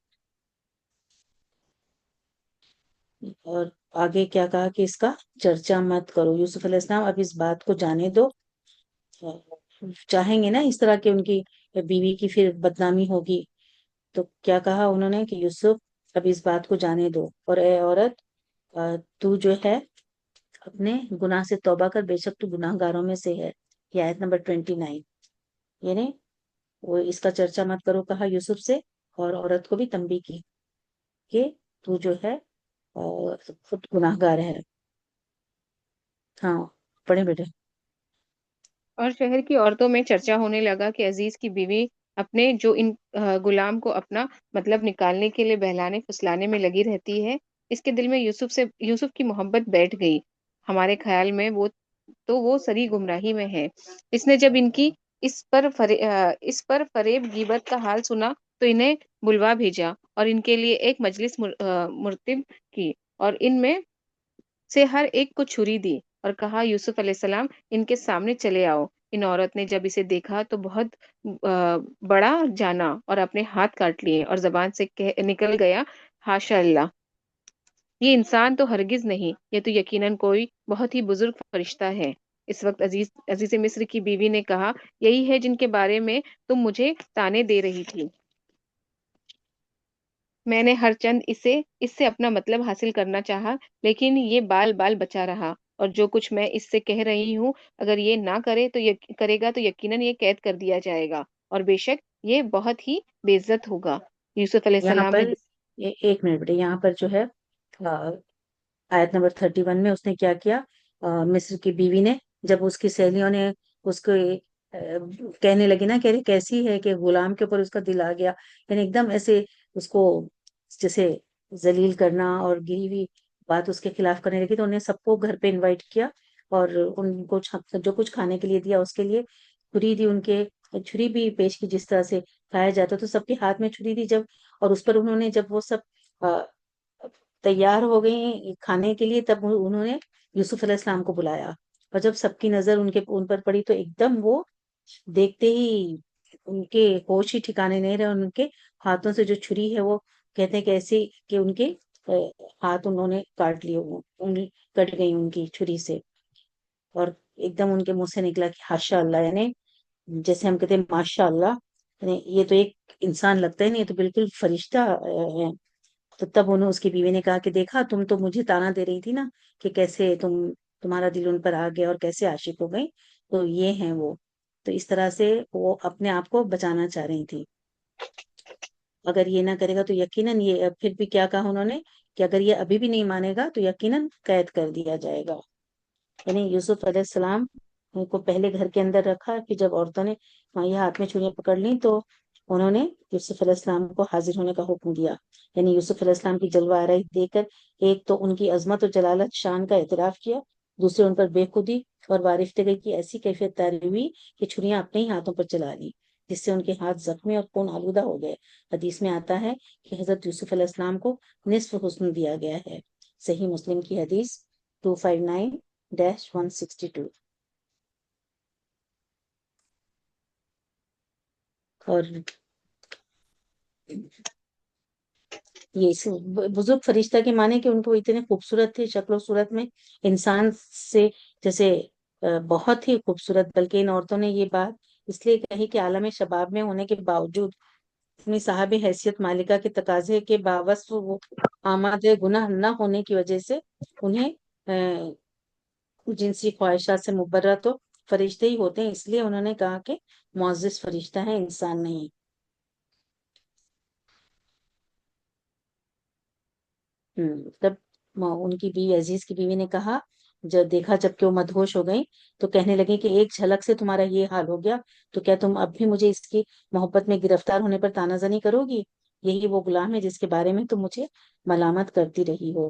اور آگے کیا کہا کہ اس کا چرچا مت کرو. یوسف علیہ السلام اب اس بات کو جانے دو. چاہیں گے نا اس طرح کہ ان کی بیوی کی پھر بدنامی ہوگی، تو کیا کہا انہوں نے کہ یوسف اب اس بات کو جانے دو، اور اے عورت تو جو ہے اپنے گناہ سے توبہ کر، بے شک تو گناہ گاروں میں سے ہے. یہ آیت نمبر 29. یعنی وہ اس کا چرچا مت کرو کہا یوسف سے، اور عورت کو بھی تنبیہ کی کہ تو جو ہے خود گناہ گار ہے. ہاں پڑھیں بیٹے. اور شہر کی عورتوں میں چرچا ہونے لگا کہ عزیز کی بیوی اپنے جو ان غلام کو اپنا مطلب نکالنے کے لیے بہلانے پھسلانے میں لگی رہتی ہے. اس کے دل میں یوسف کی محبت بیٹھ گئی. ہمارے خیال میں وہ سری گمراہی میں ہے. اس نے جب ان کی اس پر فریب غیبت کا حال سنا تو انہیں بلوا بھیجا اور ان کے لیے ایک مجلس مرتب کی، اور ان میں سے ہر ایک کو چھری دی اور کہا یوسف علیہ السلام ان کے سامنے چلے آؤ. ان عورت نے جب اسے دیکھا تو بہت بڑا جانا اور اپنے ہاتھ کاٹ لیے اور زبان سے نکل گیا، ہاشا اللہ، یہ انسان تو ہرگز نہیں، یہ تو یقیناً کوئی بہت ہی بزرگ فرشتہ ہے. اس وقت عزیز مصر کی بیوی نے کہا یہی ہے جن کے بارے میں تم مجھے تانے دے رہی تھی. میں نے ہر چند اس سے اپنا مطلب حاصل کرنا چاہا، لیکن یہ بال بال بچا رہا، اور جو کچھ میں اس سے کہہ رہی ہوں اگر یہ نہ کرے گا تو یقیناً یہ قید کر دیا جائے گا، اور بے شک یہ بہت ہی بے عزت ہوگا. یوسف علیہ یہاں السلام نے پر ایک منٹ بیٹے، یہاں پر جو ہے آیت نمبر 31 میں اس نے کیا کیا؟ مصر کی بیوی نے جب اس کی سہیلیوں نے اس کو کہنے لگی نا کہ کیسی ہے کہ غلام کے اوپر اس کا دل آ گیا، یعنی ایک دم ایسے اس کو جیسے ذلیل کرنا اور گری ہوئی بات اس کے خلاف کرنے لگی، تو انہیں سب کو گھر پہ انوائٹ کیا اور ان کو جو کچھ کھانے کے لیے دیا، اس کے لیے چھری دی، ان کے چھری بھی پیش کی جس طرح سے کھایا جاتا، تو سب کے ہاتھ میں چھری دی جب، اور اس پر انہوں نے جب وہ سب تیار ہو گئی کھانے کے لیے، تب انہوں نے یوسف علیہ السلام کو بلایا، اور جب سب کی نظر ان پر پڑی تو ایک دم وہ دیکھتے ہی ان کے ہوش ہی ٹھکانے نہیں رہے، ان کے ہاتھوں سے جو چھری ہے وہ کہتے ہیں کہ ایسے کہ ان کے ہاتھ انہوں نے کاٹ لیے، انگلی کٹ گئی ان کی چھری سے، اور ایک دم ان کے منہ سے نکلا کہ ہاشا اللہ، یعنی جیسے ہم کہتے ہیں ماشاء اللہ، یعنی یہ تو ایک انسان لگتا ہے نہیں، یہ تو بالکل فرشتہ ہے. تو تب انہوں اس کی بیوی نے کہا کہ دیکھا تم تو مجھے تانا دے رہی تھی نا کہ کیسے تمہارا دل ان پر آ گیا اور کیسے عاشق ہو گئی، تو یہ ہیں وہ. تو اس طرح سے وہ اپنے آپ کو بچانا چاہ رہی تھی. اگر یہ نہ کرے گا تو یقیناً یہ پھر بھی کیا کہا انہوں نے کہ اگر یہ ابھی بھی نہیں مانے گا تو یقیناً قید کر دیا جائے گا. یعنی یوسف علیہ السلام کو پہلے گھر کے اندر رکھا، پھر جب عورتوں نے یہ ہاتھ میں چھریاں پکڑ لی تو انہوں نے یوسف علیہ السلام کو حاضر ہونے کا حکم دیا، یعنی یوسف علیہ السلام کی جلوہ آرائی دیکھ کر ایک تو ان کی عظمت و جلالت شان کا اعتراف کیا، دوسرے ان پر بے خودی اور وارفتگی کی ایسی کیفیت طاری ہوئی کہ چھریاں اپنے ہی ہاتھوں پر چلا لی، جس سے ان کے ہاتھ زخمی اور خون آلودہ ہو گئے۔ حدیث میں آتا ہے کہ حضرت یوسف علیہ السلام کو نصف حسن دیا گیا ہے۔ صحیح مسلم کی حدیث 259-162۔ اور یہ بزرگ فرشتہ کے معنی کہ ان کو اتنے خوبصورت تھے، شکل و صورت میں انسان سے جیسے بہت ہی خوبصورت، بلکہ ان عورتوں نے یہ بات اس لیے کہی کہ عالم شباب میں ہونے کے باوجود اپنی صاحب حیثیت مالکہ کے تقاضے کے باوصف وہ آماد گناہ نہ ہونے کی وجہ سے انہیں جنسی خواہشات سے مبرہ تو فرشتے ہی ہوتے ہیں، اس لیے انہوں نے کہا کہ معزز فرشتہ ہے، انسان نہیں۔ تب ان کی بیوی، عزیز کی بیوی نے کہا، جب دیکھا جب کہ وہ مدہوش ہو گئی تو کہنے لگی کہ ایک جھلک سے تمہارا یہ حال ہو گیا تو کیا تم اب بھی مجھے اس کی محبت میں گرفتار ہونے پر طعنہ زنی کرو گی؟ یہی وہ غلام ہے جس کے بارے میں تم مجھے ملامت کرتی رہی ہو۔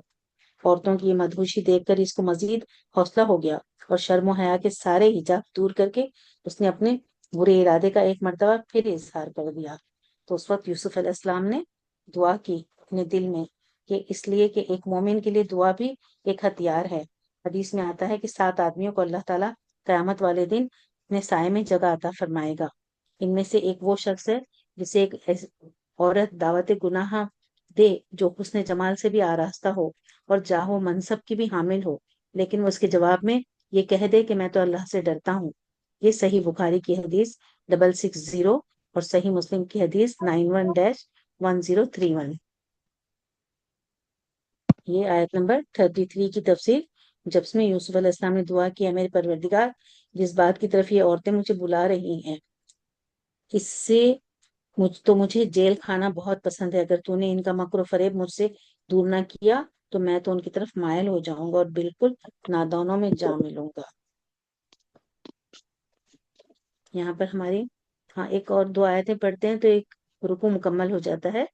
عورتوں کی یہ مدہوشی دیکھ کر اس کو مزید حوصلہ ہو گیا اور شرم و حیا کے سارے حجاب دور کر کے اس نے اپنے برے ارادے کا ایک مرتبہ پھر اظہار کر دیا۔ تو اس وقت یوسف علیہ السلام نے دعا کی اپنے دل میں کہ اس لیے کہ ایک مومن کے لیے دعا بھی ایک ہتھیار ہے۔ حدیث میں آتا ہے کہ 7 آدمیوں کو اللہ تعالیٰ قیامت والے دن اپنے سائے میں جگہ عطا فرمائے گا۔ ان میں سے ایک وہ شخص ہے جسے ایک عورت دعوت گناہ دے جو حسن جمال سے بھی آراستہ ہو اور جاہ و منصب کی بھی حامل ہو، لیکن وہ اس کے جواب میں یہ کہہ دے کہ میں تو اللہ سے ڈرتا ہوں۔ یہ صحیح بخاری کی حدیث 660 اور صحیح مسلم کی حدیث 91-1031۔ یہ آیت نمبر 33 کی تفسیر، جب اس میں یوسف علیہ السلام نے دعا کی، اے میرے پروردگار، جس بات کی طرف یہ عورتیں مجھے بلا رہی ہیں اس سے مجھے جیل کھانا بہت پسند ہے۔ اگر تو نے ان کا مکر و فریب مجھ سے دور نہ کیا تو میں تو ان کی طرف مائل ہو جاؤں گا اور بالکل نادانوں میں جا ملوں گا۔ یہاں پر ہماری ایک اور 2 آیتیں پڑھتے ہیں تو ایک رکوع مکمل ہو جاتا ہے۔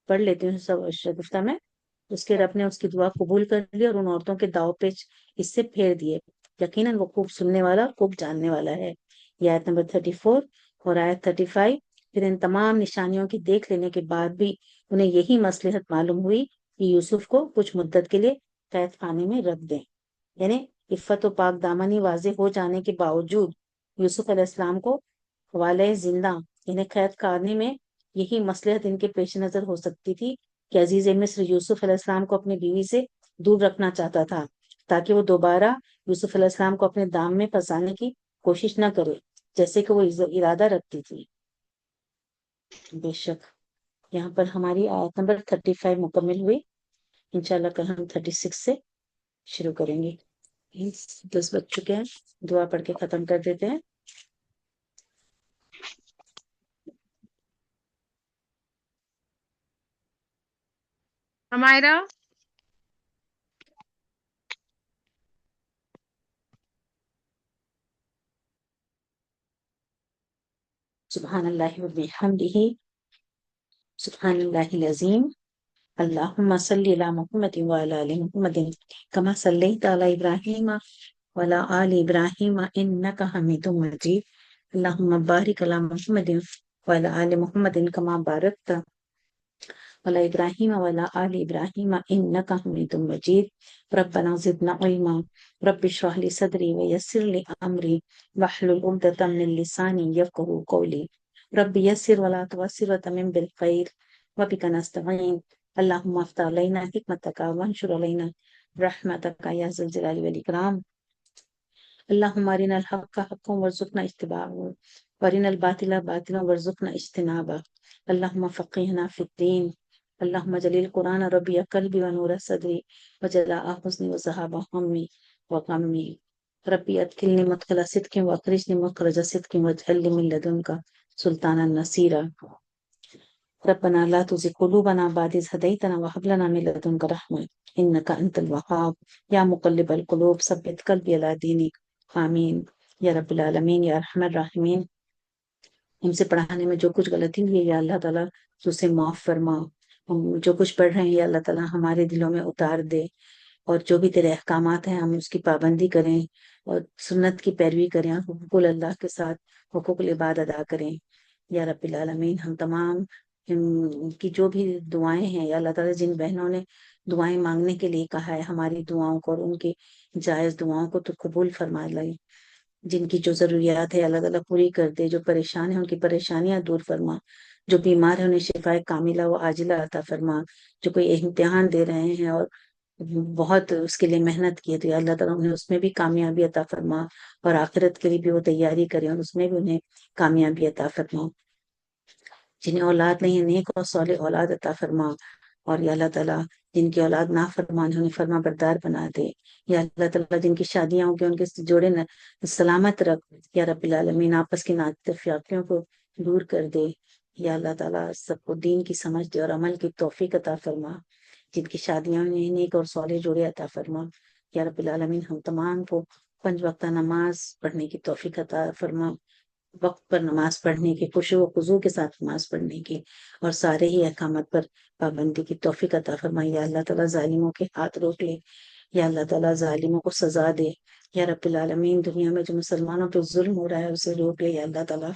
پڑھ لیتی ہوں سب شگفتہ میں۔ اس کے رب نے اس کی دعا قبول کر لی اور ان عورتوں کے داؤ پیچ اس سے پھیر دیے، یقیناً وہ خوب سننے والا، خوب جاننے والا ہے۔ یہ آیت نمبر 34 اور آیت 35۔ پھر ان تمام نشانیوں کی دیکھ لینے کے بعد بھی انہیں یہی مصلحت معلوم ہوئی کہ یوسف کو کچھ مدت کے لیے قید خانے میں رکھ دیں، یعنی عفت و پاک دامنی واضح ہو جانے کے باوجود یوسف علیہ السلام کو حوالے زندہ یعنی قید خانے میں یہی مصلحت ان کے پیش نظر ہو سکتی تھی کہ عزیز مصر یوسف علیہ السلام کو اپنی بیوی سے دور رکھنا چاہتا تھا تاکہ وہ دوبارہ یوسف علیہ السلام کو اپنے دام میں پھنسانے کی کوشش نہ کرے جیسے کہ وہ ارادہ رکھتی تھی۔ بے شک یہاں پر ہماری آیت نمبر 35 مکمل ہوئی۔ انشاءاللہ کل ہم 36 سے شروع کریں گے۔ 10 بج چکے ہیں، دعا پڑھ کے ختم کر دیتے ہیں۔ ہمائرہ، سبحان اللہ و بحمدہ، سبحان اللہ العظیم، اللہم صلی علی محمد وعلی آل محمد کما صلیت علی ابراہیم وعلی آل ابراہیم انک حمید مجید، اللہم بارک علی محمد وعلی آل محمد کما بارکت علی ابراہیم وعلی آل ابراہیم انک حمید مجید۔ ربنا زدنا علما، رب اشرح لی صدری ویسر لی امری واحلل عقدۃ من لسانی یفقہوا قولی، رب یسر ولا تعسر وتمم بالخیر وبک نستعین، اللہم افتح علینا حکمتک وانشر علینا رحمتک یا ذا الجلال والاکرام، اللہم ارنا الحق حقا وارزقنا اتباعہ وارنا الباطل باطلا وارزقنا اجتنابہ، اللہم فقہنا فی الدین، اللہم اجعل القرآن ربیع قلبی ونور صدری وجلاء حزنی وذہاب ہمی وغمی، ربی ادخلنی مدخل صدق واخرجنی مخرج صدق واجعل لی من لدنک سلطانا نصیرا، ربنا لا تزغ قلوبنا بعد إذ هديتنا وهب لنا من لدنك رحمة إنك أنت الوهاب، يا مقلب القلوب ثبت قلبي على دينك، آمين یا رب العالمین یا ارحم الراحمین۔ ہم سے پڑھانے میں جو کچھ غلطی ہوئی ہے یا اللہ تعالیٰ تو اسے معاف فرما. ہم جو کچھ پڑھ رہے ہیں یا اللہ تعالیٰ ہمارے دلوں میں اتار دے، اور جو بھی تیرے احکامات ہیں ہم اس کی پابندی کریں اور سنت کی پیروی کریں اور حقوق اللہ کے ساتھ حقوق العباد ادا کریں. یا رب العالمین ہم تمام کی جو بھی دعائیں ہیں یا اللہ تعالیٰ جن بہنوں نے دعائیں مانگنے کے لیے کہا ہے، ہماری دعاؤں کو اور ان کی جائز دعاؤں کو تو قبول فرما لے. جن کی جو ضروریات ہے اللہ تعالیٰ پوری کر دے، جو پریشان ہیں ان کی پریشانیاں دور فرما، جو بیمار ہیں انہیں شفا کاملہ و عاجلہ عطا فرما، جو کوئی امتحان دے رہے ہیں اور بہت اس کے لیے محنت کی ہے تو یا اللہ تعالیٰ انہیں اس میں بھی کامیابی عطا فرما، اور آخرت کے لیے بھی وہ تیاری کریں اور اس میں بھی انہیں کامیابی عطا فرما. جنہیں اولاد نہیں ہے نیک اور صالح اولاد عطا فرما، اور یا اللہ تعالیٰ جن کی اولاد نافرمان ہے انہیں فرما بردار بنا دے. یا اللہ تعالیٰ جن کی شادیاں ہوں گی ان کے جوڑے سلامت رکھ. یا رب العالمین آپس کی ناطفیاتیوں کو دور کر دے. یا اللہ تعالیٰ سب کو دین کی سمجھ دے اور عمل کی توفیق عطا فرما. جن کی شادیاں ہوئی نیک اور صالح جوڑے عطا فرما. یا رب العالمین ہم تمام کو 5 وقتہ نماز پڑھنے کی توفیق عطا فرما، وقت پر نماز پڑھنے کی، خشوع و خضوع کے ساتھ نماز پڑھنے کی، اور سارے ہی احکامات پر پابندی کی توفیق عطا فرمائی. یا اللہ تعالیٰ ظالموں کے ہاتھ روک لے. یا اللہ تعالیٰ ظالموں کو سزا دے. یا رب العالمین دنیا میں جو مسلمانوں پہ ظلم ہو رہا ہے اسے روک لے. یا اللہ تعالیٰ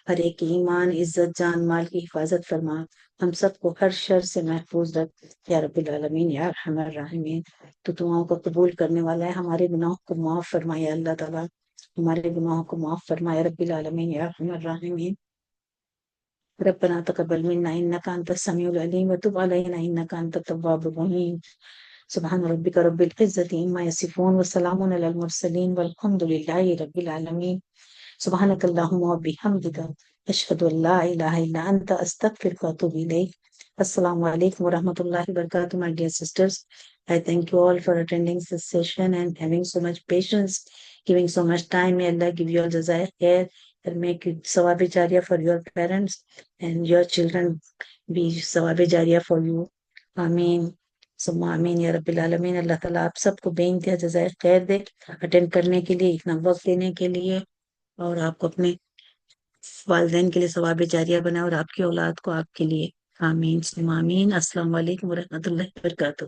ہر ایک کی ایمان، عزت، جان مال کی حفاظت فرما. ہم سب کو ہر شر سے محفوظ رکھ. یا رب العالمین یا ارحم الراحمین تو دعاؤں کو قبول کرنے والا ہے. ہمارے گناہوں کو معاف فرما یا اللہ تعالیٰ، ہمارے گناہوں کو معاف فرما یا رب العالمین یا ارحم الراحمین. ربنا تقبل منا انك انت السميع العليم وتب علينا انك انت التواب الرحيم. سبحان ربك رب العزة عما يصفون وسلام على المرسلين والحمد لله رب العالمين. سبحانك اللهم وبحمدك اشهد ان لا اله الا انت استغفرك واتوب اليك. Assalamu alaikum wa rahmatullahi wa barakatuh, my dear sisters. I thank you all for attending this session and having so much patience, giving so much time. May Allah give you all desire here and make it sawab jariyah for your parents and your children be sawab jariyah for you. Ameen. ثم آمین یا رب العالمین. اللہ تعالیٰ آپ سب کو بے انتہا جزائے خیر دے اٹینڈ کرنے کے لیے، اتنا وقت دینے کے لیے، اور آپ کو اپنے والدین کے لیے ثواب جاریہ بنائے اور آپ کی اولاد کو آپ کے لیے. آمین ثم آمین. السلام علیکم ورحمۃ اللہ وبرکاتہ.